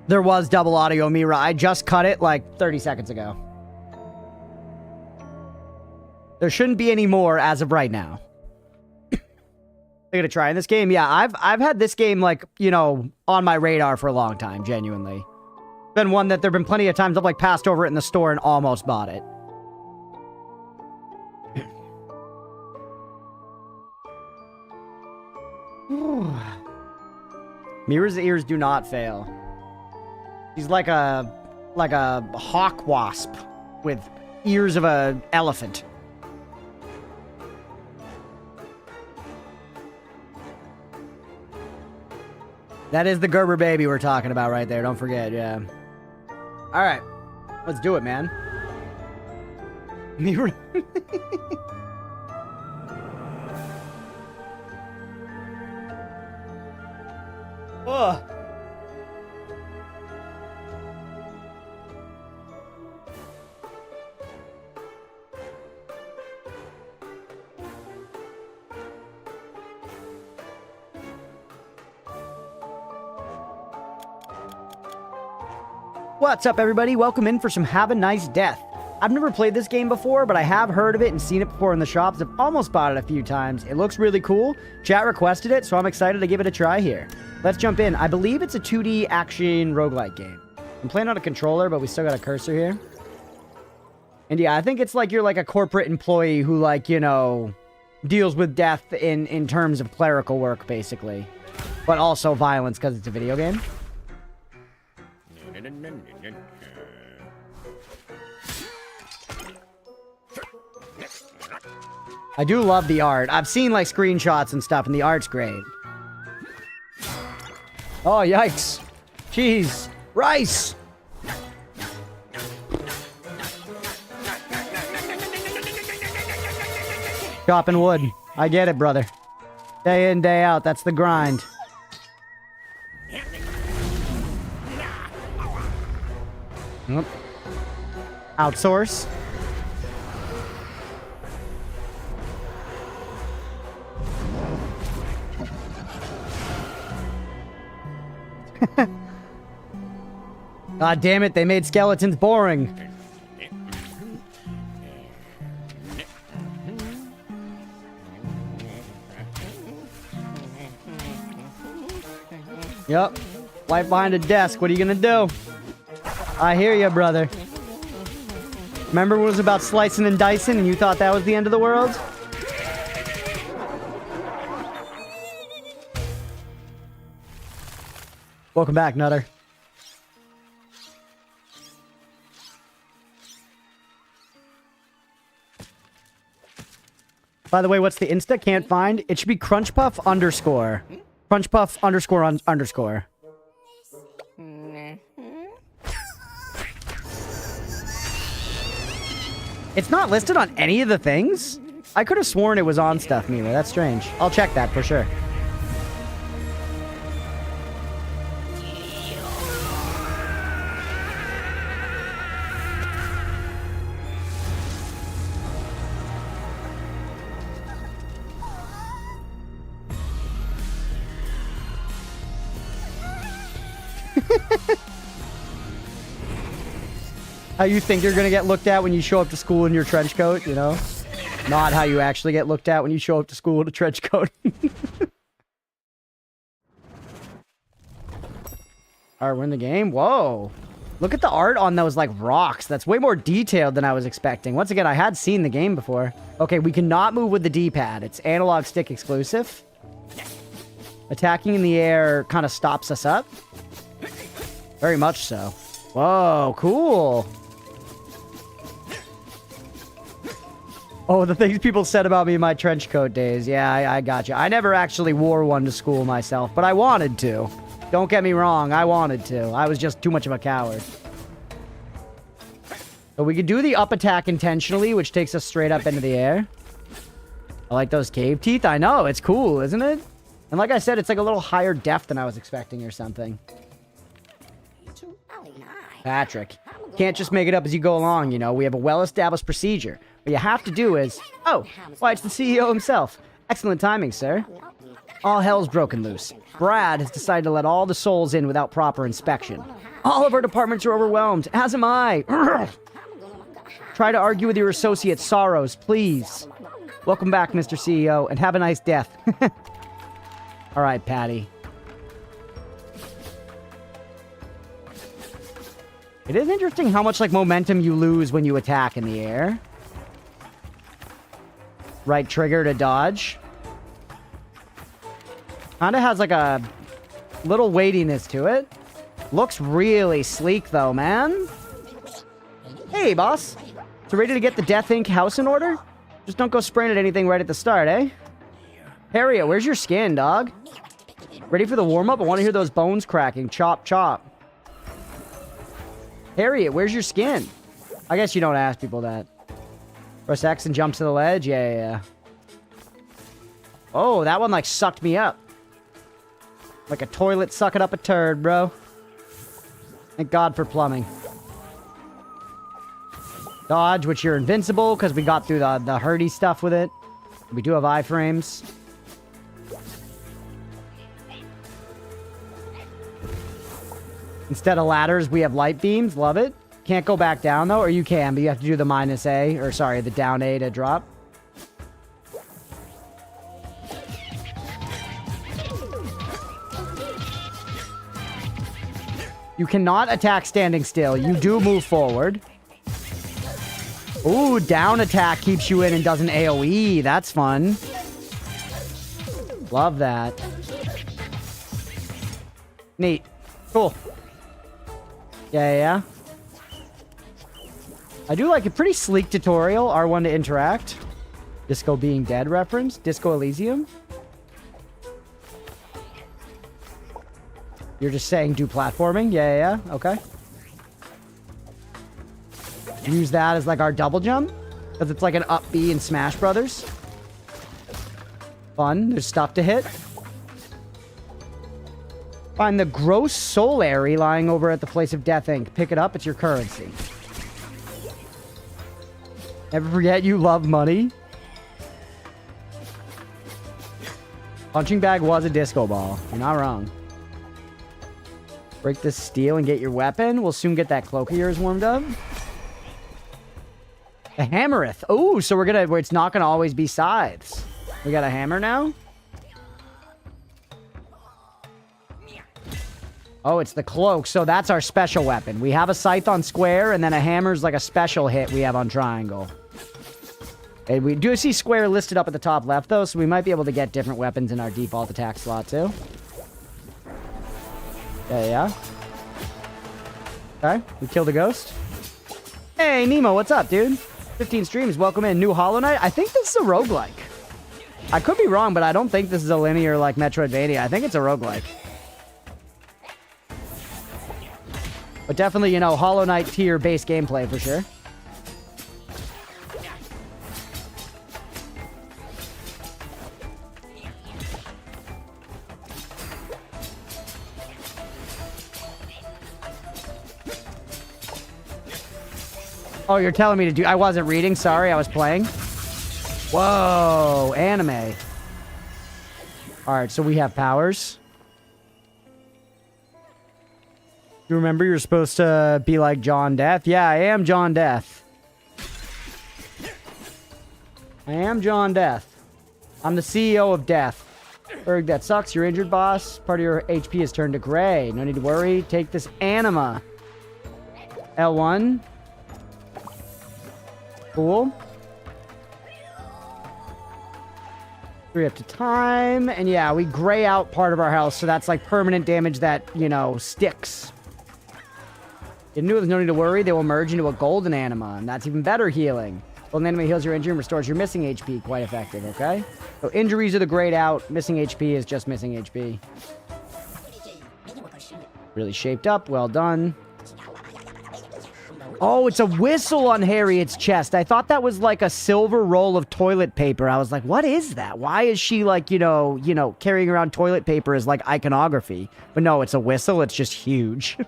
There was double audio, Mira. I just cut it like 30 seconds ago. There shouldn't be any more as of right now. I'm gonna try in this game. Yeah, I've had this game like, you know, on my radar for a long time, genuinely. Been one that there've been plenty of times I've like passed over it in the store and almost bought it. Mira's ears do not fail. He's like a hawk wasp with ears of an elephant. That is the Gerber baby we're talking about right there. Don't forget, yeah. All right, let's do it, man. Mira. Oh. What's up, everybody? Welcome in for some Have a Nice Death. I've never played this game before, but I have heard of it and seen it before in the shops. I've almost bought it a few times. It looks really cool. Chat requested it, so I'm excited to give it a try here. Let's jump in. I believe it's a 2D action roguelike game. I'm playing on a controller, but we still got a cursor here. And yeah, I think it's like you're like a corporate employee who, like, you know, deals with death in terms of clerical work, basically. But also violence because it's a video game. I do love the art. I've seen like screenshots and stuff, and the art's great. Oh, yikes. Cheese. Rice. Chopping wood. I get it, brother. Day in, day out. That's the grind. Yep. Outsource. God damn it, they made skeletons boring. Yep. Life behind a desk. What are you gonna do? I hear you, brother. Remember when it was about slicing and dicing and you thought that was the end of the world? Welcome back, Nutter. By the way, what's the Insta? Can't find. It should be Crunchpuff underscore. Crunchpuff underscore underscore. It's not listed on any of the things? I could have sworn it was on stuff, Mila. That's strange. I'll check that for sure. How you think you're gonna get looked at when you show up to school in your trench coat, you know? Not how you actually get looked at when you show up to school in a trench coat. Alright, we're in the game. Whoa. Look at the art on those, like, rocks. That's way more detailed than I was expecting. Once again, I had seen the game before. Okay, we cannot move with the D-pad. It's analog stick exclusive. Attacking in the air kind of stops us up. Very much so. Whoa, cool. Oh, the things people said about me in my trench coat days. Yeah, I got you. I never actually wore one to school myself, but I wanted to. Don't get me wrong, I wanted to. I was just too much of a coward. So we could do the up attack intentionally, which takes us straight up into the air. I like those cave teeth. I know, it's cool, isn't it? And like I said, it's like a little higher depth than I was expecting or something. Patrick. Can't just make it up as you go along, you know. We have a well-established procedure. What you have to do is... Oh, why, it's the CEO himself. Excellent timing, sir. All hell's broken loose. Brad has decided to let all the souls in without proper inspection. All of our departments are overwhelmed, as am I. Try to argue with your associate Sorrows, please. Welcome back, Mr. CEO, and have a nice death. All right, Patty. It is interesting how much, like, momentum you lose when you attack in the air. Right trigger to dodge. Kinda has, like, a little weightiness to it. Looks really sleek, though, man. Hey, boss. So ready to get the Death Inc. house in order? Just don't go spraying at anything right at the start, eh? Harriet, where's your skin, dog? Ready for the warm-up? I want to hear those bones cracking. Chop, chop. Harriet, where's your skin? I guess you don't ask people that. Press X and jump to the ledge? Yeah. Oh, that one, like, sucked me up. Like a toilet sucking up a turd, bro. Thank God for plumbing. Dodge, which you're invincible, because we got through the hurdy stuff with it. We do have iframes. Instead of ladders, we have light beams. Love it. Can't go back down, though. Or you can, but you have to do the minus A. Or, sorry, the down A to drop. You cannot attack standing still. You do move forward. Ooh, down attack keeps you in and does an AoE. That's fun. Love that. Neat. Cool. Yeah. I do like a pretty sleek tutorial. R1 to interact. Disco Being Dead reference. Disco Elysium. You're just saying do platforming? Yeah. Okay. Use that as like our double jump. Because it's like an up B in Smash Brothers. Fun. There's stuff to hit. Find the gross solary lying over at the place of Death Inc. Pick it up. It's your currency. Never forget you love money. Punching bag was a disco ball. You're not wrong. Break this steel and get your weapon. We'll soon get that cloak of yours warmed up. A hammereth. Oh, so we're gonna... It's not gonna always be scythes. We got a hammer now? Oh, it's the cloak. So that's our special weapon. We have a scythe on square, and then a hammer's like a special hit we have on triangle. And we do see square listed up at the top left, though, so we might be able to get different weapons in our default attack slot, too. Yeah. Okay, we killed a ghost. Hey, Nemo, what's up, dude? 15 streams, welcome in. New Hollow Knight? I think this is a roguelike. I could be wrong, but I don't think this is a linear, like, Metroidvania. I think it's a roguelike. But definitely, you know, Hollow Knight tier base gameplay for sure. Oh, you're telling me to do... I wasn't reading. Sorry, I was playing. Whoa, anime. Alright, so we have powers. You remember you're supposed to be like John Death? Yeah, I am John Death. I am John Death. I'm the CEO of Death. Erg, that sucks. You're injured, boss. Part of your HP has turned to gray. No need to worry. Take this anima. L1. Cool. 3 up to time. And yeah, we gray out part of our health, so that's like permanent damage that, you know, sticks. You knew there's no need to worry. They will merge into a golden anima, and that's even better healing. Golden anima heals your injury and restores your missing HP. Quite effective, okay? So injuries are the grayed out. Missing HP is just missing HP. Really shaped up. Well done. Oh, it's a whistle on Harriet's chest. I thought that was like a silver roll of toilet paper. I was like, what is that? Why is she like, you know, carrying around toilet paper as like iconography? But no, it's a whistle. It's just huge.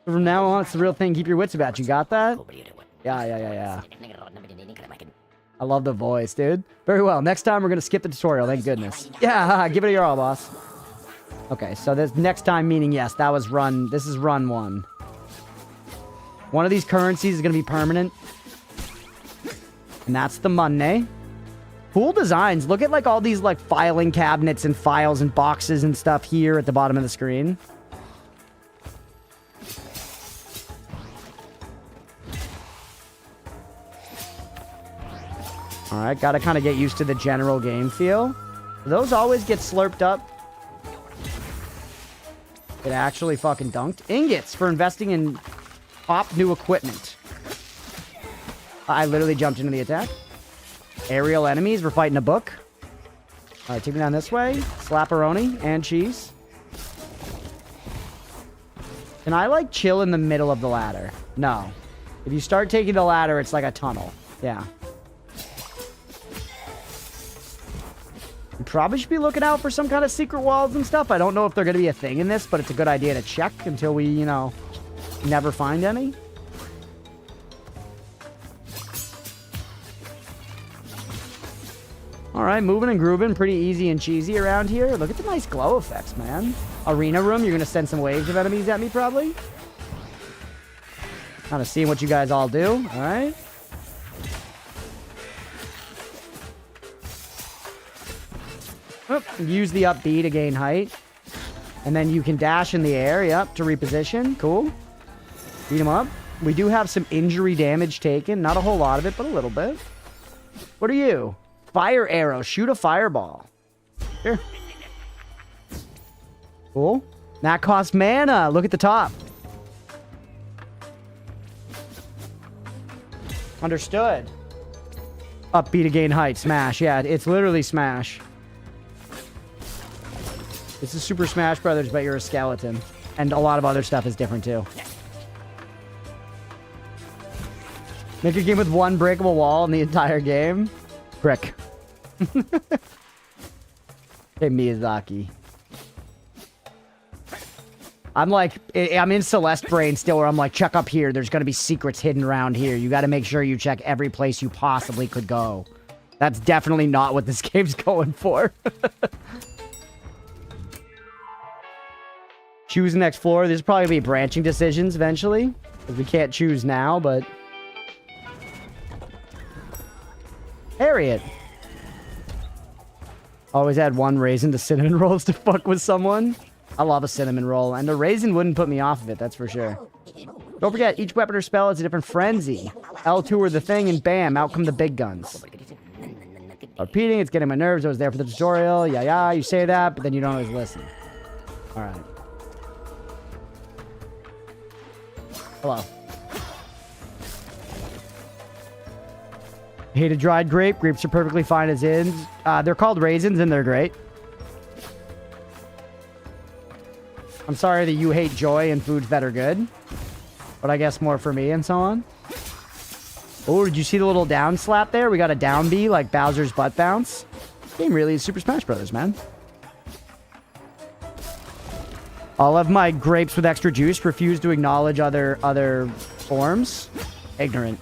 From now on, it's the real thing. Keep your wits about you. Got that? Yeah. I love the voice, dude. Very well. Next time, we're going to skip the tutorial. Thank goodness. Yeah, give it your all, boss. Okay, so this next time meaning yes, that was run. This is run 1. One of these currencies is going to be permanent. And that's the money. Cool designs. Look at like all these like filing cabinets and files and boxes and stuff here at the bottom of the screen. Alright, gotta kind of get used to the general game feel. Those always get slurped up. It actually fucking dunked. Ingots for investing in top new equipment. I literally jumped into the attack. Aerial enemies. We're fighting a book. Alright, take me down this way. Slapperoni and cheese. Can I, like, chill in the middle of the ladder? No. If you start taking the ladder, it's like a tunnel. Yeah. You probably should be looking out for some kind of secret walls and stuff. I don't know if they're going to be a thing in this, but it's a good idea to check until we, you know, never find any. Alright, moving and grooving. Pretty easy and cheesy around here. Look at the nice glow effects, man. Arena room. You're going to send some waves of enemies at me, probably. Kind of seeing what you guys all do. Alright. Use the up B to gain height. And then you can dash in the air, yep, to reposition. Cool. Beat him up. We do have some injury damage taken. Not a whole lot of it, but a little bit. What are you? Fire arrow. Shoot a fireball. Here. Cool. That costs mana. Look at the top. Understood. Up B to gain height. Smash. Yeah, it's literally smash. This is Super Smash Brothers, but you're a skeleton. And a lot of other stuff is different, too. Make a game with one breakable wall in the entire game. Brick. Hey, Miyazaki. I'm like, I'm in Celeste brain still where I'm like, check up here. There's going to be secrets hidden around here. You got to make sure you check every place you possibly could go. That's definitely not what this game's going for. Choose the next floor. There's probably going to be branching decisions eventually. Because we can't choose now, but... Harriet. Always add one raisin to cinnamon rolls to fuck with someone. I love a cinnamon roll, and a raisin wouldn't put me off of it, that's for sure. Don't forget, each weapon or spell is a different frenzy. L2 or the thing, and bam, out come the big guns. Repeating, it's getting my nerves. I was there for the tutorial. Yeah, you say that, but then you don't always listen. Alright. Hello. Hate a dried grape. Grapes are perfectly fine as is. They're called raisins, and they're great. I'm sorry that you hate joy and foods that are good. But I guess more for me and so on. Oh, did you see the little down slap there? We got a down B like Bowser's butt bounce. Game really is Super Smash Brothers, man. All of my grapes with extra juice refuse to acknowledge other forms. Ignorant.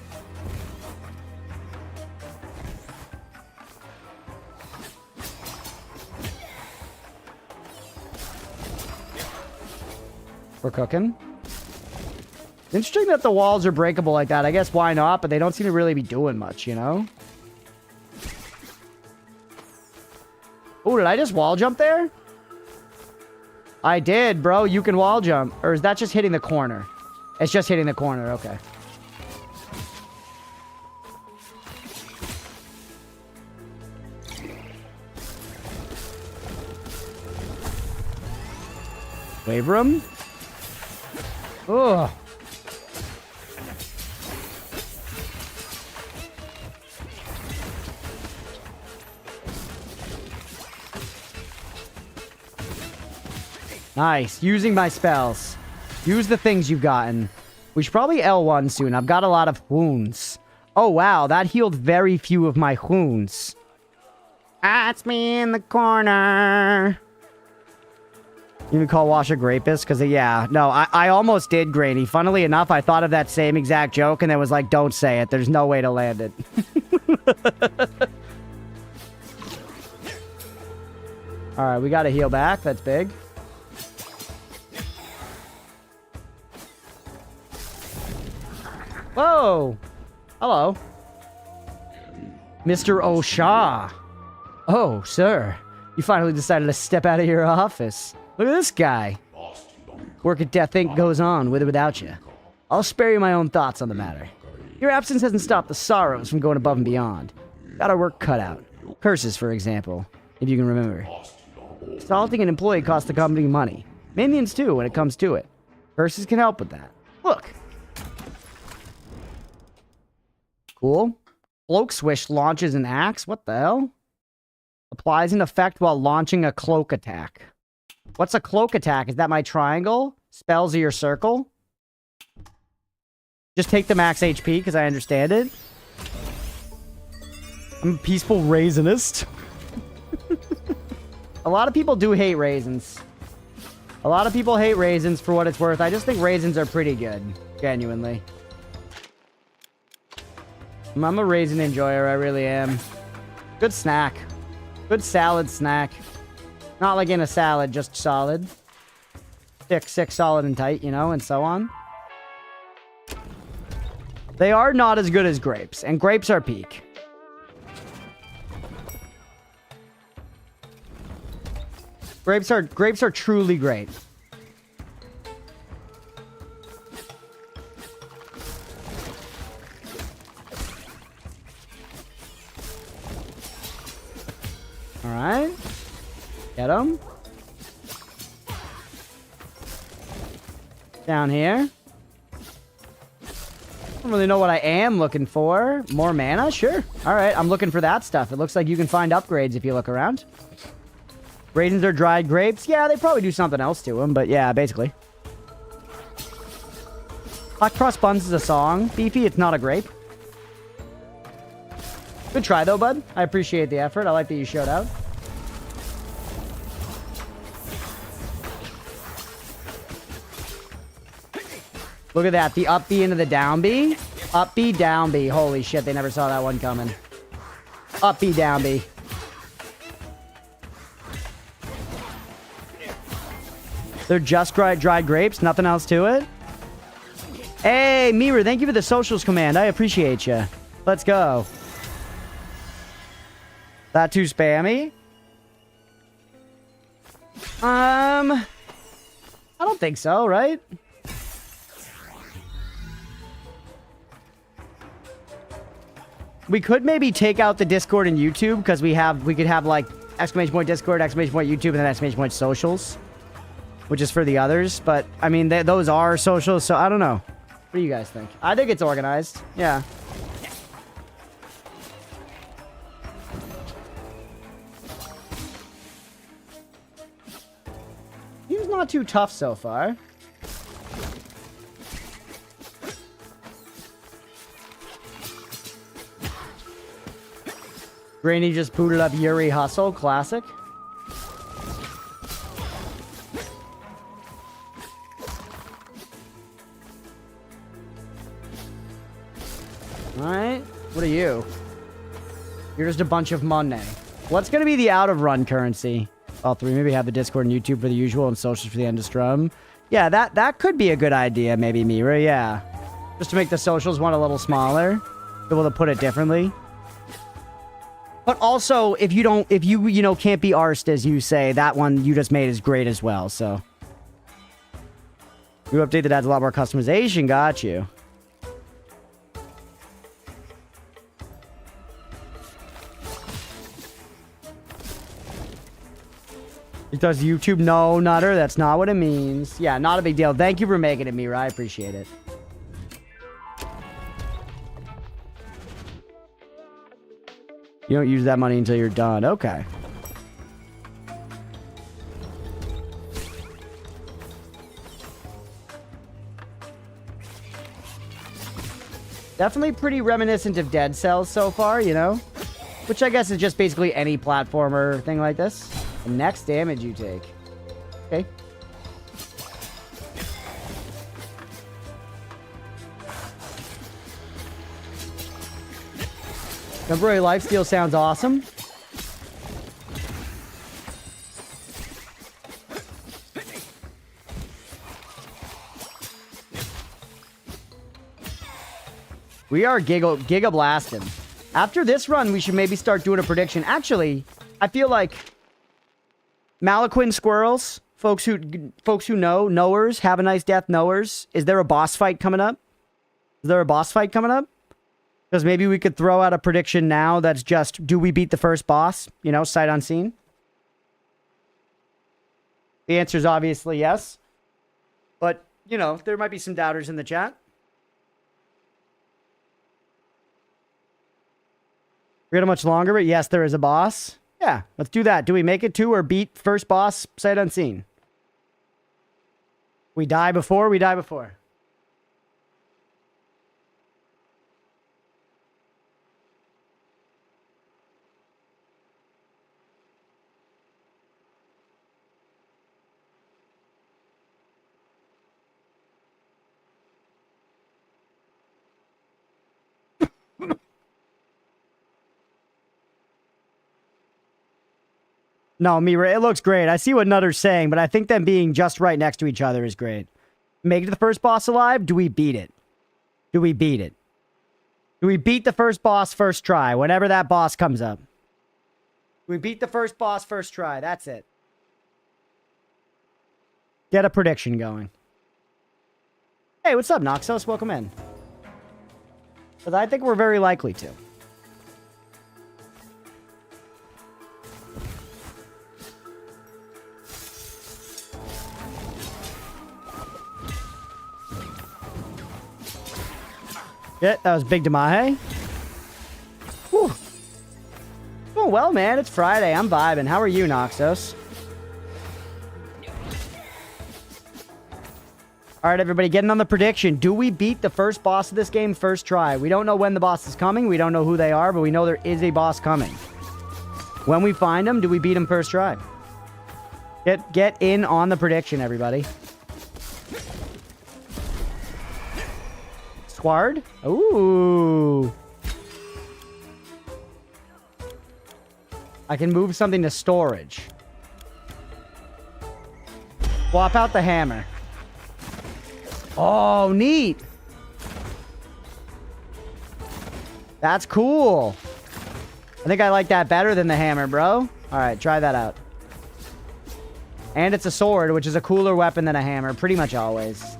We're cooking. Interesting that the walls are breakable like that. I guess why not, but they don't seem to really be doing much, you know? Oh, did I just wall jump there? I did, bro. You can wall jump. Or is that just hitting the corner? It's just hitting the corner. Okay. Wave room? Ugh. Nice. Using my spells. Use the things you've gotten. We should probably L1 soon. I've got a lot of wounds. Oh, wow. That healed very few of my wounds. That's me in the corner. You can call Wash a grapist? Because, yeah. No, I almost did, Granny. Funnily enough, I thought of that same exact joke and then was like, don't say it. There's no way to land it. Alright, we gotta heal back. That's big. Whoa! Hello. Mr. O'Shaw. Oh, sir. You finally decided to step out of your office. Look at this guy. Work at Death Inc. goes on, with or without you. I'll spare you my own thoughts on the matter. Your absence hasn't stopped the sorrows from going above and beyond. Got our work cut out. Curses, for example, if you can remember. Assaulting an employee costs the company money. Minions, too, when it comes to it. Curses can help with that. Look. Cool. Cloak Swish launches an axe. What the hell? Applies an effect while launching a cloak attack. What's a cloak attack? Is that my triangle? Spells are your circle? Just take the max HP, because I understand it. I'm a peaceful raisinist. A lot of people do hate raisins. A lot of people hate raisins for what it's worth. I just think raisins are pretty good. Genuinely. I'm a raisin enjoyer, I really am. Good snack. Good salad snack. Not like in a salad, just solid. Thick, solid, and tight, you know, and so on. They are not as good as grapes, and grapes are peak. Grapes are truly great. Alright. Get him. Down here. I don't really know what I am looking for. More mana? Sure. Alright, I'm looking for that stuff. It looks like you can find upgrades if you look around. Raisins are dried grapes. Yeah, they probably do something else to them, but yeah, basically. Hot Cross Buns is a song. Beefy, it's not a grape. Good try, though, bud. I appreciate the effort. I like that you showed out. Look at that. The up B into the down B. Up B, down B. Holy shit, they never saw that one coming. Up B, down B. They're just dried grapes. Nothing else to it. Hey, Mira, thank you for the socials command. I appreciate you. Let's go. That too spammy? I don't think so, right? We could maybe take out the Discord and YouTube because we could have like exclamation point Discord, exclamation point YouTube, and then exclamation point socials, which is for the others. But I mean, those are socials, so I don't know. What do you guys think? I think it's organized. Yeah. He's not too tough so far. Granny just booted up Yuri Hustle. Classic. Alright. What are you? You're just a bunch of money. What's going to be the out-of-run currency? All three. Maybe have the Discord and YouTube for the usual and socials for the end of strum. Yeah, that could be a good idea, maybe, Mira. Yeah. Just to make the socials one a little smaller. Be able to put it differently. But also, if you can't be arsed, as you say, that one you just made is great as well, so. You update that adds a lot more customization. Got you. It does YouTube? No, Nutter. That's not what it means. Yeah, not a big deal. Thank you for making it, Mira. I appreciate it. You don't use that money until you're done. Okay. Definitely pretty reminiscent of Dead Cells so far, you know? Which I guess is just basically any platformer thing like this. The next damage you take. Okay. Temporary lifesteal sounds awesome. We are giga blasting. After this run, we should maybe start doing a prediction. Actually, I feel like Malaquin squirrels, folks who knowers, have a nice death knowers. Is there a boss fight coming up? Is there a boss fight coming up? Because maybe we could throw out a prediction now that's just, do we beat the first boss? You know, sight unseen? The answer is obviously yes. But, you know, there might be some doubters in the chat. We got much longer, but yes, there is a boss. Yeah, let's do that. Do we make it to or beat first boss sight unseen? We die before, we die before. No, Mira, it looks great. I see what Nutter's saying, but I think them being just right next to each other is great. Make it to the first boss alive? Do we beat it? Do we beat it? Do we beat the first boss first try, whenever that boss comes up? Do we beat the first boss first try? That's it. Get a prediction going. Hey, what's up, Noxos? Welcome in. Because I think we're very likely to. Yeah, that was big Damahe. Whew. Doing well, man. It's Friday. I'm vibing. How are you, Noxos? All right, everybody, getting on the prediction. Do we beat the first boss of this game first try? We don't know when the boss is coming. We don't know who they are, but we know there is a boss coming. When we find them, do we beat them first try? Get in on the prediction, everybody. Squad. Ooh. I can move something to storage. Swap out the hammer. Oh, neat. That's cool. I think I like that better than the hammer, bro. All right, try that out. And it's a sword, which is a cooler weapon than a hammer, pretty much always.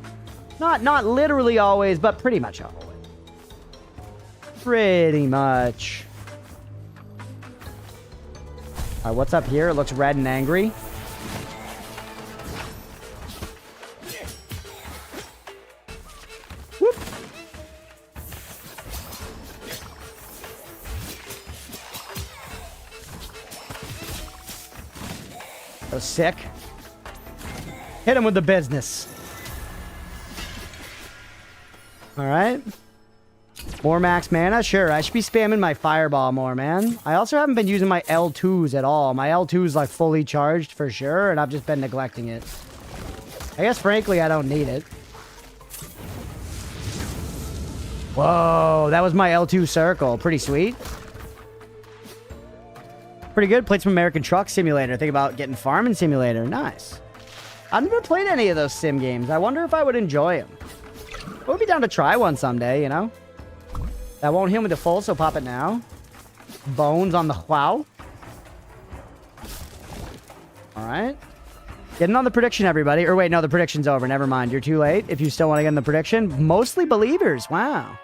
Not literally always, but pretty much always. Pretty much. All right, what's up here? It looks red and angry. Whoop. That was sick. Hit him with the business. All right. More max mana? Sure. I should be spamming my fireball more, man. I also haven't been using my L2s at all. My L2's like fully charged for sure, and I've just been neglecting it. I guess, frankly, I don't need it. Whoa, that was my L2 circle. Pretty sweet. Pretty good. Played some American Truck Simulator. Think about getting Farming Simulator. Nice. I've never played any of those sim games. I wonder if I would enjoy them. I would be down to try one someday, you know? That won't heal me to full, so pop it now. Bones on the wow. Alright. Getting on the prediction, everybody. Or wait, no, the prediction's over. Never mind. You're too late if you still want to get in the prediction. Mostly believers. Wow.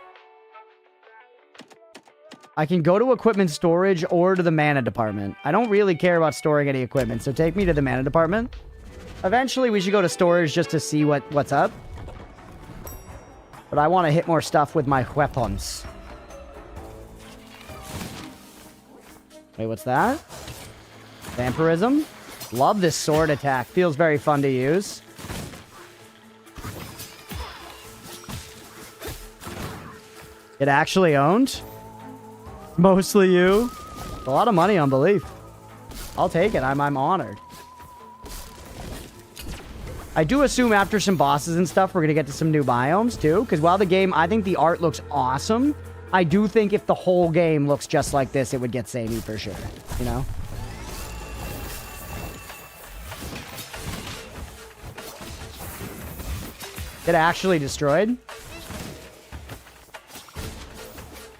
I can go to equipment storage or to the mana department. I don't really care about storing any equipment, so take me to the mana department. Eventually, we should go to storage just to see what's up. But I want to hit more stuff with my weapons. Wait, what's that? Vampirism? Love this sword attack. Feels very fun to use. It actually owned? Mostly you. A lot of money on belief. I'll take it. I'm honored. I do assume after some bosses and stuff, we're going to get to some new biomes too. Because while the game, I think the art looks awesome, I do think if the whole game looks just like this, it would get samey for sure. You know? It actually destroyed.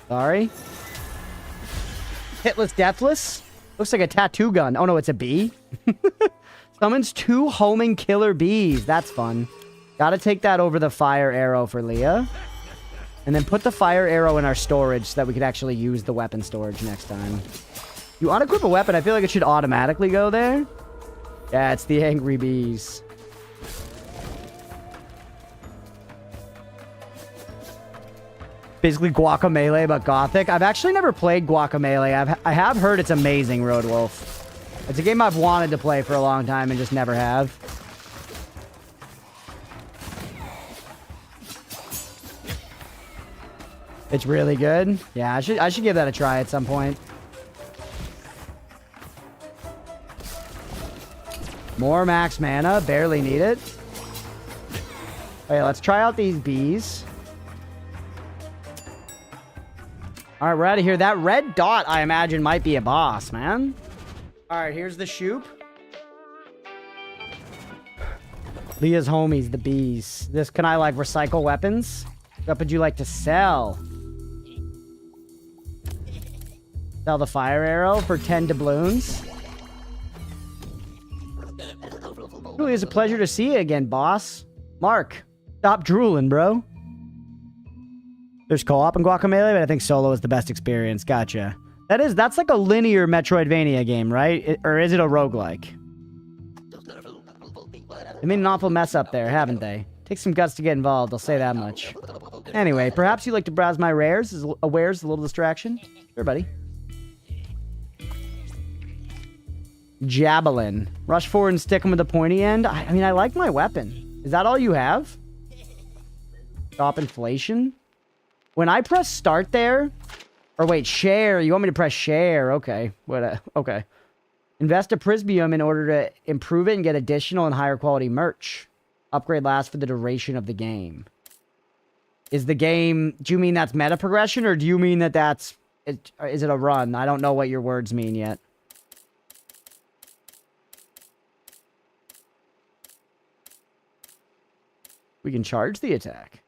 Sorry. Hitless Deathless. Looks like a tattoo gun. Oh no, it's a bee. Summons 2 homing killer bees. That's fun. Gotta take that over the fire arrow for Leah. And then put the fire arrow in our storage so that we could actually use the weapon storage next time. You unequip a weapon, I feel like it should automatically go there. Yeah, it's the angry bees. Basically Guacamelee, but gothic. I've actually never played Guacamelee. I have heard it's amazing, Road Wolf. It's a game I've wanted to play for a long time and just never have. It's really good. Yeah, I should give that a try at some point. More max mana. Barely need it. Okay, let's try out these bees. Alright, we're out of here. That red dot, I imagine, might be a boss, man. Alright, here's the shoop. Leah's homies, the bees. This, can I, like, recycle weapons? What would you like to sell? Sell the fire arrow for 10 doubloons. Really is a pleasure to see you again, boss. Mark, stop drooling, bro. There's co-op in Guacamelee, but I think solo is the best experience. Gotcha. That's like a linear Metroidvania game, right? Or is it a roguelike? They made an awful mess up there, haven't they? Takes some guts to get involved, I'll say that much. Anyway, perhaps you like to browse my wares as a little distraction? Sure, buddy. Javelin. Rush forward and stick him with the pointy end. I mean, I like my weapon. Is that all you have? Stop inflation? When I press start there... Or wait, share. You want me to press share. Okay. Okay. Invest a Prismium in order to improve it and get additional and higher quality merch. Upgrade lasts for the duration of the game. Is the game... Do you mean that's meta progression, or do you mean that that's... Is it a run? I don't know what your words mean yet. We can charge the attack.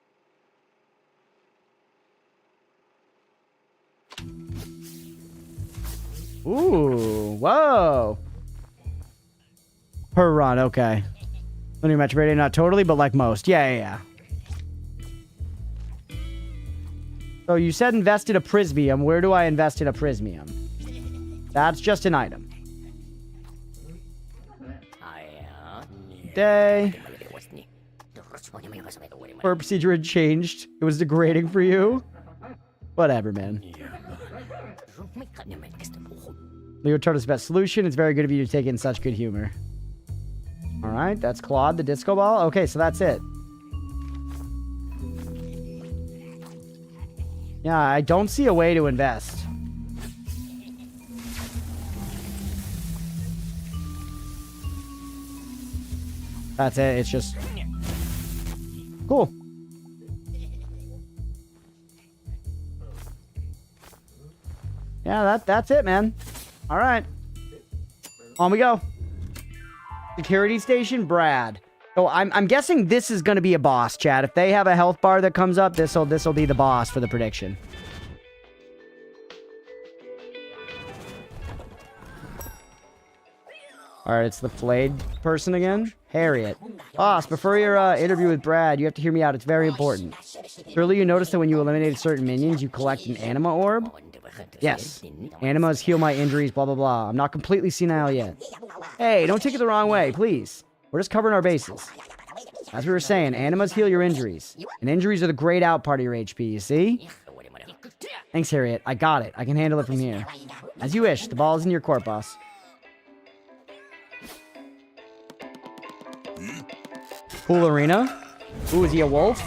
Ooh, whoa. Per run, okay. Linear match rating, not totally, but like most. Yeah. So you said invested a prismium. Where do I invest in a prismium? That's just an item. Day. Her procedure had changed. It was degrading for you. Whatever, man. Leotard's best solution. It's very good of you to take in such good humor. Alright, that's Claude, the disco ball. Okay, so that's it. Yeah, I don't see a way to invest. That's it. It's just... Cool. Yeah, that's it, man. All right. On we go. Security station, Brad. So I'm guessing this is going to be a boss, chat. If they have a health bar that comes up, this'll be the boss for the prediction. All right, it's the flayed person again. Harriet. Boss, before your interview with Brad, you have to hear me out. It's very important. Surely you noticed that when you eliminated certain minions, you collect an anima orb? Yes. Animas heal my injuries, blah, blah, blah. I'm not completely senile yet. Hey, don't take it the wrong way, please. We're just covering our bases. As we were saying, animas heal your injuries. And injuries are the grayed out part of your HP, you see? Thanks, Harriet. I got it. I can handle it from here. As you wish. The ball is in your court, boss. Pool arena. Ooh, is he a wolf?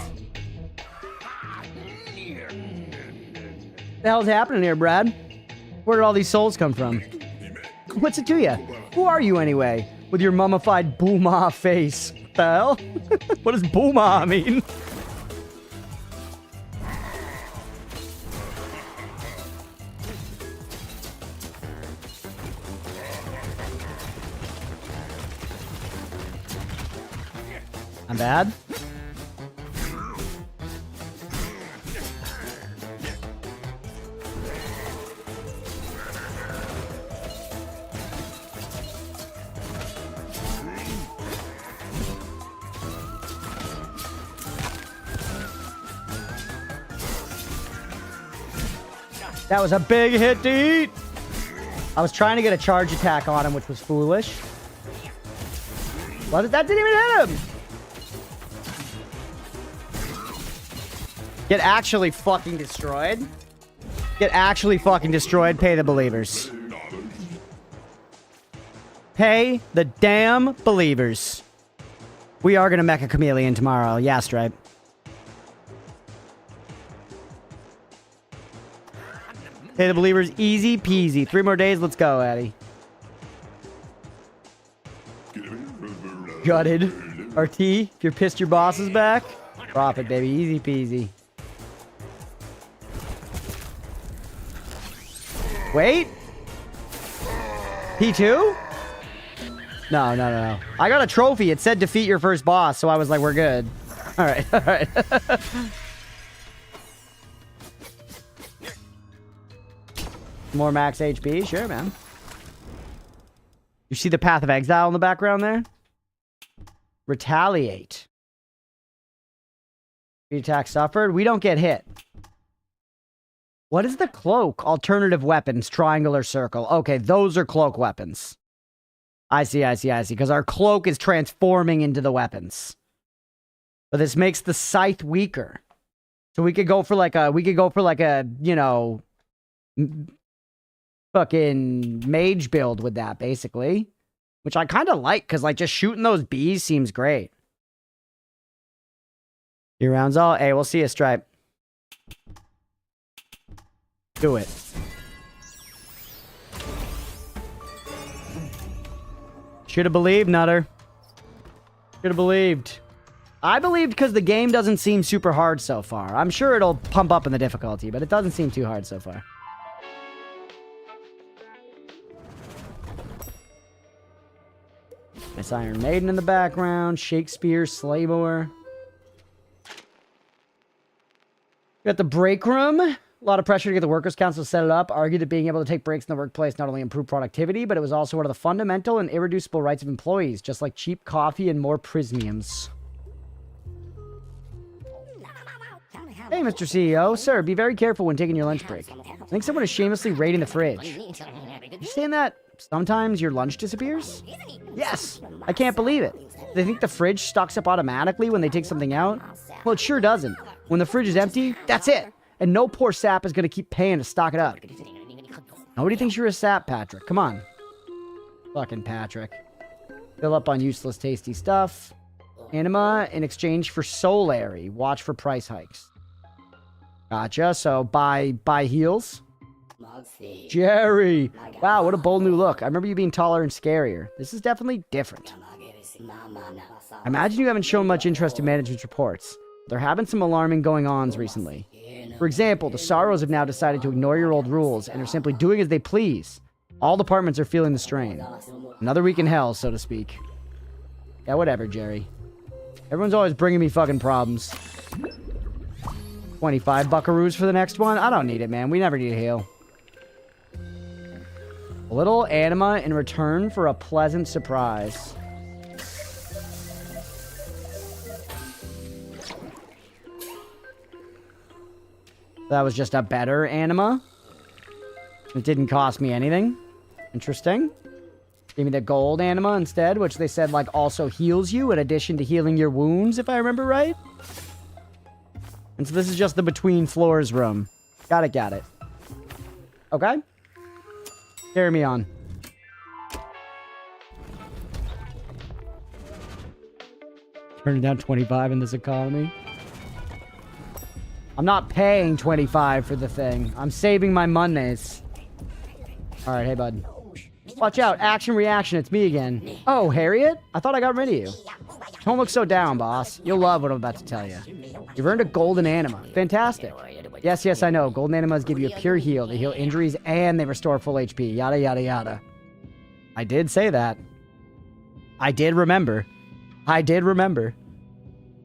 What the hell's happening here, Brad? Where did all these souls come from? What's it to you? Who are you anyway? With your mummified booma face. What the hell? What does booma mean? I'm bad. That was a big hit to eat. I was trying to get a charge attack on him, which was foolish. What? That didn't even hit him. Get actually fucking destroyed. Get actually fucking destroyed. Pay the believers. Pay the damn believers. We are gonna mecha chameleon tomorrow. Yeah, Stripe. Pay the believers. Easy peasy. 3 more days. Let's go, Addy. Gutted. RT, if you're pissed your boss is back, drop it, baby. Easy peasy. Wait. P2? No. I got a trophy. It said defeat your first boss, so I was like, we're good. All right. More max HP? Sure, man. You see the Path of Exile in the background there? Retaliate. Attack suffered. We don't get hit. What is the cloak? Alternative weapons, triangle or circle. Okay, those are cloak weapons. I see. Because our cloak is transforming into the weapons. But this makes the scythe weaker. So we could go for like a, you know, fucking mage build with that, basically. Which I kind of like, because like just shooting those bees seems great. Your rounds all. Hey, we'll see you, Stripe. Do it. Should have believed, Nutter. Should have believed. I believe because the game doesn't seem super hard so far. I'm sure it'll pump up in the difficulty, but it doesn't seem too hard so far. Miss Iron Maiden in the background. Shakespeare, Slaymore. Got the break room. A lot of pressure to get the workers' council to set it up. Argued that being able to take breaks in the workplace not only improved productivity, but it was also one of the fundamental and irreducible rights of employees, just like cheap coffee and more prismiums. Hey, Mr. CEO. Sir, be very careful when taking your lunch break. I think someone is shamelessly raiding the fridge. You saying that sometimes your lunch disappears? Yes! I can't believe it. They think the fridge stocks up automatically when they take something out? Well, it sure doesn't. When the fridge is empty, that's it. And no poor sap is going to keep paying to stock it up. Nobody thinks you're a sap, Patrick. Come on. Fucking Patrick. Fill up on useless, tasty stuff. Anima in exchange for Solary. Watch for price hikes. Gotcha. So buy heals. Jerry. Wow, what a bold new look. I remember you being taller and scarier. This is definitely different. I imagine you haven't shown much interest in management's reports. There have been some alarming going-ons recently. For example, the Sorrows have now decided to ignore your old rules and are simply doing as they please. All departments are feeling the strain. Another week in hell, so to speak. Yeah, whatever, Jerry. Everyone's always bringing me fucking problems. 25 buckaroos for the next one? I don't need it, man. We never need a heal. A little anima in return for a pleasant surprise. That was just a better anima. It didn't cost me anything. Interesting. Gave me the gold anima instead, which they said, like, also heals you in addition to healing your wounds, if I remember right. And so this is just the between floors room. Got it. Okay. Carry me on. Turning down 25 in this economy. I'm not paying 25 for the thing. I'm saving my monies. Alright, hey, bud. Watch out. Action, reaction. It's me again. Oh, Harriet? I thought I got rid of you. Don't look so down, boss. You'll love what I'm about to tell you. You've earned a golden anima. Fantastic. Yes, I know. Golden animas give you a pure heal. They heal injuries and they restore full HP. Yada, yada, yada. I did say that. I did remember.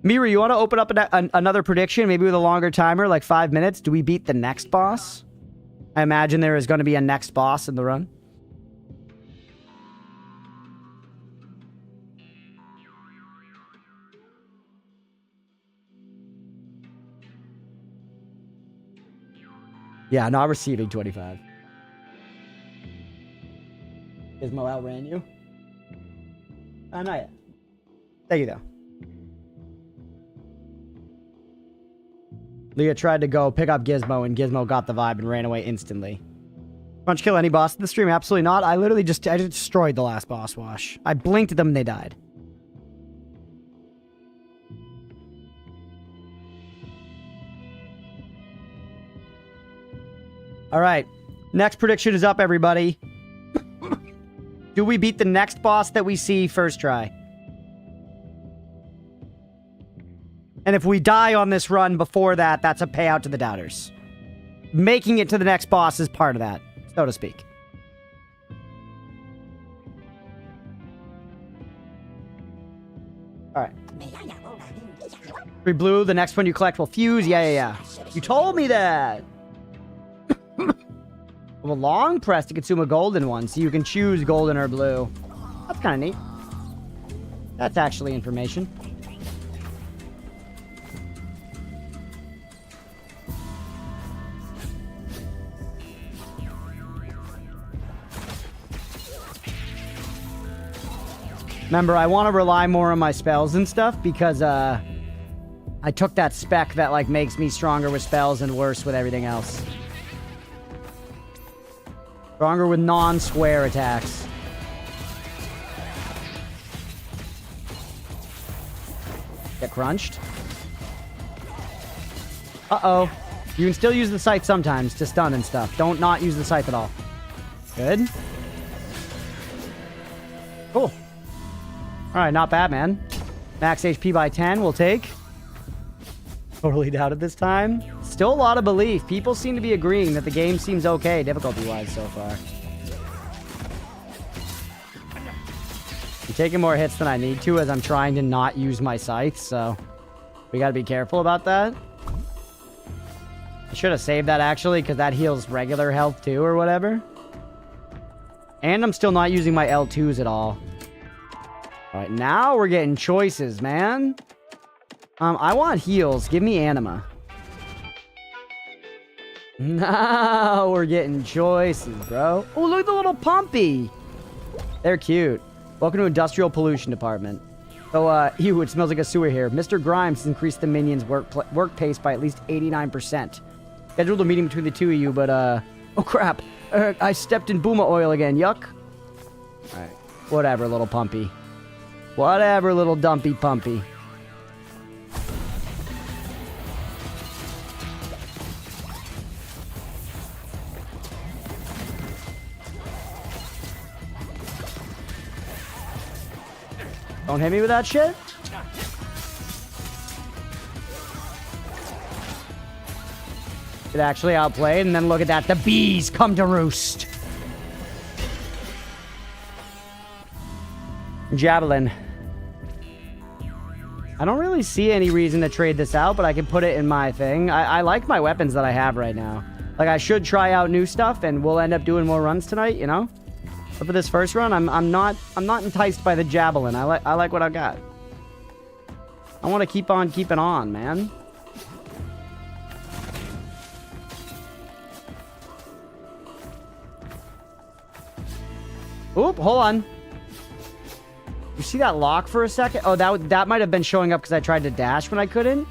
Miri, you want to open up another prediction, maybe with a longer timer, like 5 minutes? Do we beat the next boss? I imagine there is going to be a next boss in the run. Yeah, not receiving 25. Gizmo outran you? Not yet. Thank you, though. Leah tried to go pick up Gizmo, and Gizmo got the vibe and ran away instantly. Crunch kill any boss in the stream? Absolutely not. I just destroyed the last boss wash. I blinked at them and they died. All right. Next prediction is up, everybody. Do we beat the next boss that we see first try? And if we die on this run before that, that's a payout to the doubters. Making it to the next boss is part of that, so to speak. All right. 3 blue, the next one you collect will fuse. Yeah. You told me that. Well, long press to consume a golden one, so you can choose golden or blue. That's kind of neat. That's actually information. Remember, I want to rely more on my spells and stuff because, I took that spec that, like, makes me stronger with spells and worse with everything else. Stronger with non-square attacks. Get crunched. Uh-oh. You can still use the scythe sometimes to stun and stuff. Don't not use the scythe at all. Good. Cool. Alright, not bad, man. Max HP by 10, we'll take. Totally doubted this time. Still a lot of belief. People seem to be agreeing that the game seems okay, difficulty-wise, so far. I'm taking more hits than I need to as I'm trying to not use my scythe, so we gotta be careful about that. I should have saved that, actually, because that heals regular health, too, or whatever. And I'm still not using my L2s at all. Alright, now we're getting choices, man. I want heals. Give me anima. Now we're getting choices, bro. Oh, look at the little pumpy. They're cute. Welcome to Industrial Pollution Department. So, ew, it smells like a sewer here. Mr. Grimes has increased the minions' work pace by at least 89%. Scheduled a meeting between the two of you, but, oh, crap. I stepped in Booma oil again. Yuck. Alright. Whatever, little pumpy. Whatever, little dumpy pumpy. Don't hit me with that shit. It actually outplayed, and then look at that. The bees come to roost. Javelin. I don't really see any reason to trade this out, but I can put it in my thing. I like my weapons that I have right now. Like, I should try out new stuff, and we'll end up doing more runs tonight, you know? But for this first run, I'm not enticed by the javelin. I like what I got. I want to keep on keeping on, man. Oop, hold on. You see that lock for a second? Oh, that might have been showing up because I tried to dash when I couldn't.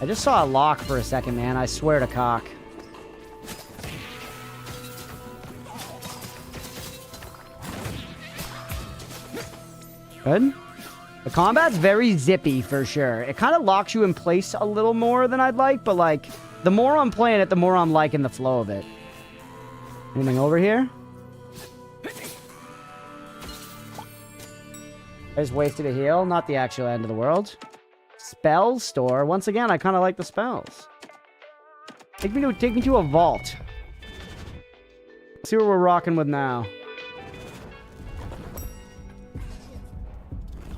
I just saw a lock for a second, man. I swear to cock. Good. The combat's very zippy for sure. It kind of locks you in place a little more than I'd like, but like, the more I'm playing it, the more I'm liking the flow of it. Anything over here? I just wasted a heal. Not the actual end of the world. Spell store. Once again, I kind of like the spells. Take me to a vault. Let's see what we're rocking with now.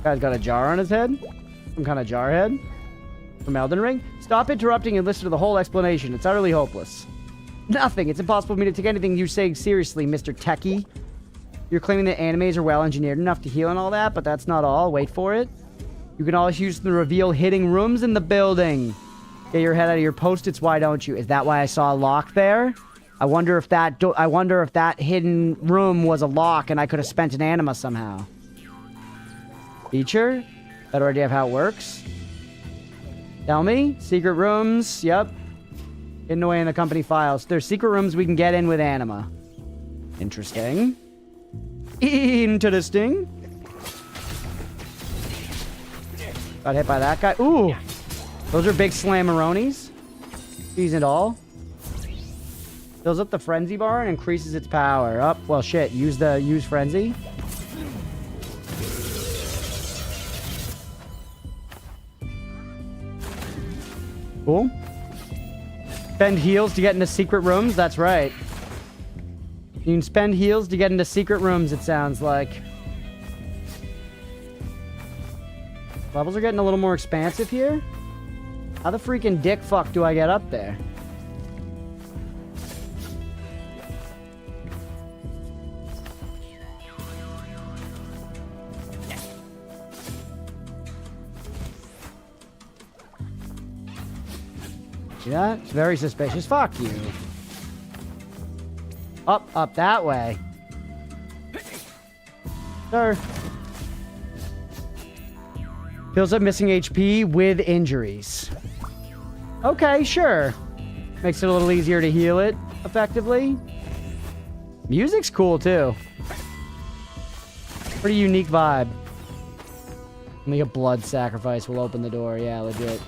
Guy's got a jar on his head. Some kind of jar head. From Elden Ring. Stop interrupting and listen to the whole explanation. It's utterly hopeless. Nothing. It's impossible for me to take anything you're saying seriously, Mr. Techie. You're claiming that animes are well-engineered enough to heal and all that, but that's not all. Wait for it. You can always use the reveal hitting rooms in the building. Get your head out of your post-its, why don't you? Is that why I saw a lock there? I wonder if that hidden room was a lock and I could have spent an anima somehow. Feature? Better idea of how it works. Tell me. Secret rooms. Yep. Hidden away in the company files. There's secret rooms we can get in with anima. Interesting. Interesting. Got hit by that guy. Ooh. Those are big slammeronis. Seasoned all. Fills up the frenzy bar and increases its power. Up. Well, shit. Use frenzy. Cool. Spend heals to get into secret rooms. That's right. You can spend heals to get into secret rooms, it sounds like. Levels are getting a little more expansive here. How the freaking dick fuck do I get up there? See that? It's very suspicious. Fuck you. Up that way. Sir. Fills up missing HP with injuries. Okay, sure. Makes it a little easier to heal it effectively. Music's cool too. Pretty unique vibe. Only a blood sacrifice will open the door. Yeah, legit.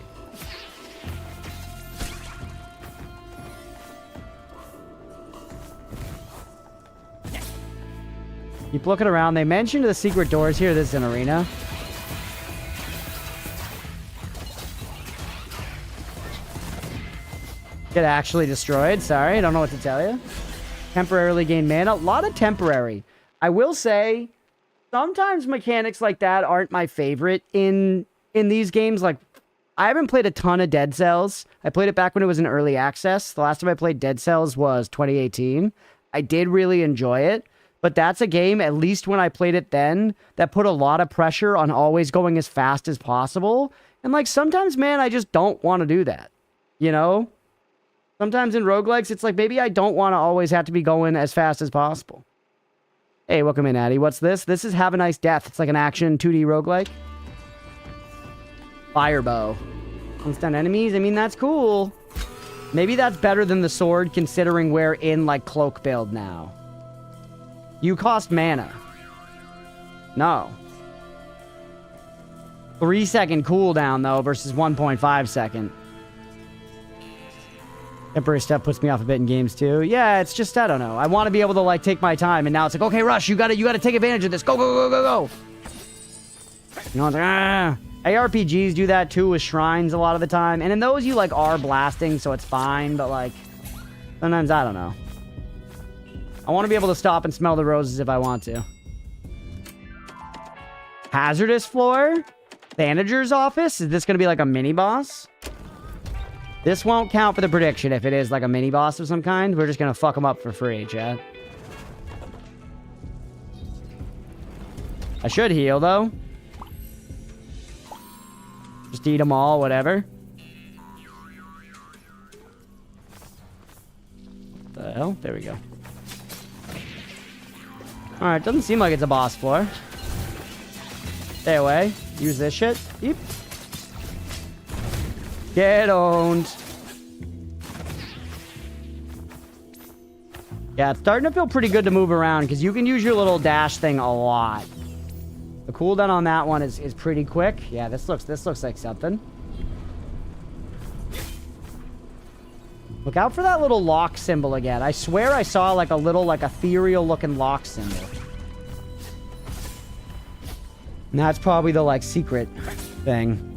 Keep looking around. They mentioned the secret doors here. This is an arena. Get actually destroyed. Sorry, I don't know what to tell you. Temporarily gain mana. A lot of temporary. I will say, sometimes mechanics like that aren't my favorite in these games. Like, I haven't played a ton of Dead Cells. I played it back when it was in early access. The last time I played Dead Cells was 2018. I did really enjoy it. But that's a game, at least when I played it then, that put a lot of pressure on always going as fast as possible. And, like, sometimes, man, I just don't want to do that. You know? Sometimes in roguelikes, it's like, maybe I don't want to always have to be going as fast as possible. Hey, welcome in, Addy. What's this? This is Have a Nice Death. It's like an action 2D roguelike. Firebow. Stun enemies? I mean, that's cool. Maybe that's better than the sword, considering we're in, like, cloak build now. You cost mana. No. 3-second cooldown, though, versus 1.5 second. Temporary step puts me off a bit in games, too. Yeah, it's just, I don't know. I want to be able to, like, take my time, and now it's like, okay, Rush, you gotta take advantage of this. Go, go, go, go, go. You know, it's like, ah. ARPGs do that, too, with shrines a lot of the time. And in those, you, like, are blasting, so it's fine, but, like, sometimes, I don't know. I want to be able to stop and smell the roses if I want to. Hazardous floor? Manager's office? Is this going to be like a mini-boss? This won't count for the prediction if it is like a mini-boss of some kind. We're just going to fuck them up for free, chat. I should heal, though. Just eat them all, whatever. What the hell? There we go. Alright, doesn't seem like it's a boss floor. Stay away. Use this shit. Eep. Get owned. Yeah, it's starting to feel pretty good to move around because you can use your little dash thing a lot. The cooldown on that one is pretty quick. Yeah, this looks like something. Look out for that little lock symbol again. I swear I saw like a little like ethereal looking lock symbol. And that's probably the like secret thing.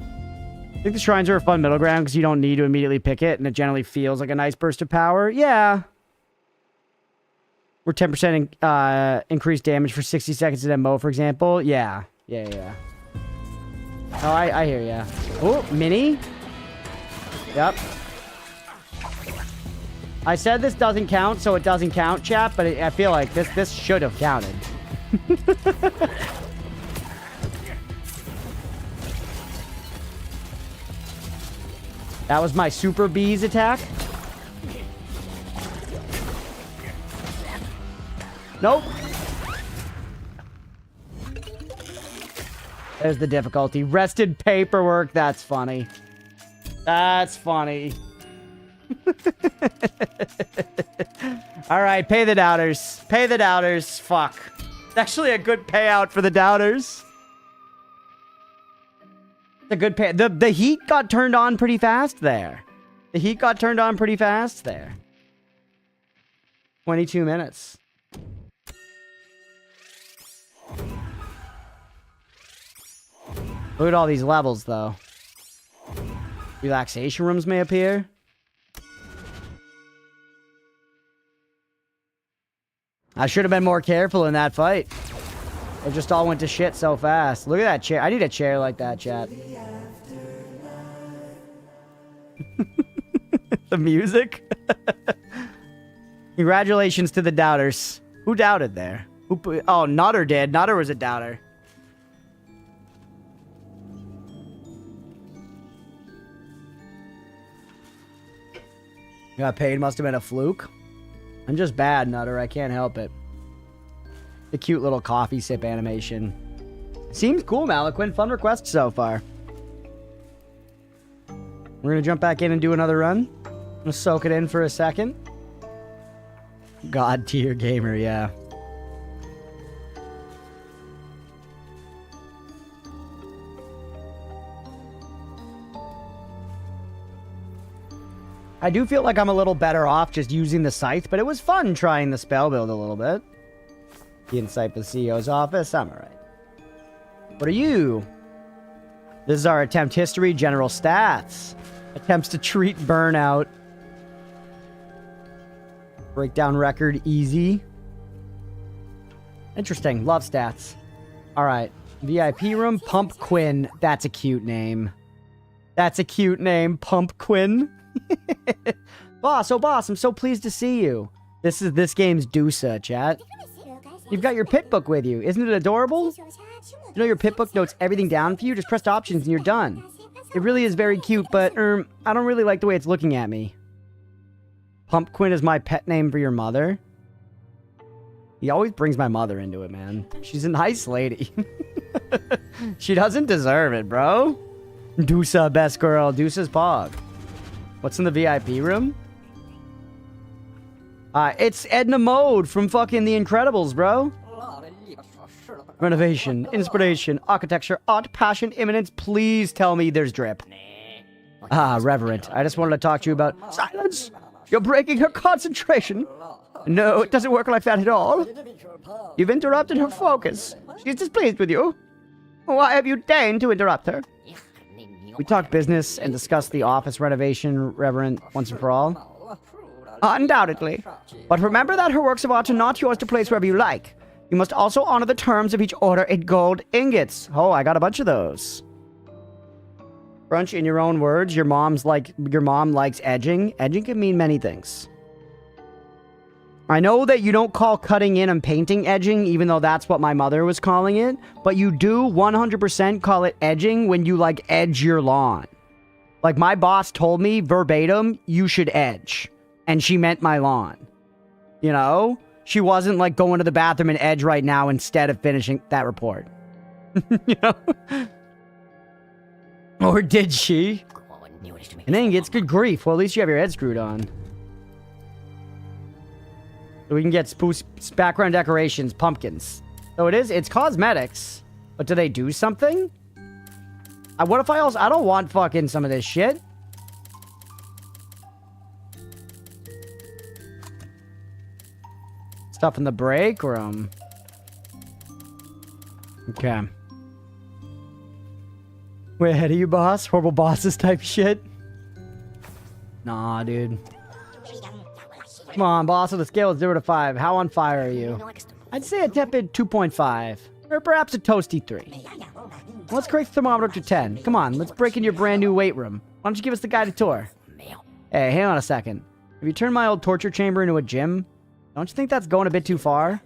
I think the shrines are a fun middle ground because you don't need to immediately pick it and it generally feels like a nice burst of power. Yeah. Or 10% increased damage for 60 seconds at MO, for example. Yeah. Yeah. Oh, I hear ya. Oh, mini. Yep. I said this doesn't count, so it doesn't count, chat, but I feel like this should have counted. That was my super bees attack. Nope. There's the difficulty. Rested paperwork. That's funny. That's funny. All right, pay the doubters. Pay the doubters. Fuck. It's actually a good payout for the doubters. It's a good pay. The heat got turned on pretty fast there. The heat got turned on pretty fast there. 22 minutes. Look at all these levels, though. Relaxation rooms may appear. I should have been more careful in that fight. It just all went to shit so fast. Look at that chair. I need a chair like that, chat. The music? Congratulations to the doubters. Who doubted there? Oh, Nutter did. Nutter was a doubter. Got paid must have been a fluke. I'm just bad, Nutter. I can't help it. The cute little coffee sip animation. Seems cool, Malaquin. Fun request so far. We're going to jump back in and do another run. I'm going to soak it in for a second. God tier gamer, yeah. I do feel like I'm a little better off just using the scythe, but it was fun trying the spell build a little bit. The insight for the CEO's office. I'm alright. What are you? This is our attempt history, general stats. Attempts to treat burnout. Breakdown record, easy. Interesting. Love stats. All right. VIP room, Pump Quinn. That's a cute name. That's a cute name, Pump Quinn. Boss, oh boss, I'm so pleased to see you. This is this game's Dusa, chat. You've got your pit book with you. Isn't it adorable? You know your pit book notes everything down for you? Just press options and you're done. It really is very cute, but I don't really like the way it's looking at me. Pump Quinn is my pet name for your mother. He always brings my mother into it, man. She's a nice lady. She doesn't deserve it, bro. Dusa, best girl. Dusa's pog. What's in the VIP room? It's Edna Mode from fucking The Incredibles, bro. Renovation, inspiration, architecture, art, passion, imminence. Please tell me there's drip. Reverend. I just wanted to talk to you about... Silence! You're breaking her concentration. No, it doesn't work like that at all. You've interrupted her focus. She's displeased with you. Why have you deigned to interrupt her? We talked business and discussed the office renovation, Reverend, once and for all. Undoubtedly. But remember that her works of art are not yours to place wherever you like. You must also honor the terms of each order in gold ingots. Oh, I got a bunch of those. Crunch, in your own words, your mom likes edging. Edging can mean many things. I know that you don't call cutting in and painting edging, even though that's what my mother was calling it, but you do 100% call it edging when you, like, edge your lawn. Like, my boss told me verbatim, you should edge. And she meant my lawn. You know? She wasn't, like, going to the bathroom and edge right now instead of finishing that report. You know? Or did she? And then gets good grief. Well, at least you have your head screwed on. So we can get background decorations, pumpkins. So it's cosmetics. But do they do something? What if I don't want fucking some of this shit. Stuff in the break room. Okay. Way ahead of you, boss. Horrible bosses type shit. Nah, dude. Come on, boss. On the scale of 0 to 5, how on fire are you? I'd say a tepid 2.5. Or perhaps a toasty 3. Let's crank the thermometer to 10. Come on, let's break in your brand new weight room. Why don't you give us the guided tour? Hey, hang on a second. Have you turned my old torture chamber into a gym? Don't you think that's going a bit too far?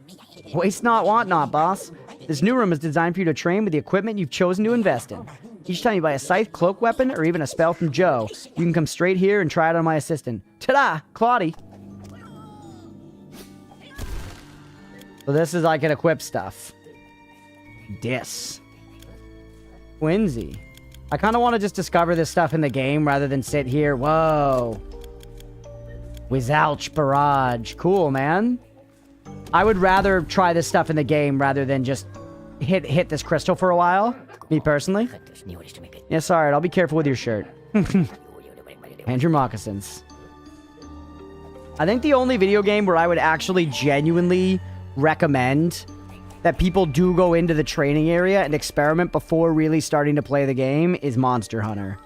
Waste not, want not, boss. This new room is designed for you to train with the equipment you've chosen to invest in. Each time you buy a scythe, cloak weapon, or even a spell from Joe, you can come straight here and try it on my assistant. Ta-da! Claudie! So this is I can equip stuff. Dis. Quincy. I kind of want to just discover this stuff in the game rather than sit here. Whoa. Wizouch Barrage. Cool, man. I would rather try this stuff in the game rather than just hit this crystal for a while. Me personally. Yes, alright. I'll be careful with your shirt. And your moccasins. I think the only video game where I would actually genuinely recommend that people do go into the training area and experiment before really starting to play the game is Monster Hunter.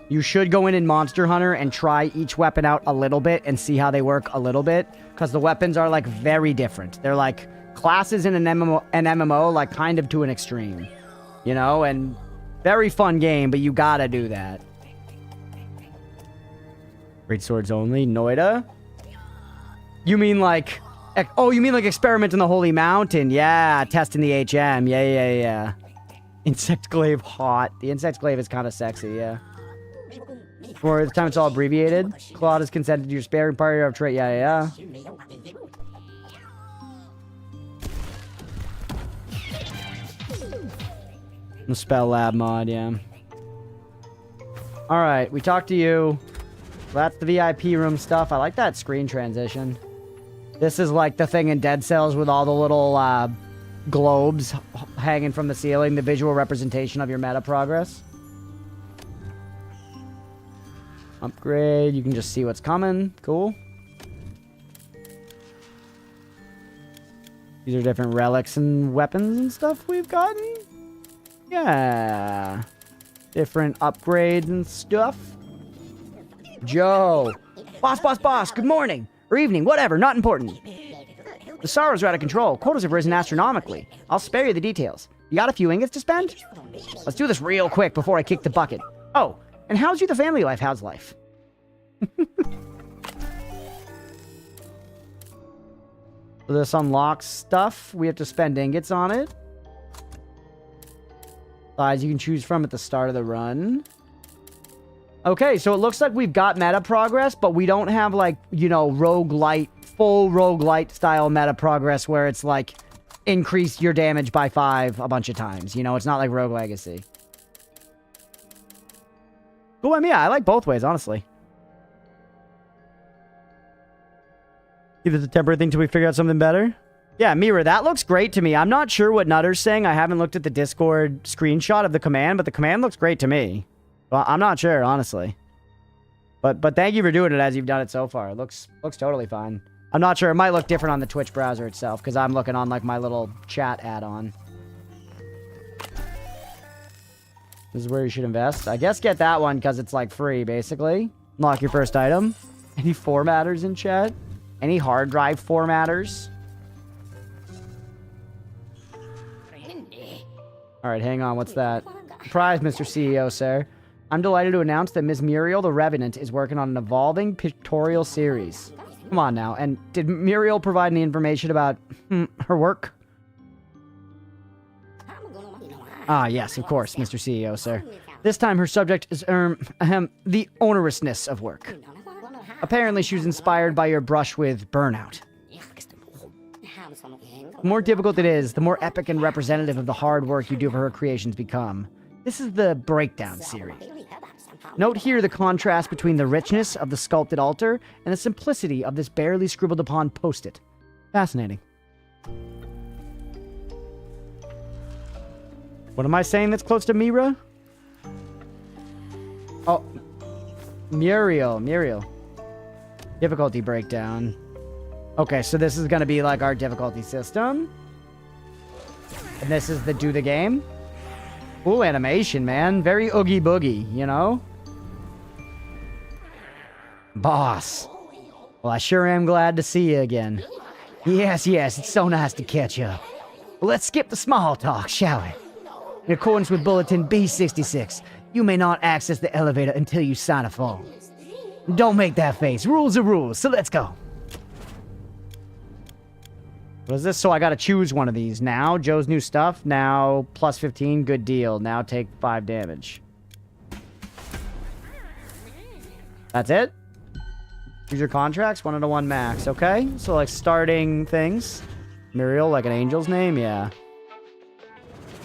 You should go in Monster Hunter and try each weapon out a little bit and see how they work a little bit, because the weapons are, like, very different. They're, like, classes in an MMO, like, kind of to an extreme. You know? And very fun game, but you gotta do that. Great swords only. Noida? You mean, like... Oh, you mean, like, experiment in the Holy Mountain? Yeah, testing the HM. Yeah. Insect Glaive hot. The Insect Glaive is kind of sexy, yeah. For the time it's all abbreviated. Claude has consented to your sparing party of trait. Yeah. The Spell Lab mod, yeah. Alright, we talked to you. That's the VIP room stuff. I like that screen transition. This is like the thing in Dead Cells with all the little globes hanging from the ceiling. The visual representation of your meta progress. Upgrade. You can just see what's coming. Cool. These are different relics and weapons and stuff we've gotten. Yeah. Different upgrades and stuff. Joe. Boss. Good morning. Or evening, whatever, not important. The sorrows are out of control. Quotas have risen astronomically. I'll spare you the details. You got a few ingots to spend? Let's do this real quick before I kick the bucket. Oh, and how's you the family life? How's life? This unlocks stuff. We have to spend ingots on it. Size you can choose from at the start of the run. Okay, so it looks like we've got meta progress, but we don't have, like, you know, roguelite, full roguelite style meta progress where it's like increase your damage by 5 a bunch of times. You know, it's not like Rogue Legacy. Cool, I mean, yeah, I like both ways, honestly. Either the temporary thing till we figure out something better. Yeah, Mira, that looks great to me. I'm not sure what Nutter's saying. I haven't looked at the Discord screenshot of the command, but the command looks great to me. Well, I'm not sure, honestly. But thank you for doing it as you've done it so far. It looks totally fine. I'm not sure. It might look different on the Twitch browser itself, because I'm looking on, like, my little chat add-on. This is where you should invest. I guess get that one, because it's, like, free, basically. Unlock your first item. Any formatters in chat? Any hard drive formatters? Alright, hang on. What's that? Surprise, Mr. CEO, sir. I'm delighted to announce that Ms. Muriel the Revenant is working on an evolving pictorial series. Come on now. And did Muriel provide any information about her work? Ah, yes, of course, Mr. CEO, sir. This time her subject is, the onerousness of work. Apparently she was inspired by your brush with burnout. The more difficult it is, the more epic and representative of the hard work you do for her creations become. This is the Breakdown series. Note here the contrast between the richness of the sculpted altar and the simplicity of this barely scribbled upon post-it. Fascinating. What am I saying that's close to Mira? Oh, Muriel. Difficulty breakdown. Okay, so this is going to be like our difficulty system. And this is the do the game. Cool animation, man. Very oogie boogie, you know? Boss. Well, I sure am glad to see you again. Yes, it's so nice to catch up. Well, let's skip the small talk, shall we? In accordance with Bulletin B66, you may not access the elevator until you sign a form. Don't make that face. Rules are rules, so let's go. What is this? So I gotta choose one of these. Now, Joe's new stuff. Now, plus 15, good deal. Now take 5 damage. That's it? Choose your contracts, 1-1 max. Okay, so like starting things. Muriel, like an angel's name? Yeah.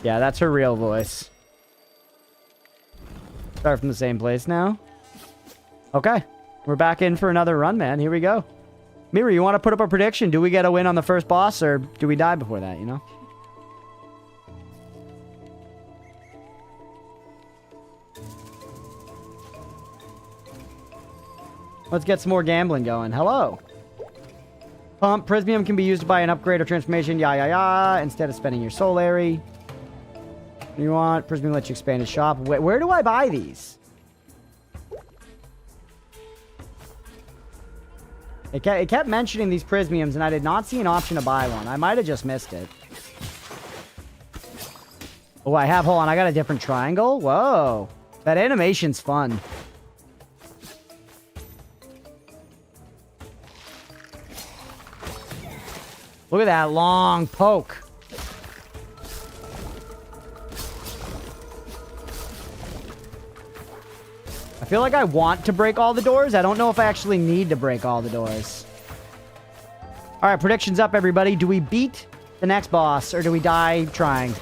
Yeah, that's her real voice. Start from the same place now. Okay. We're back in for another run, man. Here we go. Mira, you want to put up a prediction? Do we get a win on the first boss, or do we die before that, you know? Let's get some more gambling going. Hello. Pump. Prismium can be used to buy an upgrade or transformation. Instead of spending your solary. You want? Prismium lets you expand his shop. Where do I buy these? It kept mentioning these prismiums, and I did not see an option to buy one. I might have just missed it. Oh, hold on, I got a different triangle? Whoa. That animation's fun. Look at that long poke. I feel like I want to break all the doors. I don't know if I actually need to break all the doors. All right, predictions up, everybody. Do we beat the next boss, or do we die trying?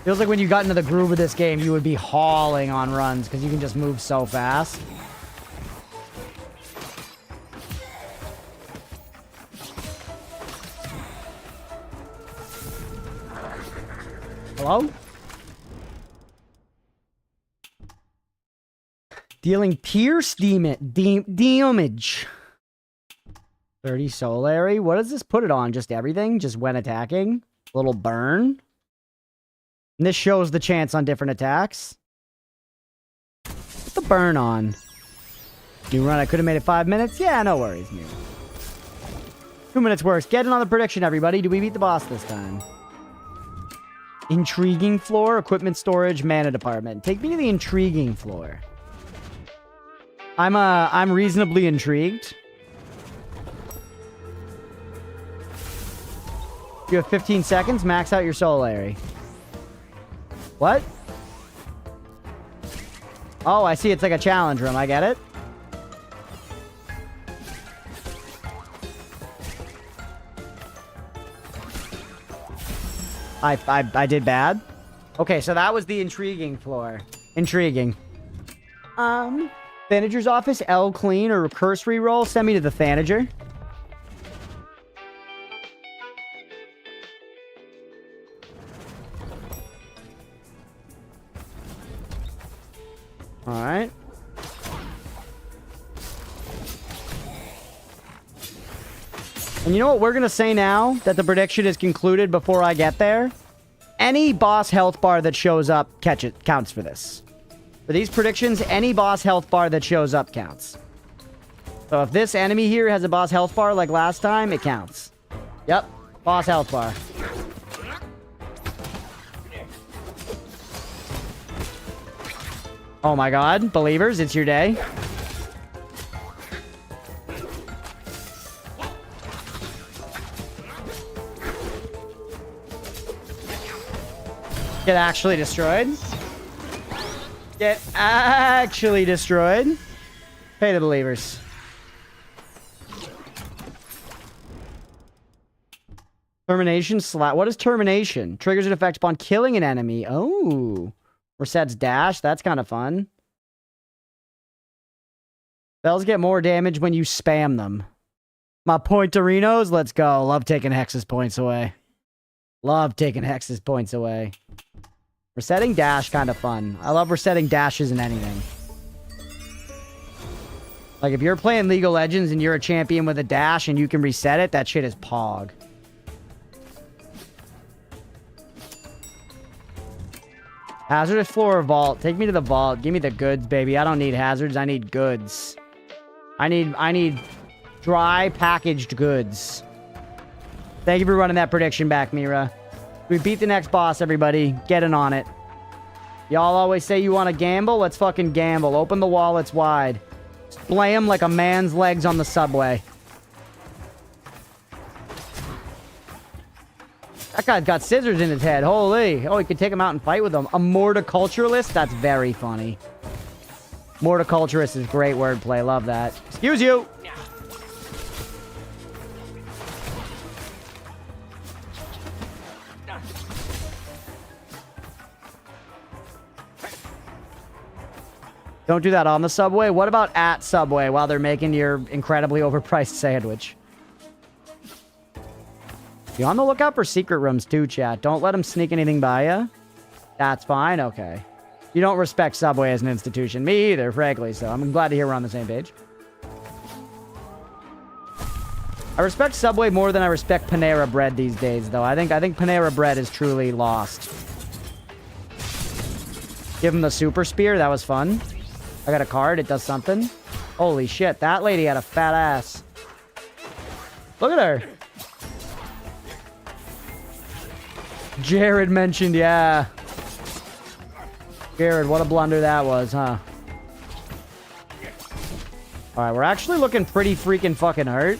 Feels like when you got into the groove of this game, you would be hauling on runs, because you can just move so fast. Hello? Dealing pierce damage. 30 solary. What does this put it on? Just everything? Just when attacking? A little burn? And this shows the chance on different attacks. Put the burn on. New run, I could have made it 5 minutes. Yeah, no worries, new. 2 minutes works. Get in on the prediction, everybody. Do we beat the boss this time? Intriguing floor, equipment storage, mana department. Take me to the intriguing floor. I'm reasonably intrigued. You have 15 seconds. Max out your soul, Larry. What? Oh, I see. It's like a challenge room. I get it. I did bad. Okay, so that was the intriguing floor. Intriguing. Thanager's office, L clean or cursory roll. Send me to the Thanager. Alright. And you know what we're going to say now that the prediction is concluded before I get there? Any boss health bar that shows up counts for this. For these predictions, any boss health bar that shows up counts. So if this enemy here has a boss health bar like last time, it counts. Yep, boss health bar. Oh my god, believers, it's your day. Get actually destroyed. Get actually destroyed. Pay the believers. Termination slap. What is termination? Triggers an effect upon killing an enemy. Oh. Resets dash. That's kind of fun. Spells get more damage when you spam them. My pointerinos. Let's go. Love taking Hex's points away. Love taking Hex's points away. Resetting dash, kind of fun. I love resetting dashes in anything. Like, if you're playing League of Legends and you're a champion with a dash and you can reset it, that shit is pog. Hazardous floor or vault. Take me to the vault. Give me the goods, baby. I don't need hazards. I need goods. I need dry packaged goods. Thank you for running that prediction back, Mira. We beat the next boss, everybody. Get in on it. Y'all always say you want to gamble? Let's fucking gamble. Open the wallets wide. Splay him like a man's legs on the subway. That guy's got scissors in his head. Holy. Oh, he could take him out and fight with them. A morticulturalist? That's very funny. Morticulturist is great wordplay. Love that. Excuse you. Don't do that on the subway. What about at Subway while they're making your incredibly overpriced sandwich? Be on the lookout for secret rooms too, chat. Don't let them sneak anything by you. That's fine. Okay. You don't respect Subway as an institution. Me either, frankly. So I'm glad to hear we're on the same page. I respect Subway more than I respect Panera Bread these days, though. I think Panera Bread is truly lost. Give him the super spear. That was fun. I got a card. It does something. Holy shit. That lady had a fat ass. Look at her. Jared mentioned, yeah. Jared, what a blunder that was, huh? Alright, we're actually looking pretty freaking fucking hurt.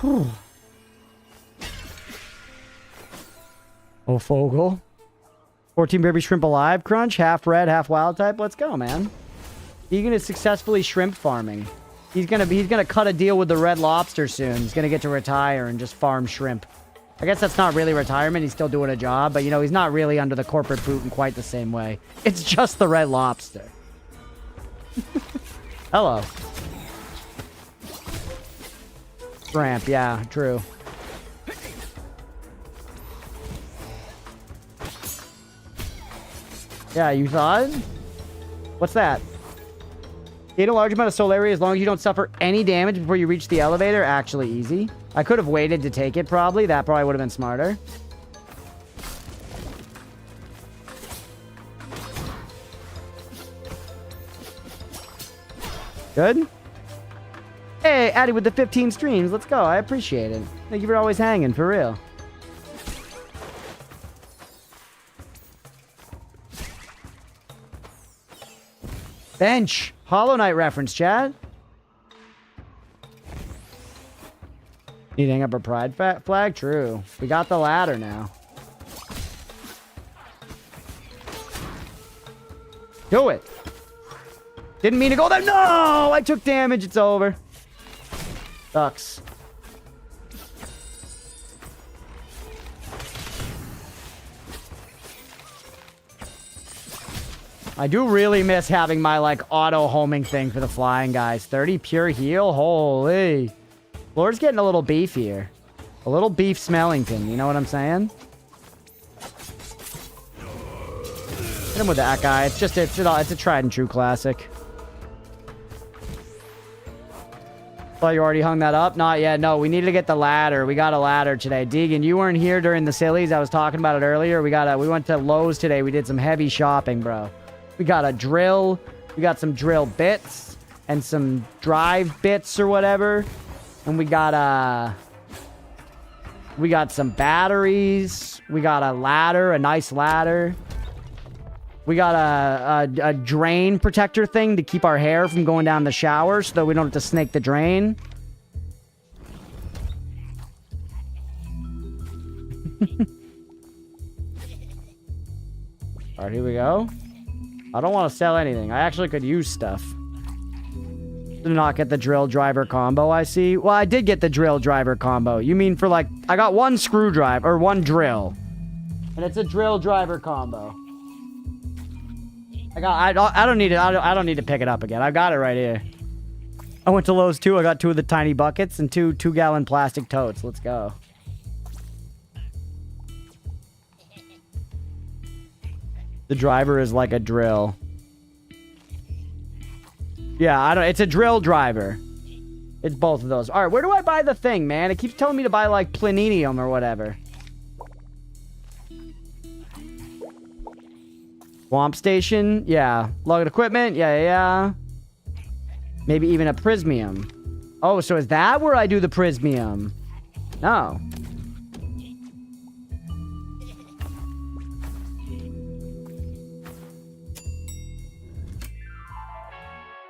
Whew. Oh, Fogel. 14 baby shrimp alive. Crunch, half red, half wild type. Let's go, man. Egan is successfully shrimp farming. He's gonna cut a deal with the Red Lobster soon. He's gonna get to retire and just farm shrimp. I guess that's not really retirement. He's still doing a job, but you know, he's not really under the corporate boot in quite the same way. It's just the Red Lobster. Hello. Shrimp, yeah, true. Yeah, you thought? What's that? Gain a large amount of soul area as long as you don't suffer any damage before you reach the elevator. Actually easy. I could have waited to take it, probably. That probably would have been smarter. Good? Hey, Addy with the 15 streams. Let's go. I appreciate it. Thank you for always hanging, for real. Bench. Hollow Knight reference, chat. Need to hang up a pride flag? True. We got the ladder now. Do it. Didn't mean to go there. No! I took damage. It's over. Sucks. I do really miss having my, like, auto-homing thing for the flying guys. 30 pure heal? Holy. Floor's getting a little beefier. A little beef Smellington, you know what I'm saying? Hit him with that guy. It's just, it's a tried and true classic. Thought you already hung that up? Not yet. No, we needed to get the ladder. We got a ladder today. Deegan, you weren't here during the sillies. I was talking about it earlier. We went to Lowe's today. We did some heavy shopping, bro. We got a drill. We got some drill bits and some drive bits or whatever. And we got some batteries. We got a ladder, a nice ladder. We got a drain protector thing to keep our hair from going down the shower so that we don't have to snake the drain. All right, here we go. I don't want to sell anything. I actually could use stuff. Did not get the drill driver combo, I see. Well, I did get the drill driver combo. You mean for like, I got one screwdriver, or one drill. And it's a drill driver combo. I don't need to pick it up again. I got it right here. I went to Lowe's too. I got 2 of the tiny buckets and 2 2-gallon plastic totes. Let's go. The driver is like a drill. Yeah, it's a drill driver. It's both of those. All right, where do I buy the thing, man? It keeps telling me to buy like Planetium or whatever. Swamp Station? Yeah. Logged equipment? Yeah. Maybe even a Prismium. Oh, so is that where I do the Prismium? No.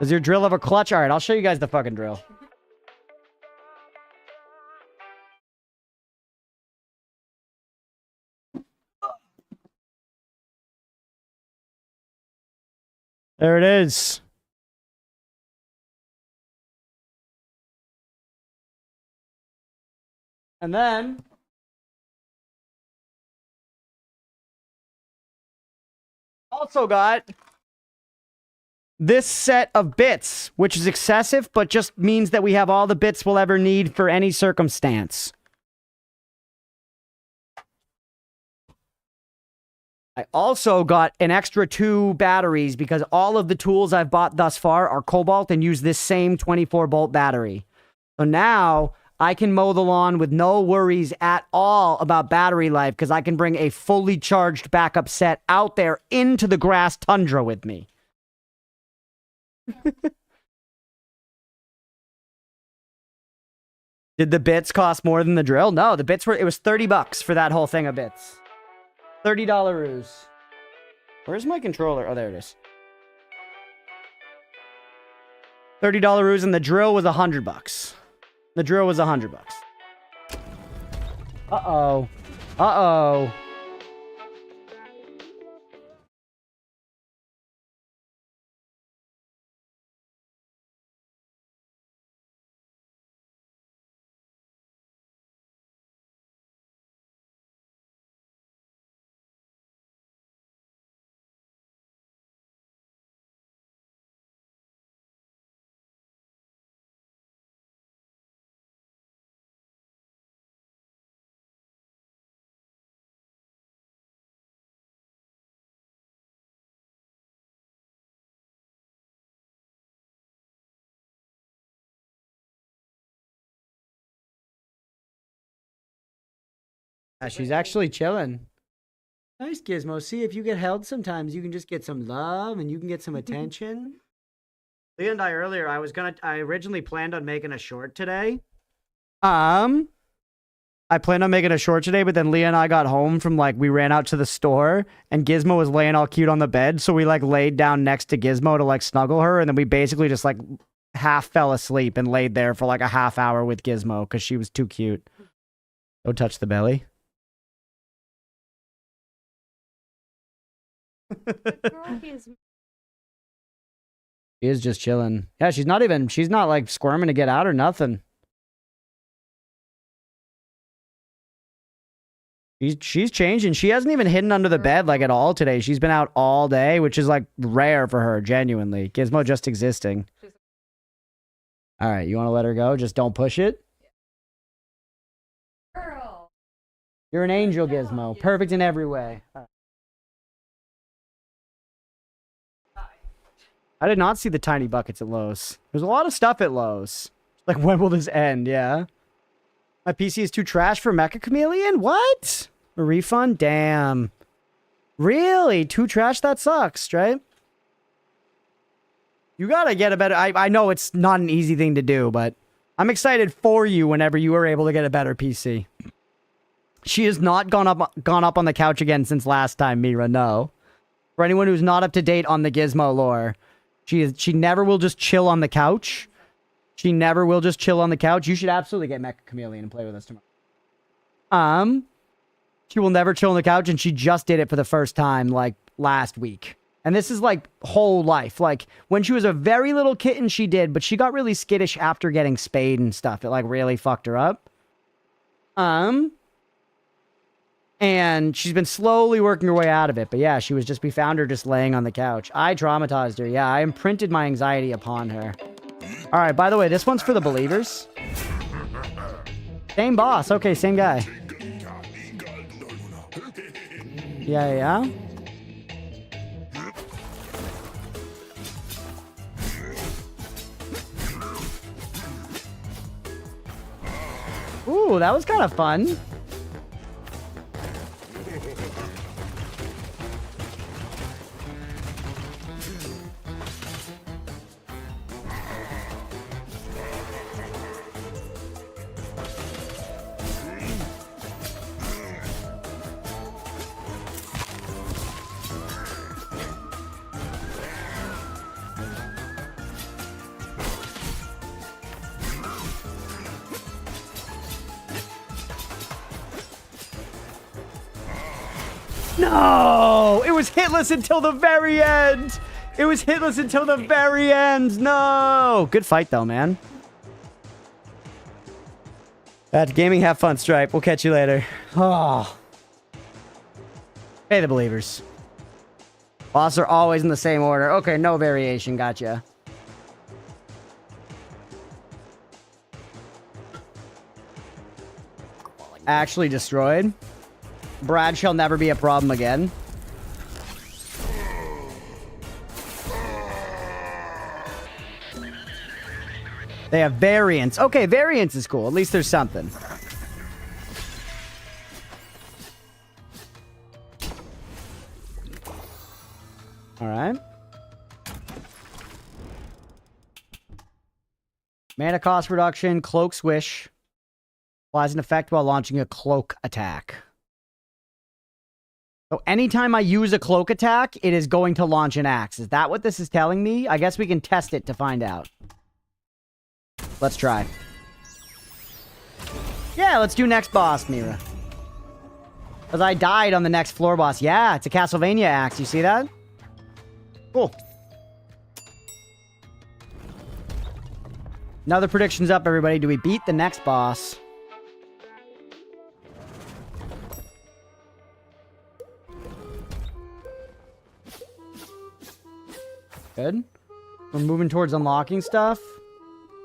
Does your drill have a clutch? All right, I'll show you guys the fucking drill. There it is. And then also got this set of bits, which is excessive, but just means that we have all the bits we'll ever need for any circumstance. I also got an extra 2 batteries because all of the tools I've bought thus far are cobalt and use this same 24-volt battery. So now I can mow the lawn with no worries at all about battery life because I can bring a fully charged backup set out there into the grass tundra with me. Did the bits cost more than the drill? No, the bits it was $30 for that whole thing of bits. $30 ruse. Where's my controller? Oh, there it is. $30 ruse and the drill was $100. The drill was $100. Uh-oh. Uh-oh. She's actually chilling. Nice, Gizmo. See, if you get held sometimes, you can just get some love and you can get some attention. Leah and I earlier, I originally planned on making a short today. I planned on making a short today, but then Leah and I got home from, like, we ran out to the store, and Gizmo was laying all cute on the bed, so we, like, laid down next to Gizmo to, like, snuggle her, and then we basically just, like, half fell asleep and laid there for, like, a half hour with Gizmo, because she was too cute. Don't touch the belly. She is just chilling. Yeah, she's not, like, squirming to get out or nothing. She's changing. She hasn't even hidden under the bed, like, at all today. She's been out all day, which is, like, rare for her, genuinely. Gizmo just existing. All right, you want to let her go? Just don't push it? Girl. You're an angel, Gizmo. Perfect in every way. I did not see the tiny buckets at Lowe's. There's a lot of stuff at Lowe's. Like, when will this end? Yeah. My PC is too trash for Mecha Chameleon? What? A refund? Damn. Really? Too trash? That sucks, right? You gotta get a better... I know it's not an easy thing to do, but I'm excited for you whenever you are able to get a better PC. She has not gone up on the couch again since last time, Mira, no. For anyone who's not up to date on the Gizmo lore, she never will just chill on the couch. She never will just chill on the couch. You should absolutely get Mecha Chameleon and play with us tomorrow. She will never chill on the couch, and she just did it for the first time, like, last week. And this is, like, whole life. Like, when she was a very little kitten, she did, but she got really skittish after getting spayed and stuff. It, like, really fucked her up. And she's been slowly working her way out of it. But yeah, we found her just laying on the couch. I traumatized her. Yeah, I imprinted my anxiety upon her. All right, by the way, this one's for the believers. Same boss. Okay, same guy. Yeah. Ooh, that was kind of fun. No! It was hitless until the very end! It was hitless until the very end! No! Good fight, though, man. That's gaming. Have fun, Stripe. We'll catch you later. Oh. Hey, the believers. Boss are always in the same order. Okay, no variation. Gotcha. Actually destroyed. Brad shall never be a problem again. They have variants. Okay, variants is cool. At least there's something. All right. Mana cost reduction, cloak swish. Applies an effect while launching a cloak attack. So anytime I use a cloak attack, it is going to launch an axe. Is that what this is telling me? I guess we can test it to find out. Let's try. Yeah, let's do next boss, Mira. Because I died on the next floor boss. Yeah, it's a Castlevania axe. You see that? Cool. Another prediction's up, everybody. Do we beat the next boss? Good. We're moving towards unlocking stuff.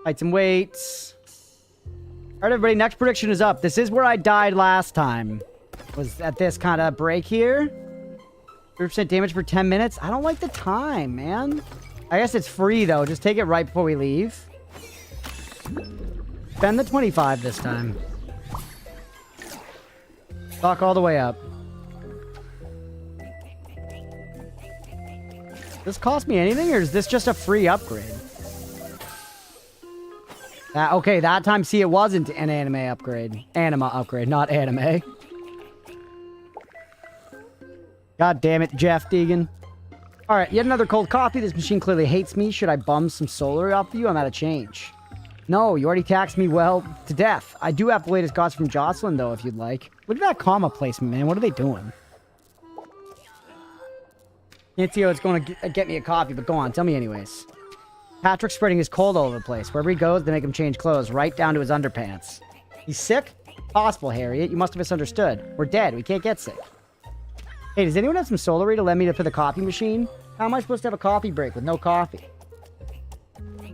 Heights and weights. All right, everybody. Next prediction is up. This is where I died last time. Was at this kind of break here. 3% damage for 10 minutes. I don't like the time, man. I guess it's free, though. Just take it right before we leave. Spend the 25 this time. Stock all the way up. Does this cost me anything, or is this just a free upgrade? Okay, that time, see, it wasn't an anime upgrade. Anima upgrade, not anime. God damn it, Jeff Deegan. Alright, yet another cold coffee. This machine clearly hates me. Should I bum some solar off of you? I'm out of change. No, you already taxed me, well, to death. I do have the latest gods from Jocelyn, though, if you'd like. Look at that comma placement, man. What are they doing? Can't see how it's going to get me a coffee, but go on. Tell me anyways. Patrick's spreading his cold all over the place. Wherever he goes, they make him change clothes, right down to his underpants. He's sick? Possible, Harriet. You must have misunderstood. We're dead. We can't get sick. Hey, does anyone have some solary to lend me for the coffee machine? How am I supposed to have a coffee break with no coffee?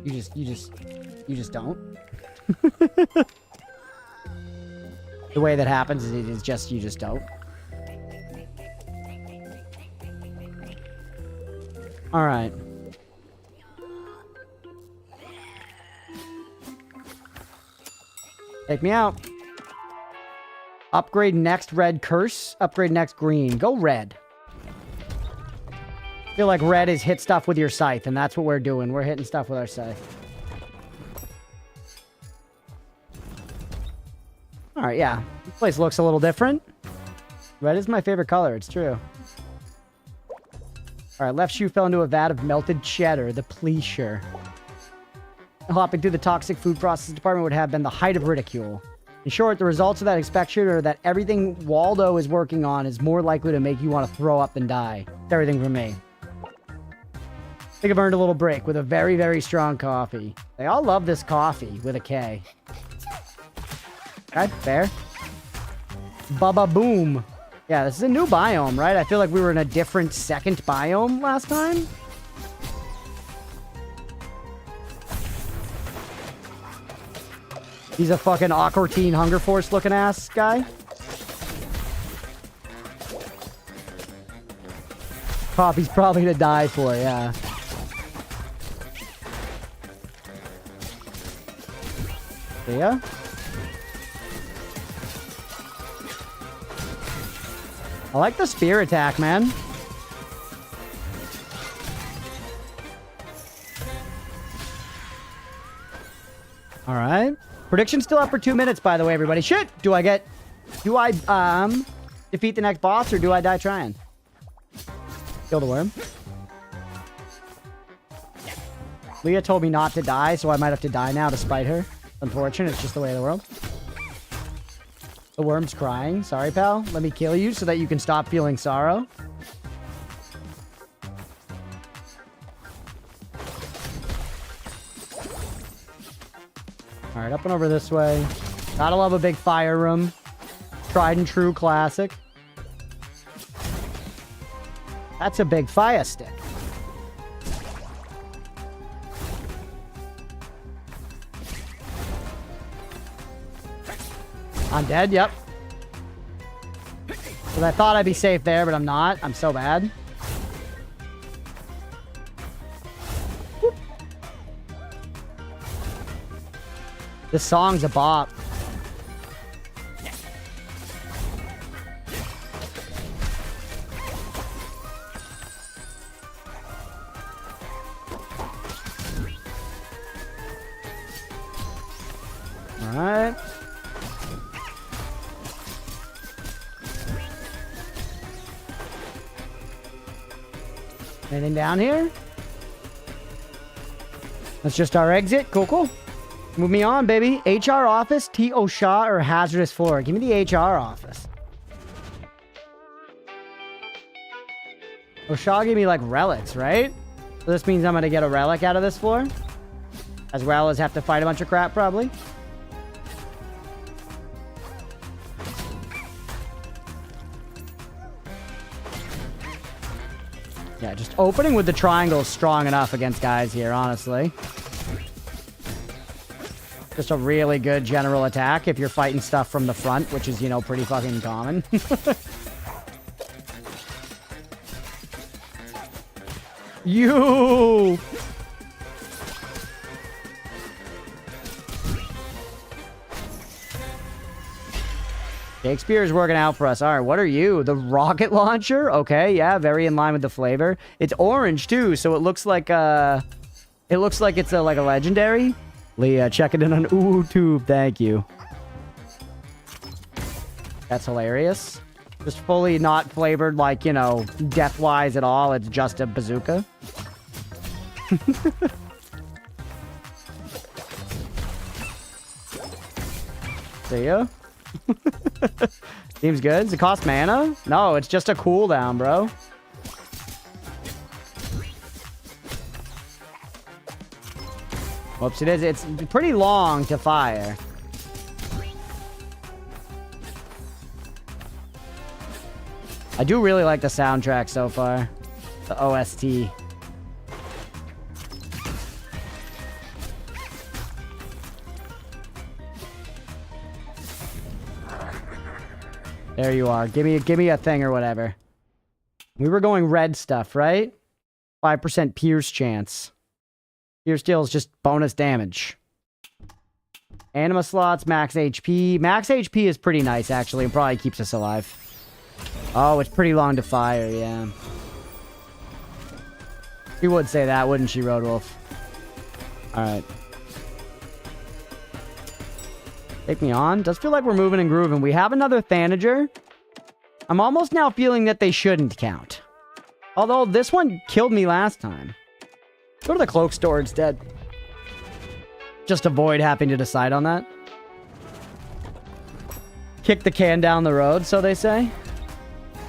You just don't. The way that happens is you just don't. All right. Take me out. Upgrade next red curse. Upgrade next green. Go red. I feel like red is hit stuff with your scythe, and that's what we're doing. We're hitting stuff with our scythe. Alright, yeah. This place looks a little different. Red is my favorite color, it's true. Alright, left shoe fell into a vat of melted cheddar, the pleasure. Hopping through the toxic food processing department would have been the height of ridicule. In short, the results of that inspection are that everything Waldo is working on is more likely to make you want to throw up than die. It's everything from me. I think I've earned a little break with a very, very strong coffee. They all love this coffee with a K. Okay, fair. Baba Boom. Yeah, this is a new biome, right? I feel like we were in a different second biome last time. He's a fucking Aqua Teen Hunger Force looking ass guy. Coffee's probably to die for, yeah. See ya? I like the spear attack, man. All right. Prediction's still up for 2 minutes, by the way, everybody. Shit! Do I defeat the next boss, or do I die trying? Kill the worm. Leah told me not to die, so I might have to die now to spite her. Unfortunate, it's just the way of the world. The worm's crying. Sorry, pal. Let me kill you so that you can stop feeling sorrow. Alright, up and over this way. Gotta love a big fire room. Tried and true classic. That's a big fire stick. I'm dead, yep. Because I thought I'd be safe there, but I'm not. I'm so bad. Whoop. This song's a bop. Alright. Anything down here? That's just our exit. Cool, cool. Move me on, baby. HR office, T. O'Shaw, or hazardous floor? Give me the HR office. O'Shaw gave me, like, relics, right? So this means I'm gonna get a relic out of this floor. As well as have to fight a bunch of crap, probably. Yeah, just opening with the triangle is strong enough against guys here, honestly. Just a really good general attack if you're fighting stuff from the front, which is, you know, pretty fucking common. You! Shakespeare is working out for us. All right, what are you? The rocket launcher? Okay, yeah, very in line with the flavor. It's orange too, so it looks like it's like a legendary. Leah, checking in on YouTube. Thank you. That's hilarious. Just fully not flavored like, you know, death-wise at all. It's just a bazooka. See ya. Seems good. Does it cost mana? No, it's just a cooldown, bro. Whoops, it is. It's pretty long to fire. I do really like the soundtrack so far. The OST. There you are. Give me a thing or whatever. We were going red stuff, right? 5% Pierce chance. Pierce deals just bonus damage. Anima slots, max HP. Max HP is pretty nice, actually, and probably keeps us alive. Oh, it's pretty long to fire, yeah. She would say that, wouldn't she, Roadwolf? Alright. Take me on. Does feel like we're moving and grooving. We have another Thanager. I'm almost now feeling that they shouldn't count. Although this one killed me last time. Go to the cloak store instead. Just avoid having to decide on that. Kick the can down the road, so they say.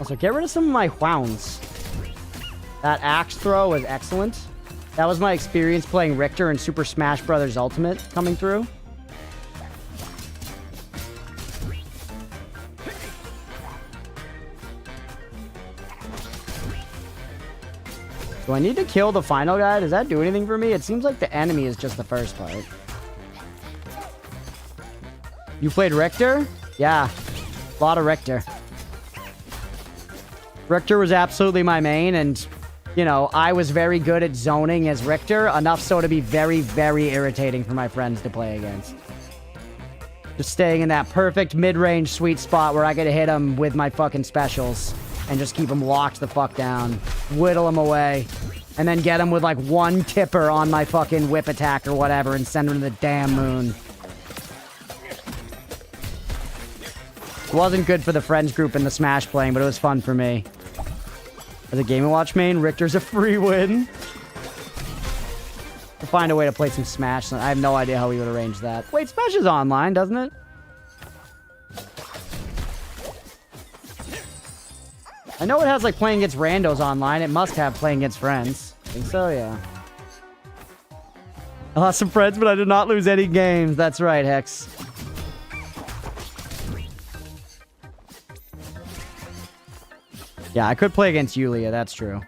Also, get rid of some of my wounds. That axe throw was excellent. That was my experience playing Richter in Super Smash Bros. Ultimate coming through. Do I need to kill the final guy? Does that do anything for me? It seems like the enemy is just the first part. You played Richter? Yeah. A lot of Richter. Richter was absolutely my main, and, you know, I was very good at zoning as Richter, enough so to be very, very irritating for my friends to play against. Just staying in that perfect mid-range sweet spot where I could hit them with my fucking specials and just keep them locked the fuck down, whittle them away, and then get them with like one tipper on my fucking whip attack or whatever and send them to the damn moon. It wasn't good for the friends group in the Smash playing, but it was fun for me. As a Game & Watch main, Richter's a free win. We'll find a way to play some Smash. I have no idea how we would arrange that. Wait, Smash is online, doesn't it? I know it has, like, playing against randos online. It must have playing against friends. I think so, yeah. I lost some friends, but I did not lose any games. That's right, Hex. Yeah, I could play against Yulia. That's true.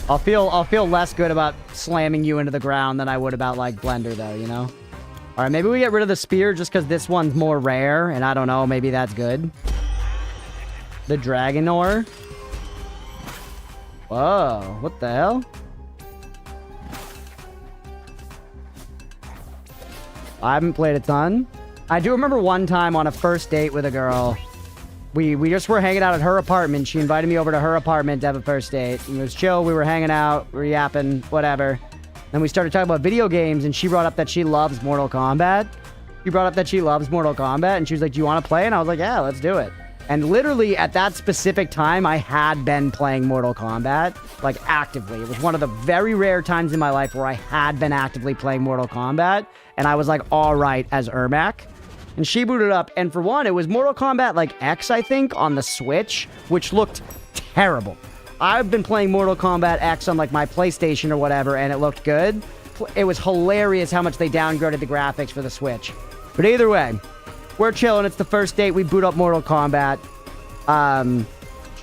I'll feel less good about slamming you into the ground than I would about, like, Blender, though, you know? All right, maybe we get rid of the spear just because this one's more rare, and I don't know, maybe that's good. The Dragon Ore. Whoa, what the hell? I haven't played a ton. I do remember one time on a first date with a girl, we just were hanging out at her apartment. She invited me over to her apartment to have a first date. And it was chill. We were hanging out. We were yapping. Whatever. Then we started talking about video games, and she brought up that she loves Mortal Kombat. And she was like, do you want to play? And I was like, yeah, let's do it. And literally, at that specific time, I had been playing Mortal Kombat, like, actively. It was one of the very rare times in my life where I had been actively playing Mortal Kombat, and I was, like, all right as Ermac. And she booted up, and for one, it was Mortal Kombat, like, X, I think, on the Switch, which looked terrible. I've been playing Mortal Kombat X on, like, my PlayStation or whatever, and it looked good. It was hilarious how much they downgraded the graphics for the Switch. But either way, we're chilling. It's the first date. We boot up Mortal Kombat.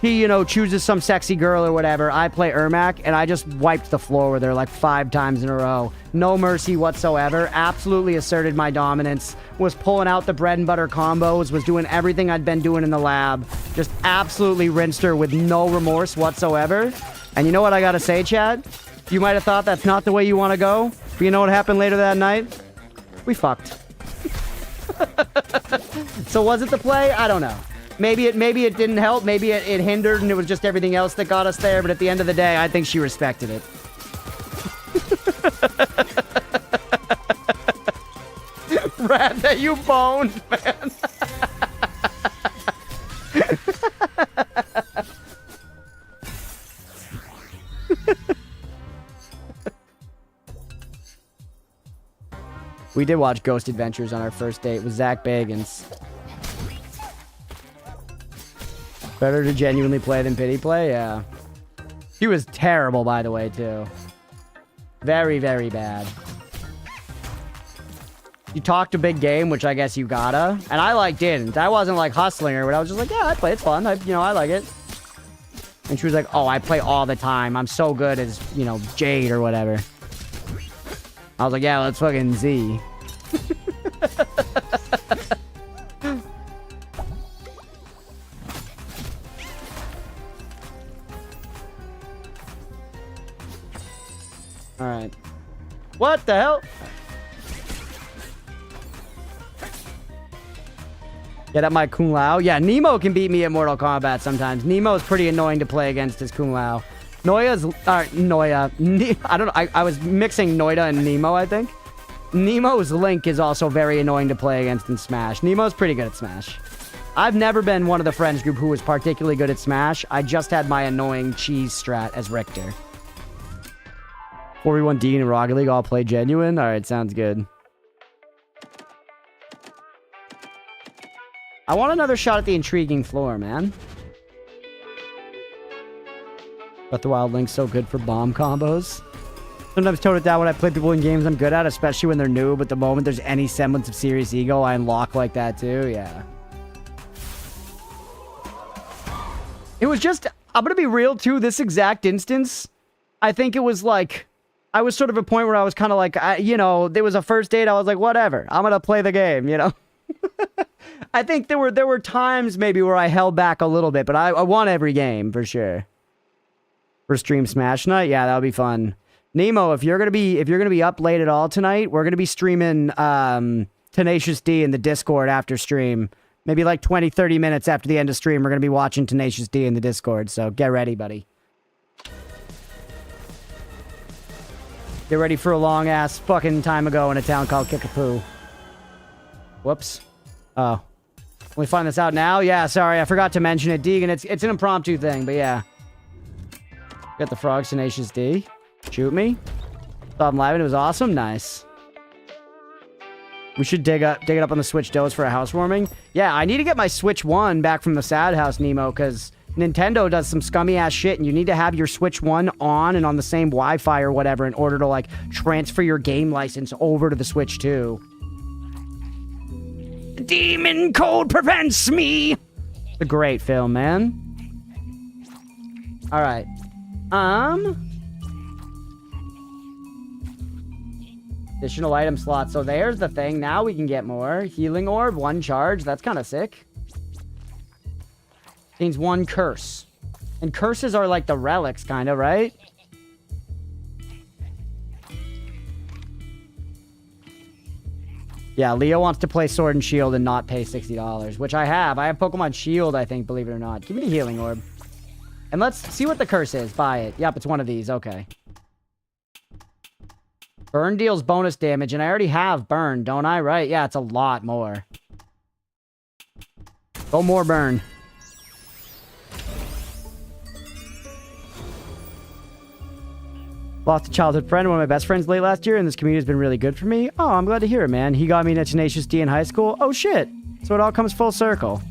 She, you know, chooses some sexy girl or whatever. I play Ermac, and I just wiped the floor with her like 5 times in a row. No mercy whatsoever. Absolutely asserted my dominance. Was pulling out the bread and butter combos. Was doing everything I'd been doing in the lab. Just absolutely rinsed her with no remorse whatsoever. And you know what I gotta say, Chad? You might have thought that's not the way you want to go. But you know what happened later that night? We fucked. So was it the play? I don't know. Maybe it didn't help. Maybe it hindered, and it was just everything else that got us there. But at the end of the day, I think she respected it. rat that you boned, man. We did watch Ghost Adventures on our first date with Zach Bagans. Better to genuinely play than pity play? Yeah. He was terrible, by the way, too. Very, very bad. You talked a big game, which I guess you gotta. And I, like, didn't. I wasn't, like, hustling her, but I was just like, yeah, I play. It's fun. I like it. And she was like, oh, I play all the time. I'm so good as, Jade or whatever. I was like, yeah, let's fucking Z. Alright. What the hell? Get up my Kung Lao. Yeah, Nemo can beat me at Mortal Kombat sometimes. Nemo is pretty annoying to play against as Kung Lao. Noya's... Noya. I don't know. I was mixing Noida and Nemo, I think. Nemo's Link is also very annoying to play against in Smash. Nemo's pretty good at Smash. I've never been one of the friends group who was particularly good at Smash. I just had my annoying cheese strat as Richter. 4v1 Dean and Rocket League all play genuine? Alright, sounds good. I want another shot at the intriguing floor, man. Breath of the Wild Link's so good for bomb combos. Sometimes tone it down when I play people in games I'm good at, especially when they're new, but the moment there's any semblance of serious ego, I unlock like that too, yeah. It was just, I'm gonna be real too, this exact instance, I think it was like, I was sort of a point where I was kind of like, there was a first date, I was like, whatever, I'm gonna play the game, I think there were times maybe where I held back a little bit, but I won every game for sure. For stream Smash night, yeah, that would be fun. Nemo, if you're gonna be up late at all tonight, we're gonna be streaming Tenacious D in the Discord after stream. Maybe like 20-30 minutes after the end of stream, we're gonna be watching Tenacious D in the Discord. So get ready, buddy. Get ready for a long ass fucking time ago in a town called Kickapoo. Whoops. Oh. Can we find this out now? Yeah, sorry, I forgot to mention it. Deegan, it's an impromptu thing, but yeah. Got the frog, Tenacious D. Shoot me. Saw him live and it was awesome. Nice. We should dig it up on the Switch Dos for a housewarming. Yeah, I need to get my Switch 1 back from the Sad House, Nemo, because Nintendo does some scummy ass shit and you need to have your Switch 1 on and on the same Wi-Fi or whatever in order to, like, transfer your game license over to the Switch 2. Demon Code prevents me! It's a great film, man. Alright. Additional item slot. So there's the thing. Now we can get more. Healing orb, 1 charge. That's kind of sick. Means 1 curse. And curses are like the relics, kind of, right? Yeah, Leo wants to play Sword and Shield and not pay $60, which I have. I have Pokemon Shield, I think, believe it or not. Give me the healing orb. And let's see what the curse is. Buy it. Yep, it's one of these. Okay. Burn deals bonus damage, and I already have burn, don't I? Right? Yeah, it's a lot more. Go more burn. Lost a childhood friend, one of my best friends late last year, and this community has been really good for me. Oh, I'm glad to hear it, man. He got me into Tenacious D in high school. Oh, shit. So it all comes full circle.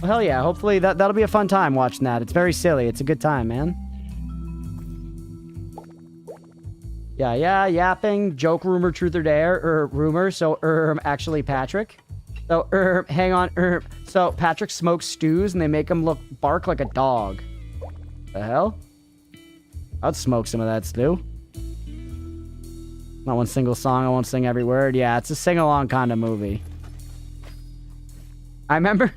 Well, hell yeah. Hopefully that'll be a fun time watching that. It's very silly. It's a good time, man. Yeah, yapping, joke, rumor, truth or dare, rumor, so, actually Patrick. So, hang on, so Patrick smokes stews and they make him bark like a dog. The hell? I'd smoke some of that stew. Not one single song, I won't sing every word. Yeah, it's a sing-along kind of movie. I remember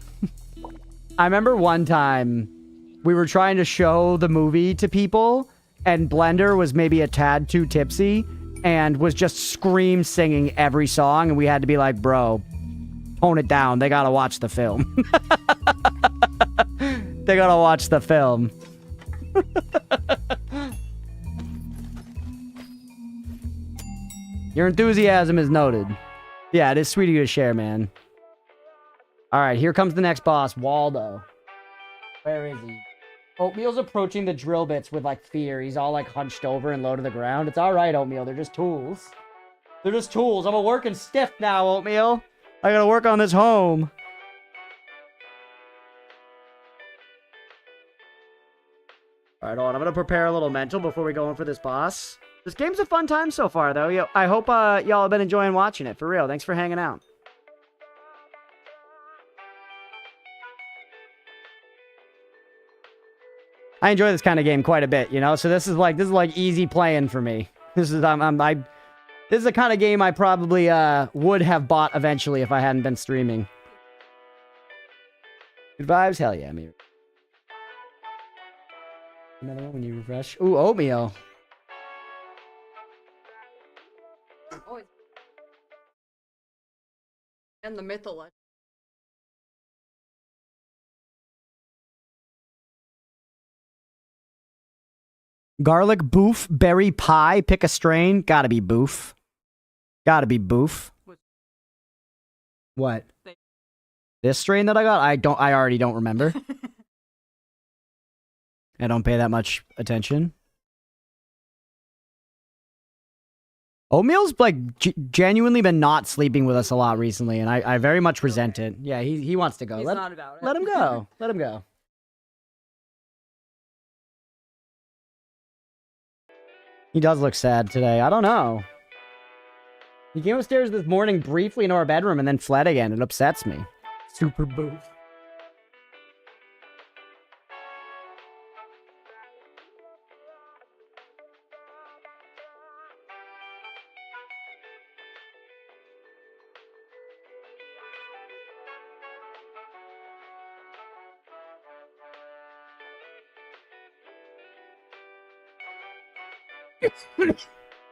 one time we were trying to show the movie to people and Blender was maybe a tad too tipsy and was just scream singing every song and we had to be like, bro, tone it down. They gotta watch the film. They gotta watch the film. Your enthusiasm is noted. Yeah, it is sweet of you to share, man. All right, here comes the next boss, Waldo. Where is he? Oatmeal's approaching the drill bits with, like, fear. He's all, like, hunched over and low to the ground. It's all right, Oatmeal. They're just tools. They're just tools. I'm a working stiff now, Oatmeal. I gotta work on this home. All right, hold on. I'm gonna prepare a little mental before we go in for this boss. This game's a fun time so far, though. Yo, I hope y'all have been enjoying watching it. For real. Thanks for hanging out. I enjoy this kind of game quite a bit, you know? So this is like easy playing for me. This is this is the kind of game I probably would have bought eventually if I hadn't been streaming. Good vibes? Hell yeah, me. Another one when you refresh. Ooh, Oatmeal. And the mythology. Garlic boof, berry pie, pick a strain. Gotta be boof. Gotta be boof. What? This strain that I got? I already don't remember. I don't pay that much attention. Oatmeal's, like, genuinely been not sleeping with us a lot recently, and I very much resent it. Yeah, he wants to go. He's not about it. Let him go. Let him go. He does look sad today. I don't know. He came upstairs this morning briefly into our bedroom and then fled again. It upsets me. Super boof.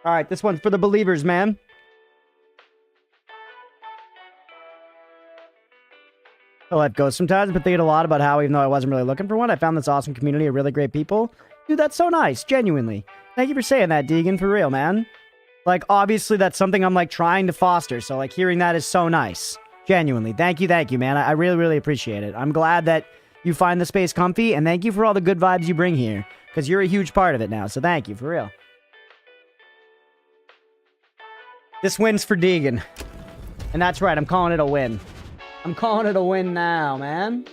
All right, this one's for the believers, man. The life goes sometimes, but thinking a lot about how, even though I wasn't really looking for one, I found this awesome community of really great people. Dude, that's so nice, genuinely. Thank you for saying that, Deegan, for real, man. Like, obviously, that's something I'm, like, trying to foster, so, like, hearing that is so nice. Genuinely. Thank you, man. I really, really appreciate it. I'm glad that you find the space comfy, and thank you for all the good vibes you bring here, because you're a huge part of it now, so thank you, for real. This win's for Deegan. And that's right, I'm calling it a win. I'm calling it a win now, man.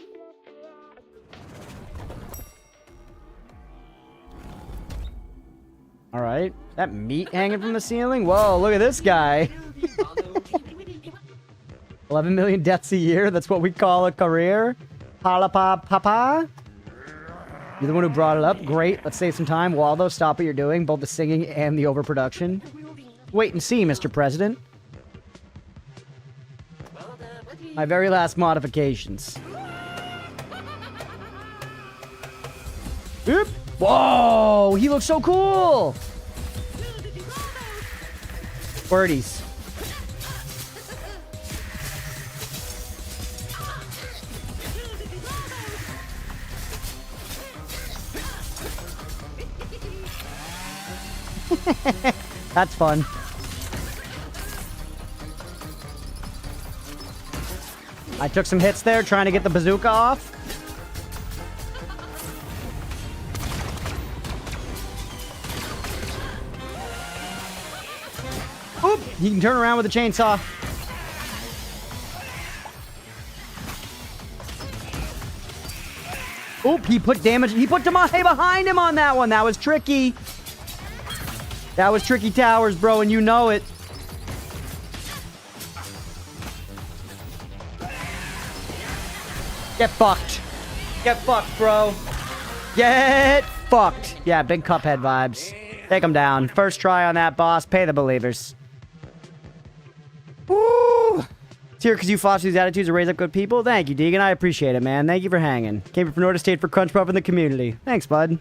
Alright. That meat hanging from the ceiling? Whoa, look at this guy. 11 million deaths a year? That's what we call a career? Papa? You're the one who brought it up? Great, let's save some time. Waldo, stop what you're doing, both the singing and the overproduction. Wait and see, Mr. President. My very last modifications. Oop. Whoa, he looks so cool. Birdies. That's fun. I took some hits there trying to get the bazooka off. Oop! He can turn around with a chainsaw. Oop! He put damage. He put Damahe behind him on that one. That was tricky. That was tricky towers, bro, and you know it. Get fucked. Get fucked, bro. Get fucked. Yeah, big Cuphead vibes. Take him down. First try on that boss. Pay the believers. Woo! It's here because you foster these attitudes to raise up good people. Thank you, Deegan. I appreciate it, man. Thank you for hanging. Came from North State for Crunchpuff in the community. Thanks, bud.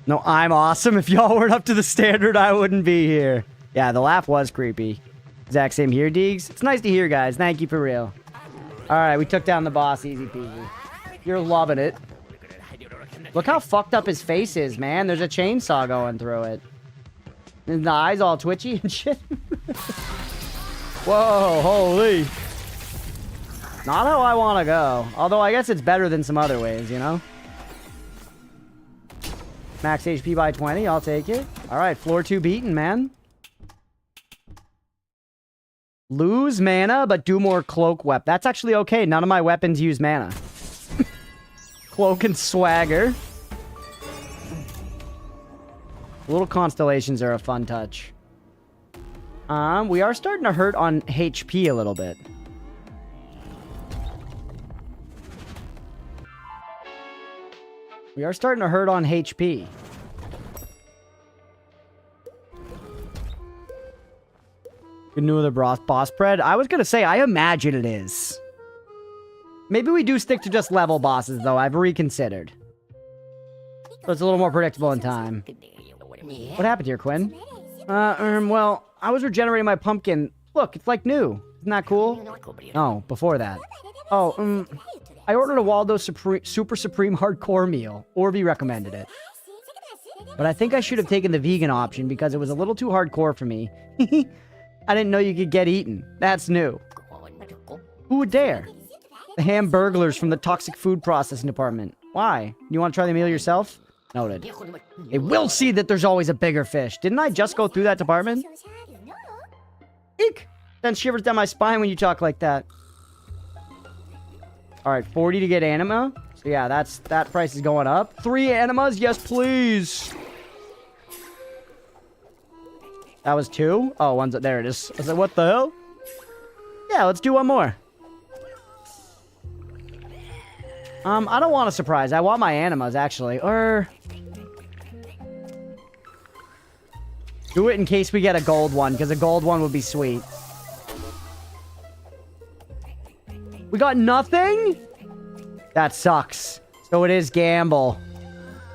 No, I'm awesome. If y'all weren't up to the standard, I wouldn't be here. Yeah, the laugh was creepy. Exact same here, Deegs. It's nice to hear, guys. Thank you for real. Alright, we took down the boss. Easy peasy. You're loving it. Look how fucked up his face is, man. There's a chainsaw going through it. And the eyes all twitchy and shit. Whoa, holy. Not how I want to go. Although I guess it's better than some other ways, you know? Max HP by 20, I'll take it. Alright, floor 2 beaten, man. Lose mana, but do more cloak wep. That's actually okay. None of my weapons use mana. Cloak and swagger. Little constellations are a fun touch. We are starting to hurt on HP a little bit. We are starting to hurt on HP. Good new the boss spread. I was gonna say, I imagine it is. Maybe we do stick to just level bosses, though. I've reconsidered. So it's a little more predictable in time. What happened here, Quinn? Well, I was regenerating my pumpkin. Look, it's like new. Isn't that cool? Oh, before that. Oh, I ordered a Waldo Super Supreme Hardcore meal. Orby recommended it. But I think I should have taken the vegan option because it was a little too hardcore for me. I didn't know you could get eaten. That's new. Who would dare? The Hamburglers from the Toxic Food Processing Department. Why? You want to try the meal yourself? Noted. They will see that there's always a bigger fish. Didn't I just go through that department? Eek! Sends shivers down my spine when you talk like that. Alright, 40 to get anima. So yeah, that price is going up. 3 animas? Yes, please! That was 2? Oh, one's... There it is. I was like, what the hell? Yeah, let's do one more. I don't want a surprise. I want my animas, actually. Or... do it in case we get a gold one, because a gold one would be sweet. We got nothing? That sucks. So it is gamble.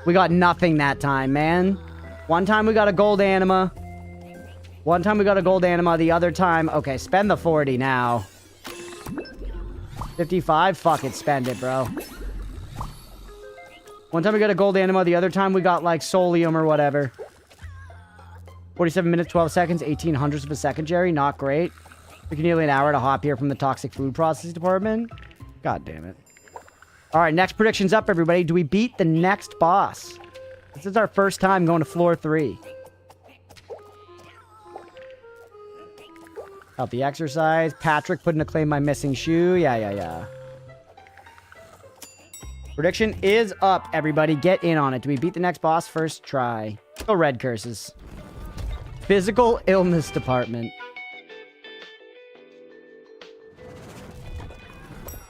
We got nothing that time, man. One time we got a gold anima. One time we got a gold anima. The other time... Okay, spend the 40 now. 55? Fuck it, spend it, bro. One time we got a gold anima. The other time we got, like, solium or whatever. 47 minutes, 12 seconds, 18 hundredths of a second, Jerry. Not great. Took nearly an hour to hop here from the Toxic Food Processing Department. God damn it. Alright, next prediction's up, everybody. Do we beat the next boss? This is our first time going to floor 3. Healthy exercise. Patrick putting to claim my missing shoe. Yeah. Prediction is up, everybody. Get in on it. Do we beat the next boss? First try. Go red curses. Physical illness department.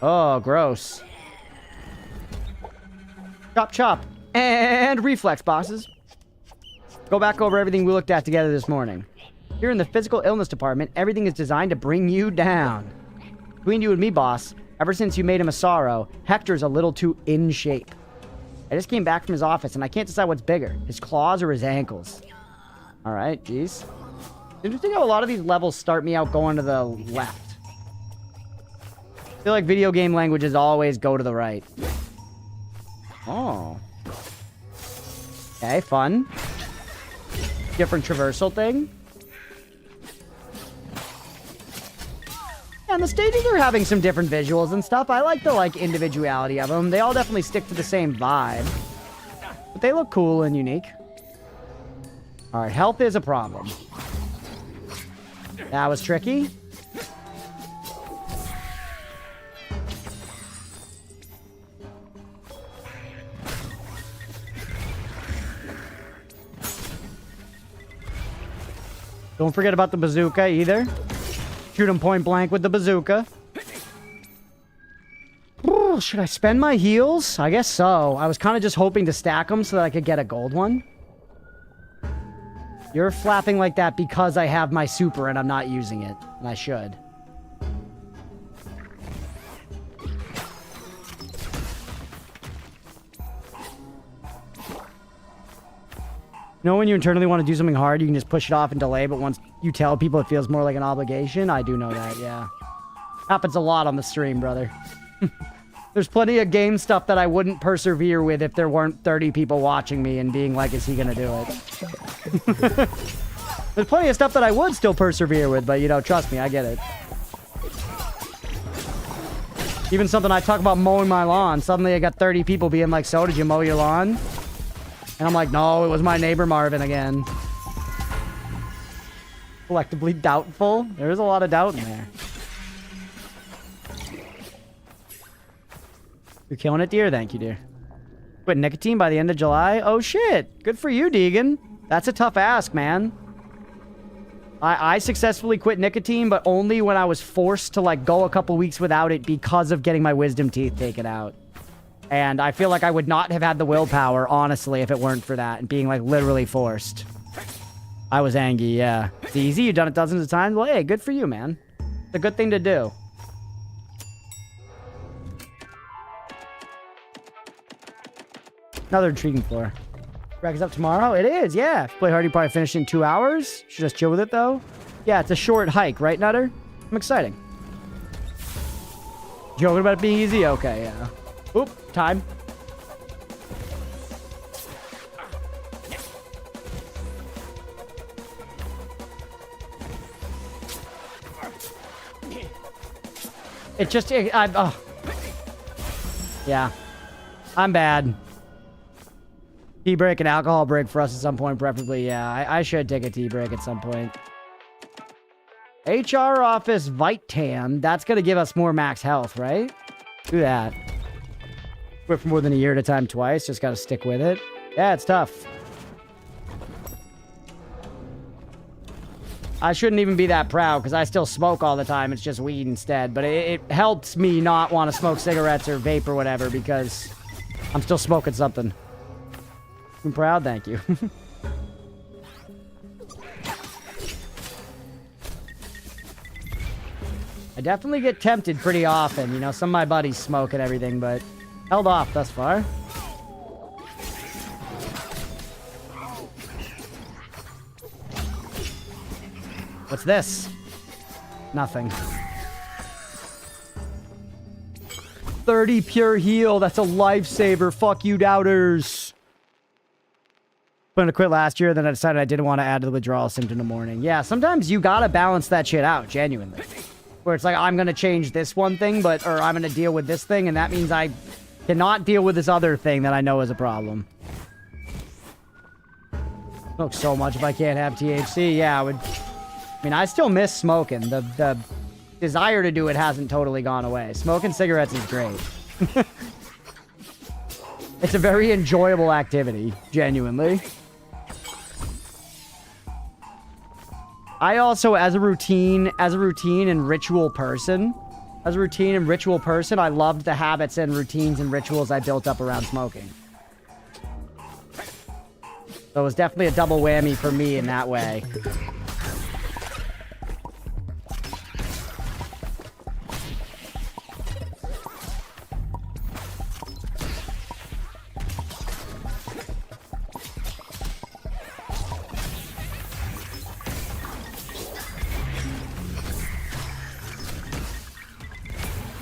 Oh, gross. Chop, chop. And reflex bosses. Go back over everything we looked at together this morning. Here in the physical illness department, everything is designed to bring you down. Between you and me, boss, ever since you made him a sorrow, Hector's a little too in shape. I just came back from his office and I can't decide what's bigger, his claws or his ankles. Alright, jeez. Interesting how a lot of these levels start me out going to the left. I feel like video game languages always go to the right. Oh. Okay, fun. Different traversal thing. And the stages are having some different visuals and stuff. I like the, individuality of them. They all definitely stick to the same vibe. But they look cool and unique. Alright, health is a problem. That was tricky. Don't forget about the bazooka either. Shoot him point blank with the bazooka. Ooh, should I spend my heals? I guess so. I was kind of just hoping to stack them so that I could get a gold one. You're flapping like that because I have my super and I'm not using it. And I should. You know when you internally want to do something hard, you can just push it off and delay, but once you tell people it feels more like an obligation? I do know that, yeah. Happens a lot on the stream, brother. There's plenty of game stuff that I wouldn't persevere with if there weren't 30 people watching me and being like, is he gonna do it? There's plenty of stuff that I would still persevere with, but, you know, trust me, I get it. Even something I talk about mowing my lawn. Suddenly I got 30 people being like, so, did you mow your lawn? And I'm like, no, it was my neighbor Marvin again. Collectively doubtful. There's a lot of doubt in there. You're killing it, dear. Thank you, dear. Quit nicotine by the end of July? Oh, shit. Good for you, Deegan. That's a tough ask, man. I successfully quit nicotine, but only when I was forced to, like, go a couple weeks without it because of getting my wisdom teeth taken out. And I feel like I would not have had the willpower, honestly, if it weren't for that. And being, like, literally forced. I was angry, yeah. It's easy. You've done it dozens of times. Well, hey, good for you, man. It's a good thing to do. Another intriguing floor. Rack is up tomorrow? It is, yeah. Play hard, you probably finish in 2 hours. Should just chill with it, though. Yeah, it's a short hike, right, Nutter? I'm exciting. Joking about it being easy? Okay, yeah. Oop, time. It just... oh. Yeah. I'm bad. Tea break and alcohol break for us at some point, preferably. Yeah, I should take a tea break at some point. HR office Vitam. That's going to give us more max health, right? Do that. Quit for more than a year at a time twice. Just got to stick with it. Yeah, it's tough. I shouldn't even be that proud because I still smoke all the time. It's just weed instead. But it helps me not want to smoke cigarettes or vape or whatever because I'm still smoking something. I'm proud, thank you. I definitely get tempted pretty often. You know, some of my buddies smoke and everything, but held off thus far. What's this? Nothing. 30 pure heal. That's a lifesaver. Fuck you, doubters. I'm gonna quit last year, then I decided I didn't want to add to the withdrawal symptom in the morning. Yeah, sometimes you gotta balance that shit out, genuinely. Where it's like, I'm gonna change this one thing, or I'm gonna deal with this thing, and that means I cannot deal with this other thing that I know is a problem. Smoke so much if I can't have THC. Yeah, I mean, I still miss smoking. The desire to do it hasn't totally gone away. Smoking cigarettes is great. It's a very enjoyable activity, genuinely. I also, as a routine and ritual person, I loved the habits and routines and rituals I built up around smoking. So it was definitely a double whammy for me in that way.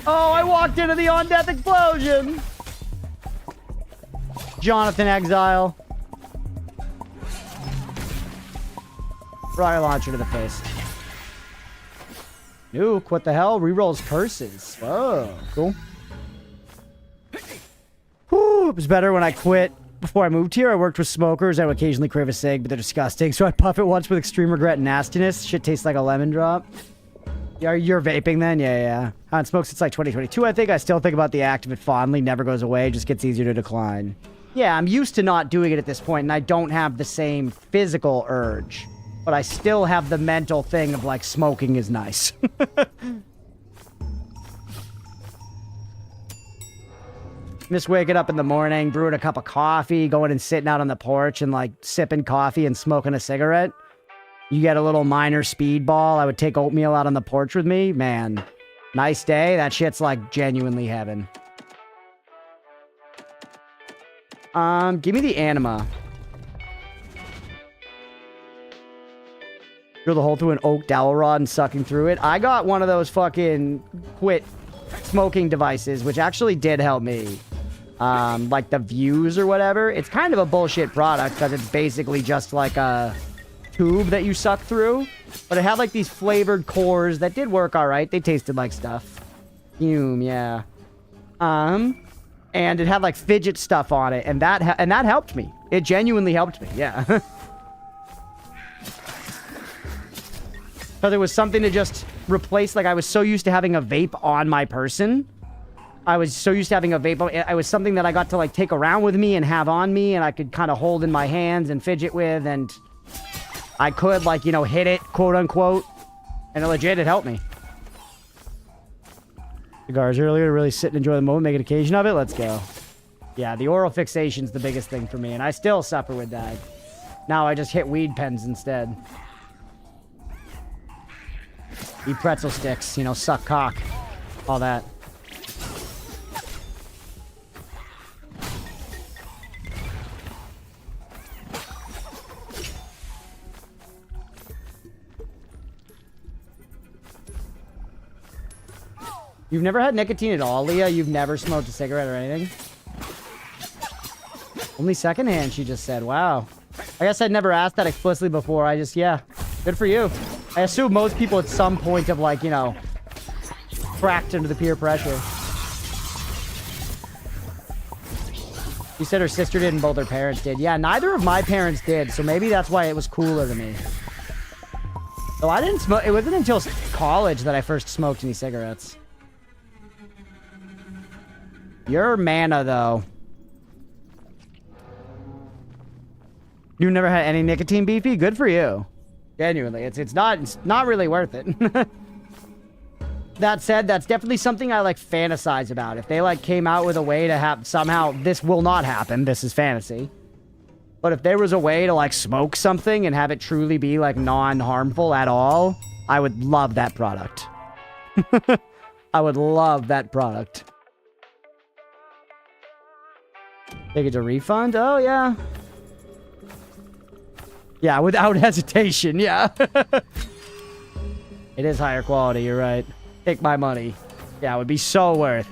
Oh, I walked into the on-death explosion! Jonathan Exile. Rocket launcher to the face. Nuke, what the hell? Rerolls curses. Whoa, cool. Whew, it was better when I quit. Before I moved here, I worked with smokers. I would occasionally crave a cig, but they're disgusting. So I'd puff it once with extreme regret and nastiness. Shit tastes like a lemon drop. You're vaping then? Yeah. I haven't smoked since like 2022, I think. I still think about the act of it fondly. Never goes away. Just gets easier to decline. Yeah, I'm used to not doing it at this point, and I don't have the same physical urge. But I still have the mental thing of, like, smoking is nice. Just waking up in the morning, brewing a cup of coffee, going and sitting out on the porch and, like, sipping coffee and smoking a cigarette. You get a little minor speedball. I would take oatmeal out on the porch with me. Man, nice day. That shit's like genuinely heaven. Give me the anima. Drill the hole through an oak dowel rod and sucking through it. I got one of those fucking quit smoking devices, which actually did help me. Like the Views or whatever. It's kind of a bullshit product because it's basically just like a tube that you suck through. But it had like these flavored cores that did work all right. They tasted like stuff. Yeah. And it had like fidget stuff on it, and that helped me. It genuinely helped me. Yeah. Because it was something to just replace. Like, I was so used to having a vape on my person. I was so used to having a vape. It was something that I got to like take around with me and have on me, and I could kind of hold in my hands and fidget with, and I could like, you know, hit it, quote unquote, and it helped me. Cigars earlier to really sit and enjoy the moment, make an occasion of it. Let's go. Yeah, the oral fixation's the biggest thing for me, and I still suffer with that. Now I just hit weed pens instead. Eat pretzel sticks, you know, suck cock. All that. You've never had nicotine at all, Leah? You've never smoked a cigarette or anything? Only secondhand, she just said. Wow. I guess I'd never asked that explicitly before. I just, yeah. Good for you. I assume most people at some point have, like, you know, cracked under the peer pressure. You said her sister did and both her parents did. Yeah, neither of my parents did, so maybe that's why it was cooler to me. So I didn't smoke. It wasn't until college that I first smoked any cigarettes. You're mana, though. You've never had any nicotine, Beefy? Good for you. Genuinely, it's not really worth it. That said, that's definitely something I like fantasize about. If they like came out with a way to have somehow, this will not happen. This is fantasy. But if there was a way to like smoke something and have it truly be like non-harmful at all, I would love that product. I would love that product. Think it's a refund? Oh, yeah. Yeah, without hesitation, yeah. It is higher quality, you're right. Take my money. Yeah, it would be so worth.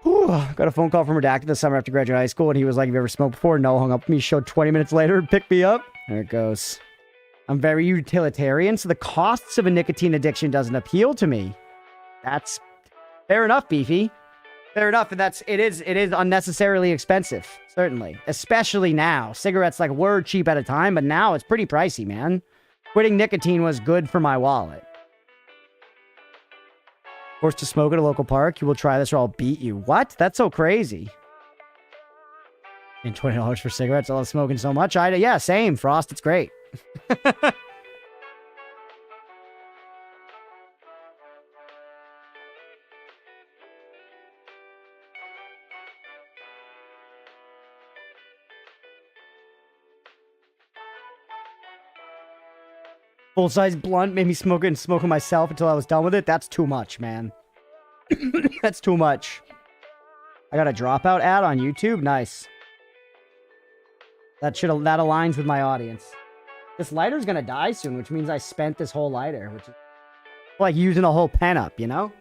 Whew, got a phone call from Redacted this summer after graduating high school, and he was like, have you ever smoked before? No, hung up with me, showed 20 minutes later, picked me up. There it goes. I'm very utilitarian, so the costs of a nicotine addiction doesn't appeal to me. That's fair enough, Beefy. Fair enough, and it is unnecessarily expensive, certainly. Especially now. Cigarettes like were cheap at a time, but now it's pretty pricey, man. Quitting nicotine was good for my wallet. Forced to smoke at a local park, you will try this or I'll beat you. What? That's so crazy. And $20 for cigarettes, I love smoking so much. Yeah, same, Frost, it's great. Full-size blunt made me smoke it and smoke it myself until I was done with it. That's too much, man. That's too much. I got a dropout ad on YouTube? Nice. That aligns with my audience. This lighter's gonna die soon, which means I spent this whole lighter, which is like using a whole pen up, you know?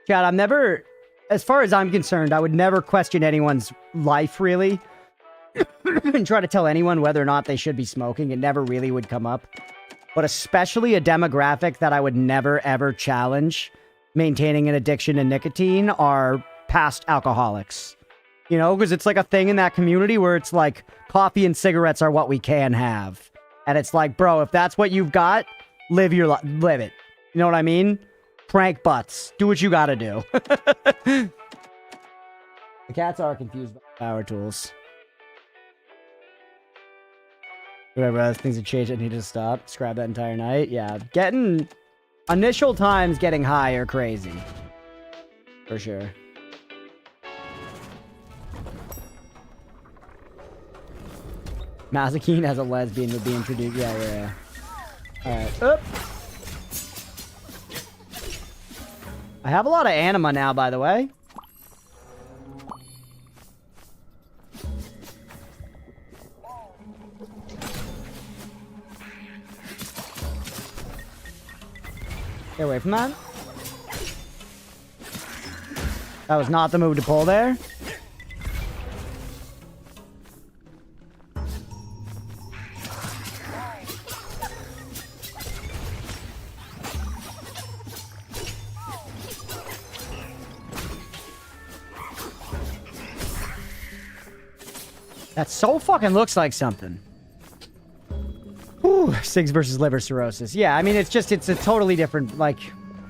Chad, I'm never, as far as I'm concerned, I would never question anyone's life, really. And try to tell anyone whether or not they should be smoking. It never really would come up. But especially a demographic that I would never, ever challenge maintaining an addiction to nicotine are past alcoholics. You know, because it's like a thing in that community where it's like coffee and cigarettes are what we can have. And it's like, bro, if that's what you've got, live your life. Live it. You know what I mean? Prank butts. Do what you gotta do. The cats are confused by power tools. Whatever else things have changed, I need to stop. Scrap that entire night. Yeah, initial times getting high are crazy. For sure. Mazakine as a lesbian would be introduced. Yeah. Alright. Oop. I have a lot of anima now, by the way. Stay away from that. That was not the move to pull there. That so fucking looks like something. Ooh, cigs versus liver cirrhosis. Yeah, I mean, it's a totally different, like,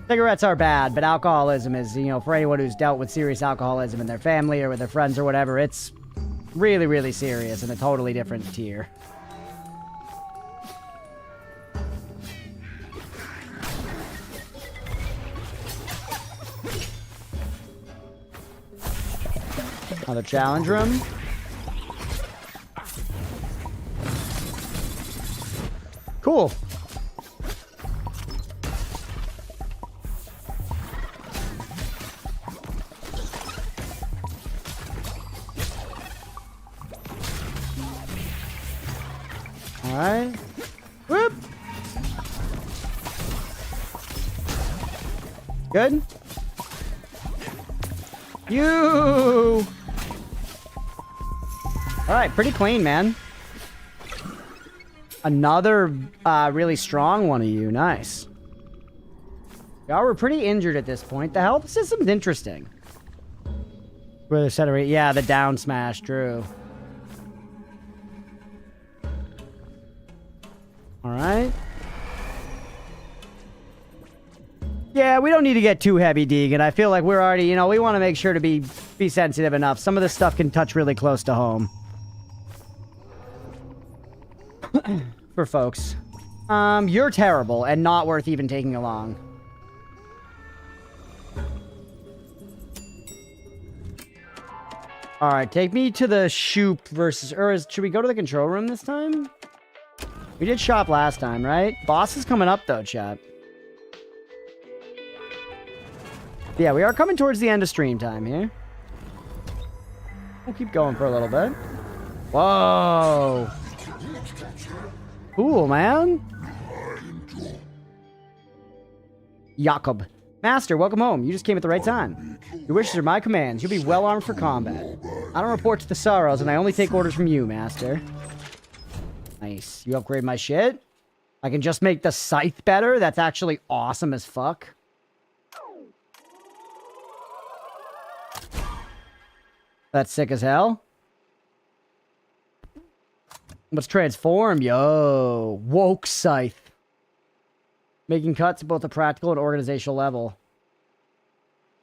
cigarettes are bad, but alcoholism is, you know, for anyone who's dealt with serious alcoholism in their family or with their friends or whatever, it's really, really serious and a totally different tier. Another challenge room. Cool. All right. Whoop. Good. You. All right, pretty clean, man. Another really strong one of you. Nice. Y'all were pretty injured at this point. The health system's interesting. Where the center, yeah, the down smash, true. All right. Yeah, we don't need to get too heavy, Deegan. I feel like we're already, you know, we want to make sure to be sensitive enough. Some of this stuff can touch really close to home. For folks. You're terrible and not worth even taking along. Alright, take me to the Shoop versus... Or should we go to the control room this time? We did shop last time, right? Boss is coming up, though, chat. Yeah, we are coming towards the end of stream time here. We'll keep going for a little bit. Whoa! Cool, man. Jakob. Master, welcome home. You just came at the right time. Your wishes are my commands. You'll be well armed for combat. I don't report to the Sorrows, and I only take orders from you, Master. Nice. You upgrade my shit? I can just make the scythe better? That's actually awesome as fuck. That's sick as hell. Let's transform, yo. Woke scythe. Making cuts at both a practical and organizational level.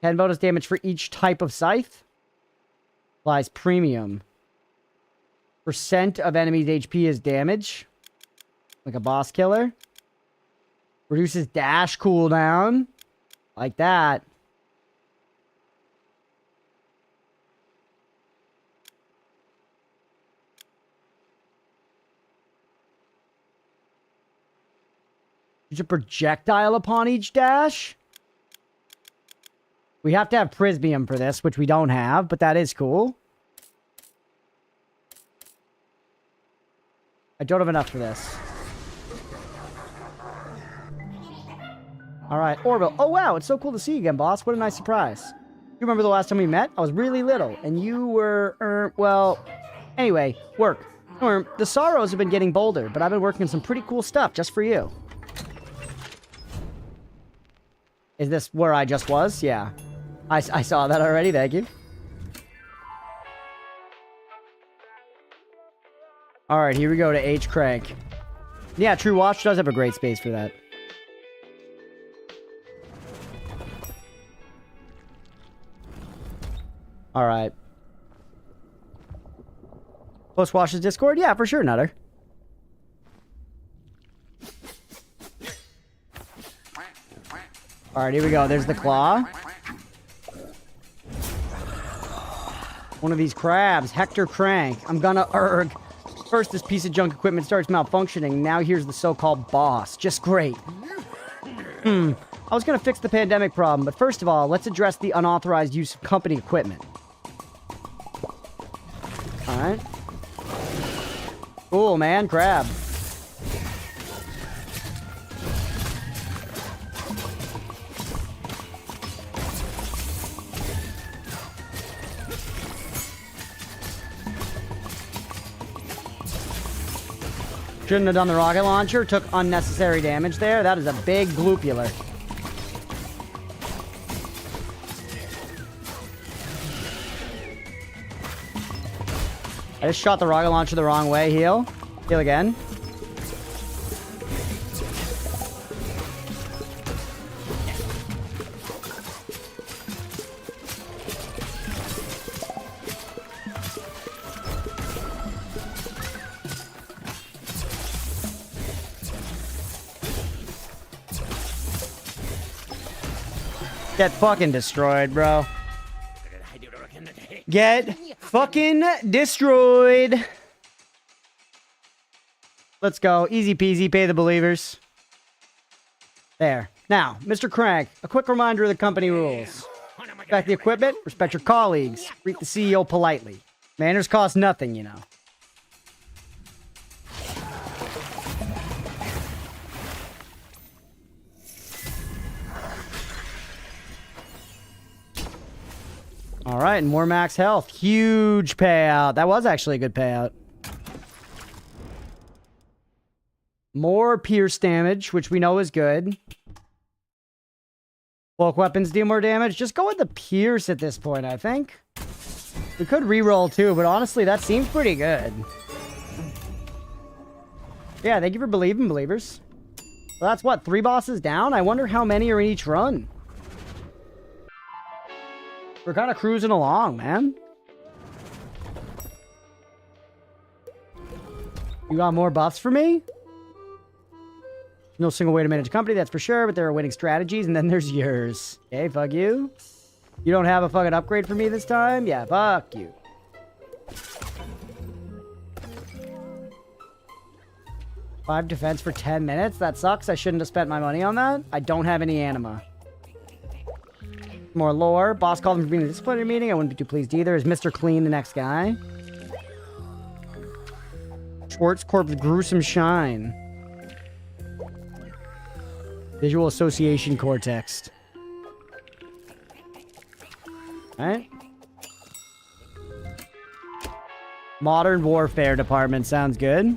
10 bonus damage for each type of scythe. Applies premium. Percent of enemy's HP is damage. Like a boss killer. Reduces dash cooldown. Like that. Use a projectile upon each dash. We have to have Prismium for this, which we don't have, but that is cool. I don't have enough for this. Alright, Orville. Oh, wow, it's so cool to see you again, boss. What a nice surprise. You remember the last time we met? I was really little, and you were, well... Anyway, work. The Sorrows have been getting bolder, but I've been working on some pretty cool stuff just for you. Is this where I just was? Yeah. I saw that already, thank you. Alright, here we go to H. Crank. Yeah, True Watch does have a great space for that. Alright. Post Watch's Discord? Yeah, for sure, Nutter. Alright, here we go. There's the claw. One of these crabs. Hector Crank. I'm gonna erg. First, this piece of junk equipment starts malfunctioning. Now here's the so-called boss. Just great. I was going to fix the pandemic problem, but first of all, let's address the unauthorized use of company equipment. Alright. Cool, man. Crab. Shouldn't have done the rocket launcher. Took unnecessary damage there. That is a big gloopular. I just shot the rocket launcher the wrong way. Heal. Heal again. Get fucking destroyed, bro. Get fucking destroyed. Let's go. Easy peasy. Pay the believers. There. Now, Mr. Crank, a quick reminder of the company rules. Respect the equipment. Respect your colleagues. Greet the CEO politely. Manners cost nothing, you know. All right, and more max health. Huge payout. That was actually a good payout. More pierce damage, which we know is good. Bulk weapons deal more damage. Just go with the pierce at this point, I think. We could reroll too, but honestly, that seems pretty good. Yeah, thank you for believing, believers. Well, that's what, 3 bosses down? I wonder how many are in each run. We're kind of cruising along, man. You got more buffs for me? No single way to manage a company, that's for sure, but there are winning strategies, and then there's yours. Okay, fuck you. You don't have a fucking upgrade for me this time? Yeah, fuck you. Five defense for 10 minutes? That sucks. I shouldn't have spent my money on that. I don't have any anima. More lore. Boss called him for being in a disciplinary meeting. I wouldn't be too pleased either. Is Mr. Clean the next guy? Schwartz Corp's gruesome shine. Visual association cortex. Alright. Modern warfare department sounds good.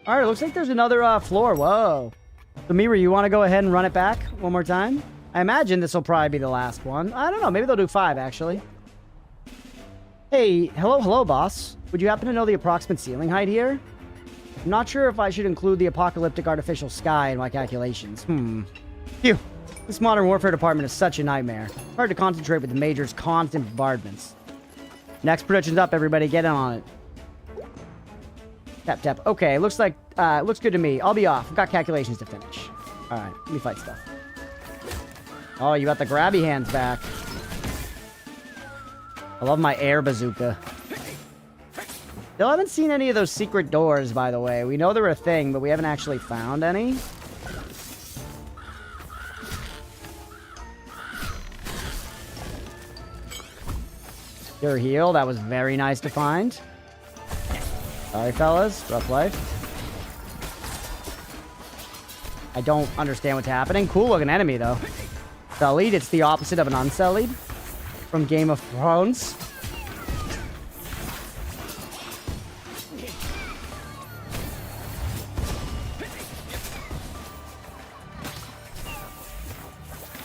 Alright, looks like there's another floor. Whoa. So, Mira, you want to go ahead and run it back one more time? I imagine this will probably be the last one. I don't know. Maybe they'll do 5, actually. Hey, hello, boss. Would you happen to know the approximate ceiling height here? I'm not sure if I should include the apocalyptic artificial sky in my calculations. Phew. This modern warfare department is such a nightmare. It's hard to concentrate with the Major's constant bombardments. Next production's up, everybody. Get in on it. Tap, tap. Okay, looks like, looks good to me. I'll be off. I've got calculations to finish. Alright, let me fight stuff. Oh, you got the grabby hands back. I love my air bazooka. Still haven't seen any of those secret doors, by the way. We know they're a thing, but we haven't actually found any. Your heal. That was very nice to find. Sorry, fellas. Rough life. I don't understand what's happening. Cool looking enemy, though. Sullied. It's the opposite of an unsullied from Game of Thrones.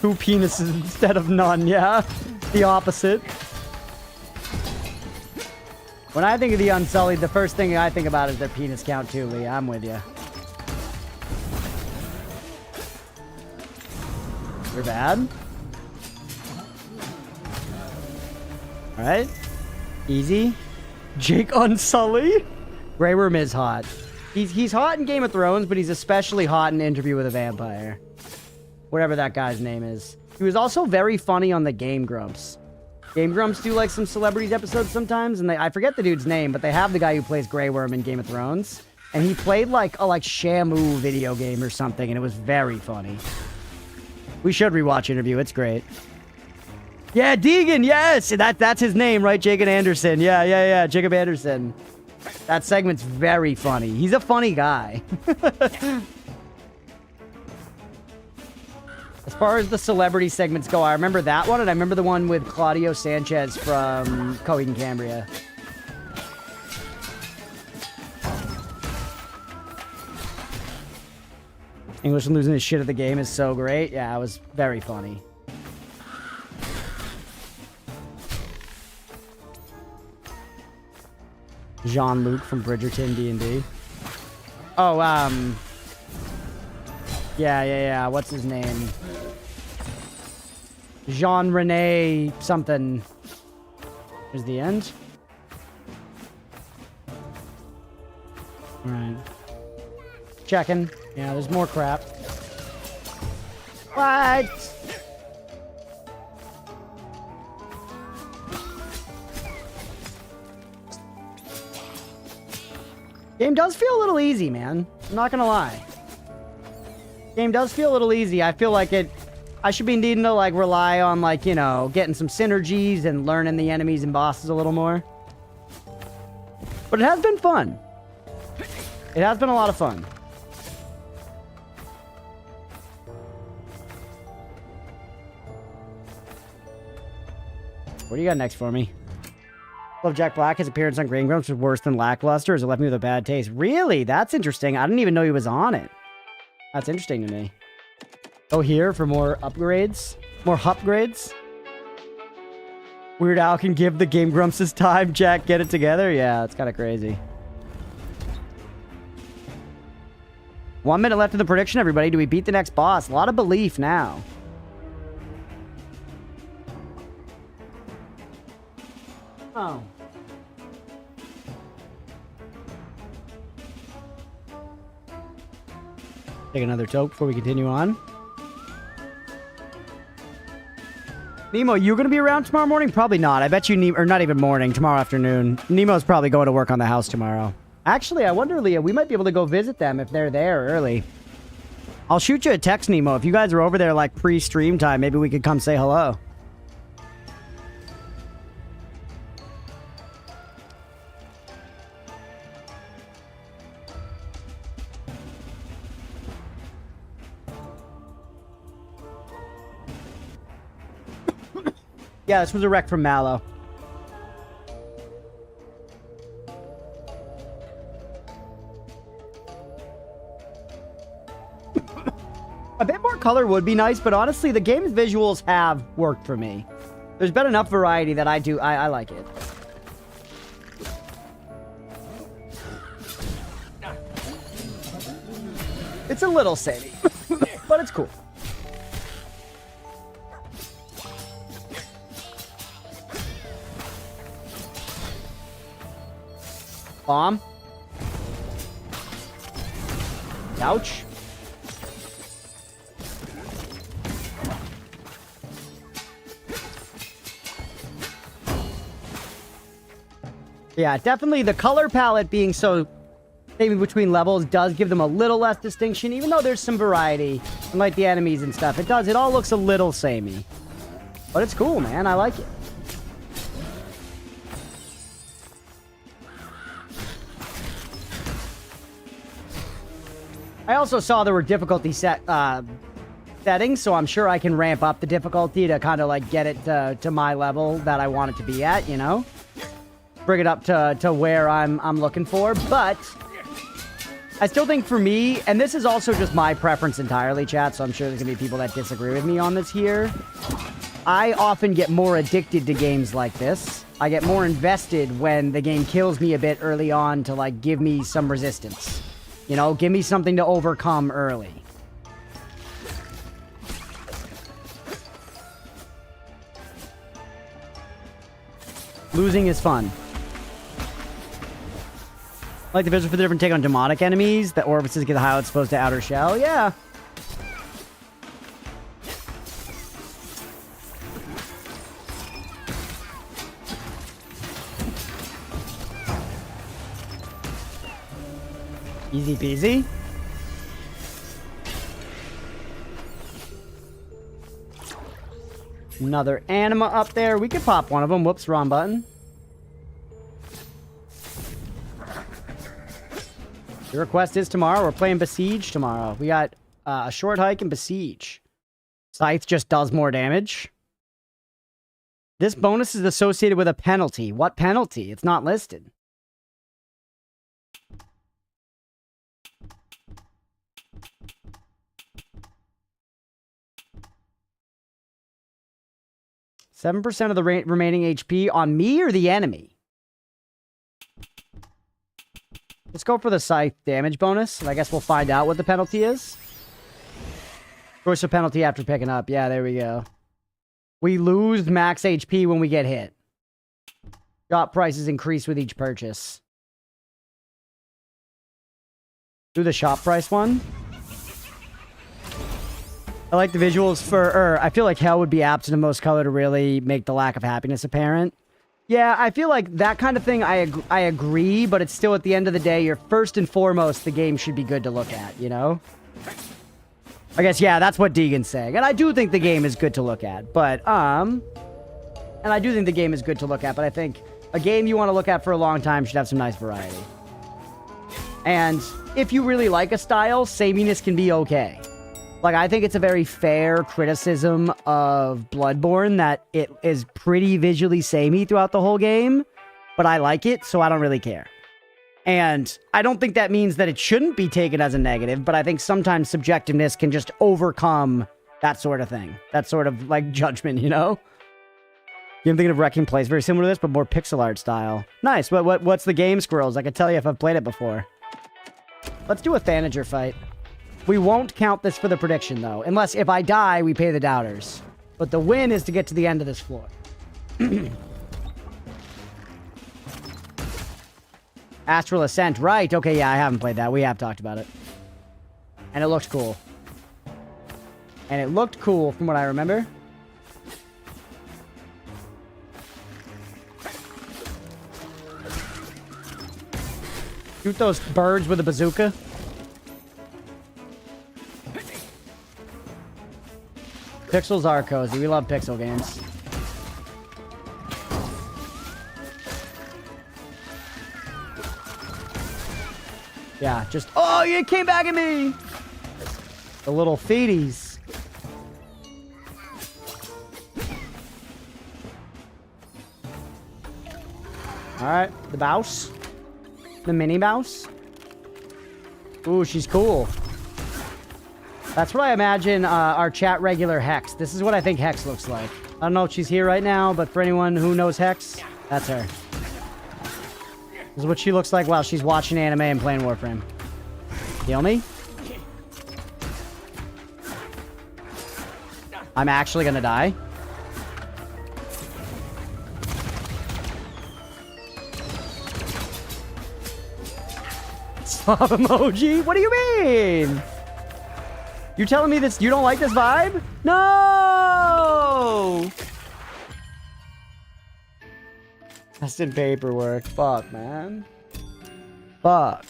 Two penises instead of none, yeah? The opposite. When I think of the Unsullied, the first thing I think about is their penis count too, Lee. I'm with you. You're bad. Alright. Easy. Jake Unsullied. Grey Worm is hot. He's hot in Game of Thrones, but he's especially hot in Interview with a Vampire. Whatever that guy's name is. He was also very funny on the Game Grumps. Game Grumps do like some celebrities episodes sometimes, and I forget the dude's name, but they have the guy who plays Grey Worm in Game of Thrones. And he played like a Shamu video game or something, and it was very funny. We should rewatch Interview. It's great. Yeah, Deegan, yes! That's his name, right? Jacob Anderson. Yeah. Jacob Anderson. That segment's very funny. He's a funny guy. As far as the celebrity segments go, I remember that one, and I remember the one with Claudio Sanchez from Coheed and Cambria. Englishman losing his shit at the game is so great. Yeah, it was very funny. Jean-Luc from Bridgerton D&D. Oh, yeah. What's his name? Jean-Rene something. Here's the end. All right. Checking. Yeah, there's more crap. What? Game does feel a little easy, man. I'm not gonna lie. Game does feel a little easy. I feel like I should be needing to, like, rely on, like, you know, getting some synergies and learning the enemies and bosses a little more. But it has been fun. It has been a lot of fun. What do you got next for me? Love Jack Black. His appearance on Green Grumps was worse than lackluster, as it left me with a bad taste. Really? That's interesting. I didn't even know he was on it. That's interesting to me. Go here for more upgrades. More upgrades. Weird Al can give the Game Grumps his time. Jack, get it together? Yeah, it's kind of crazy. 1 minute left in the prediction, everybody. Do we beat the next boss? A lot of belief now. Oh. Take another toke before we continue on. Nemo, you gonna be around tomorrow morning? Probably not. I bet you, or not even morning, tomorrow afternoon. Nemo's probably going to work on the house tomorrow. Actually, I wonder, Leah, we might be able to go visit them if they're there early. I'll shoot you a text, Nemo. If you guys are over there, like, pre-stream time, maybe we could come say hello. Yeah, this was a wreck from Mallow. A bit more color would be nice, but honestly, the game's visuals have worked for me. There's been enough variety that I like it. It's a little samey, but it's cool. Bomb. Ouch. Yeah, definitely the color palette being so maybe between levels does give them a little less distinction, even though there's some variety and like the enemies and stuff. It all looks a little samey. But it's cool, man. I like it. I also saw there were difficulty settings, so I'm sure I can ramp up the difficulty to kind of like get it to my level that I want it to be at, you know? Bring it up to where I'm looking for, but I still think for me, and this is also just my preference entirely, chat, so I'm sure there's gonna be people that disagree with me on this here. I often get more addicted to games like this. I get more invested when the game kills me a bit early on to like give me some resistance. You know, give me something to overcome early. Losing is fun. Like the visual for the different take on demonic enemies. The orifices get how it's supposed to outer shell. Yeah. Easy peasy. Another anima up there. We could pop one of them. Whoops, wrong button. The request is tomorrow. We're playing Besiege tomorrow. We got a short hike and Besiege. Scythe just does more damage. This bonus is associated with a penalty. What penalty? It's not listed. %7 of the remaining HP on me or the enemy? Let's go for the Scythe damage bonus, and I guess we'll find out what the penalty is. Choice of penalty after picking up. Yeah, there we go. We lose max HP when we get hit. Shop prices increase with each purchase. Do the shop price one. I like the visuals for, I feel like hell would be apt in the most color to really make the lack of happiness apparent. Yeah, I feel like that kind of thing, I agree, but it's still at the end of the day, you're first and foremost, the game should be good to look at, you know? I guess, yeah, that's what Deegan's saying. And I do think the game is good to look at, but, and I do think the game is good to look at, but I think a game you want to look at for a long time should have some nice variety. And if you really like a style, sameness can be okay. Like, I think it's a very fair criticism of Bloodborne that it is pretty visually samey throughout the whole game, but I like it, so I don't really care. And I don't think that means that it shouldn't be taken as a negative, but I think sometimes subjectiveness can just overcome that sort of thing. That sort of, like, judgment, you know? I'm thinking of Wrecking Place, very similar to this, but more pixel art style. Nice, what's the game, Squirrels? I can tell you if I've played it before. Let's do a Thanager fight. We won't count this for the prediction, though. Unless, if I die, we pay the doubters. But the win is to get to the end of this floor. Astral Ascent, right. Okay, yeah, I haven't played that. We have talked about it. And it looked cool. And it looked cool, from what I remember. Shoot those birds with a bazooka. Pixels are cozy. We love pixel games. Yeah, just... Oh, you came back at me! The little feeties. Alright, the mouse. The mini mouse. Ooh, she's cool. That's what I imagine our chat regular Hex. This is what I think Hex looks like. I don't know if she's here right now, but for anyone who knows Hex, that's her. This is what she looks like while she's watching anime and playing Warframe. Heal me? I'm actually gonna die. Stop emoji? What do you mean? You telling me this? You don't like this vibe? No! That's in paperwork. Fuck, man. Fuck.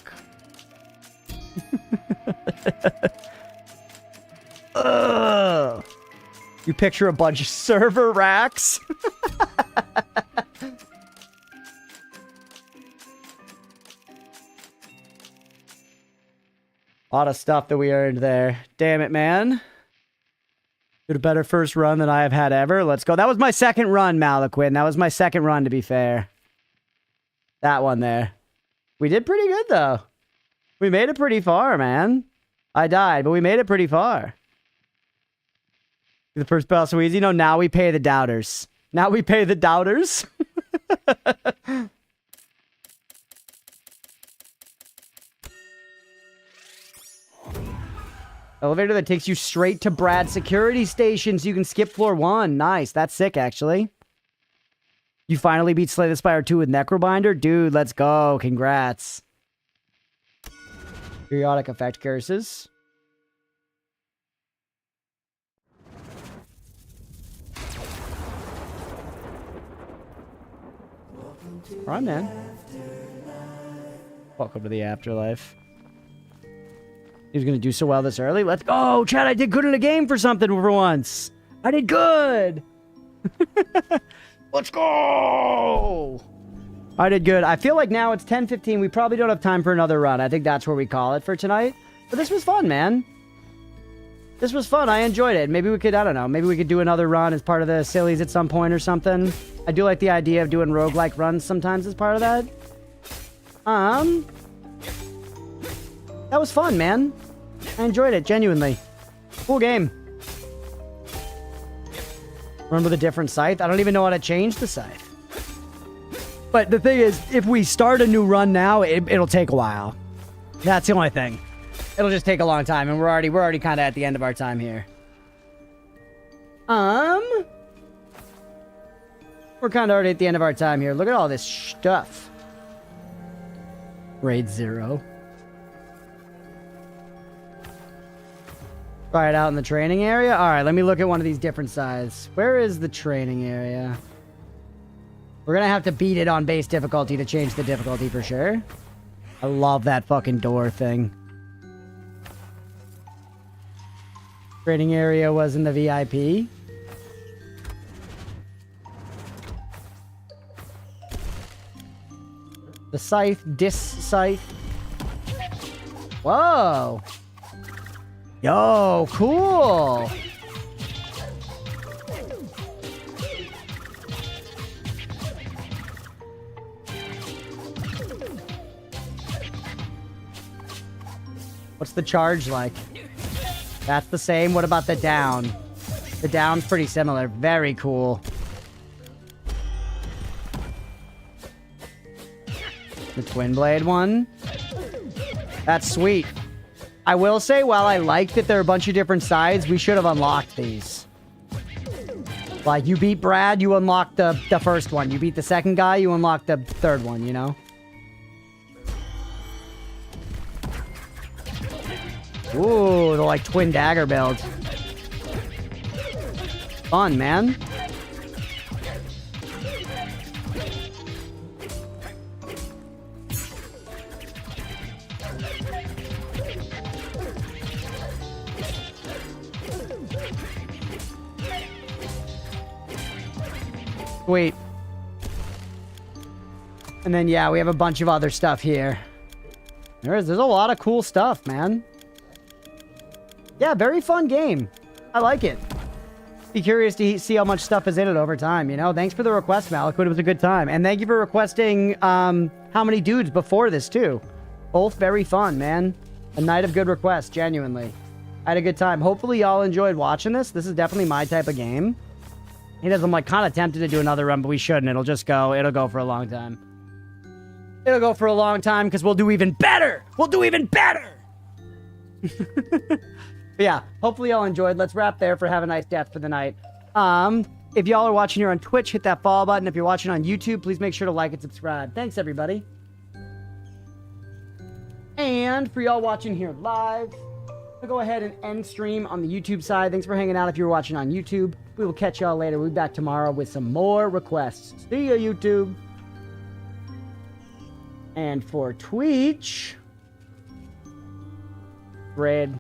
Ugh. You picture a bunch of server racks? A lot of stuff that we earned there. Damn it, man. Did a better first run than I have had ever. Let's go. That was my second run, Malaquin. That was my second run, to be fair. That one there. We did pretty good, though. We made it pretty far, man. I died, but we made it pretty far. The first battle so easy. No, now we pay the doubters. Now we pay the doubters. Elevator that takes you straight to Brad's security station so you can skip floor 1. Nice. That's sick, actually. You finally beat Slay the Spire 2 with Necrobinder? Dude, let's go. Congrats. Periodic effect curses. Run, man. Welcome to the afterlife. He's going to do so well this early. Let's go. Chad, I did good in a game for something for once. I did good. Let's go. I did good. I feel like now it's 10:15. We probably don't have time for another run. I think that's where we call it for tonight. But this was fun, man. This was fun. I enjoyed it. Maybe we could, I don't know, maybe we could do another run as part of the Sillies at some point or something. I do like the idea of doing roguelike runs sometimes as part of that. That was fun, man. I enjoyed it, genuinely. Cool game. Remember the different scythe? I don't even know how to change the scythe. But the thing is, if we start a new run now, it'll take a while. That's the only thing. It'll just take a long time, and we're already kind of at the end of our time here. We're kind of already at the end of our time here. Look at all this stuff. Raid 0. Try it out in the training area. All right, let me look at one of these different sides. Where is the training area? We're gonna have to beat it on base difficulty to change the difficulty for sure. I love that fucking door thing. Training area was in the VIP. The scythe, scythe. Whoa. Yo, cool. What's the charge like? That's the same. What about the down? The down's pretty similar. Very cool. The twin blade one. That's sweet. I will say, while I like that there are a bunch of different sides, we should have unlocked these. Like, you beat Brad, you unlock the first one. You beat the second guy, you unlock the third one, you know? Ooh, the like twin dagger build. Fun, man. Sweet. And then, yeah, we have a bunch of other stuff here. There's a lot of cool stuff, man. Yeah, very fun game. I like it. Be curious to see how much stuff is in it over time, you know? Thanks for the request, Malik. It was a good time. And thank you for requesting how many dudes before this, too. Both very fun, man. A night of good requests, genuinely. I had a good time. Hopefully y'all enjoyed watching this. This is definitely my type of game. I'm like kind of tempted to do another run, but we shouldn't. It'll go for a long time. It'll go for a long time because we'll do even better. We'll do even better. But yeah, hopefully y'all enjoyed. Let's wrap there for Have a Nice Death for the night. If y'all are watching here on Twitch, hit that follow button. If you're watching on YouTube, please make sure to like and subscribe. Thanks, everybody. And for y'all watching here live, I'll go ahead and end stream on the YouTube side. Thanks for hanging out if you're watching on YouTube. We will catch y'all later. We'll be back tomorrow with some more requests. See ya, YouTube. And for Twitch, Red.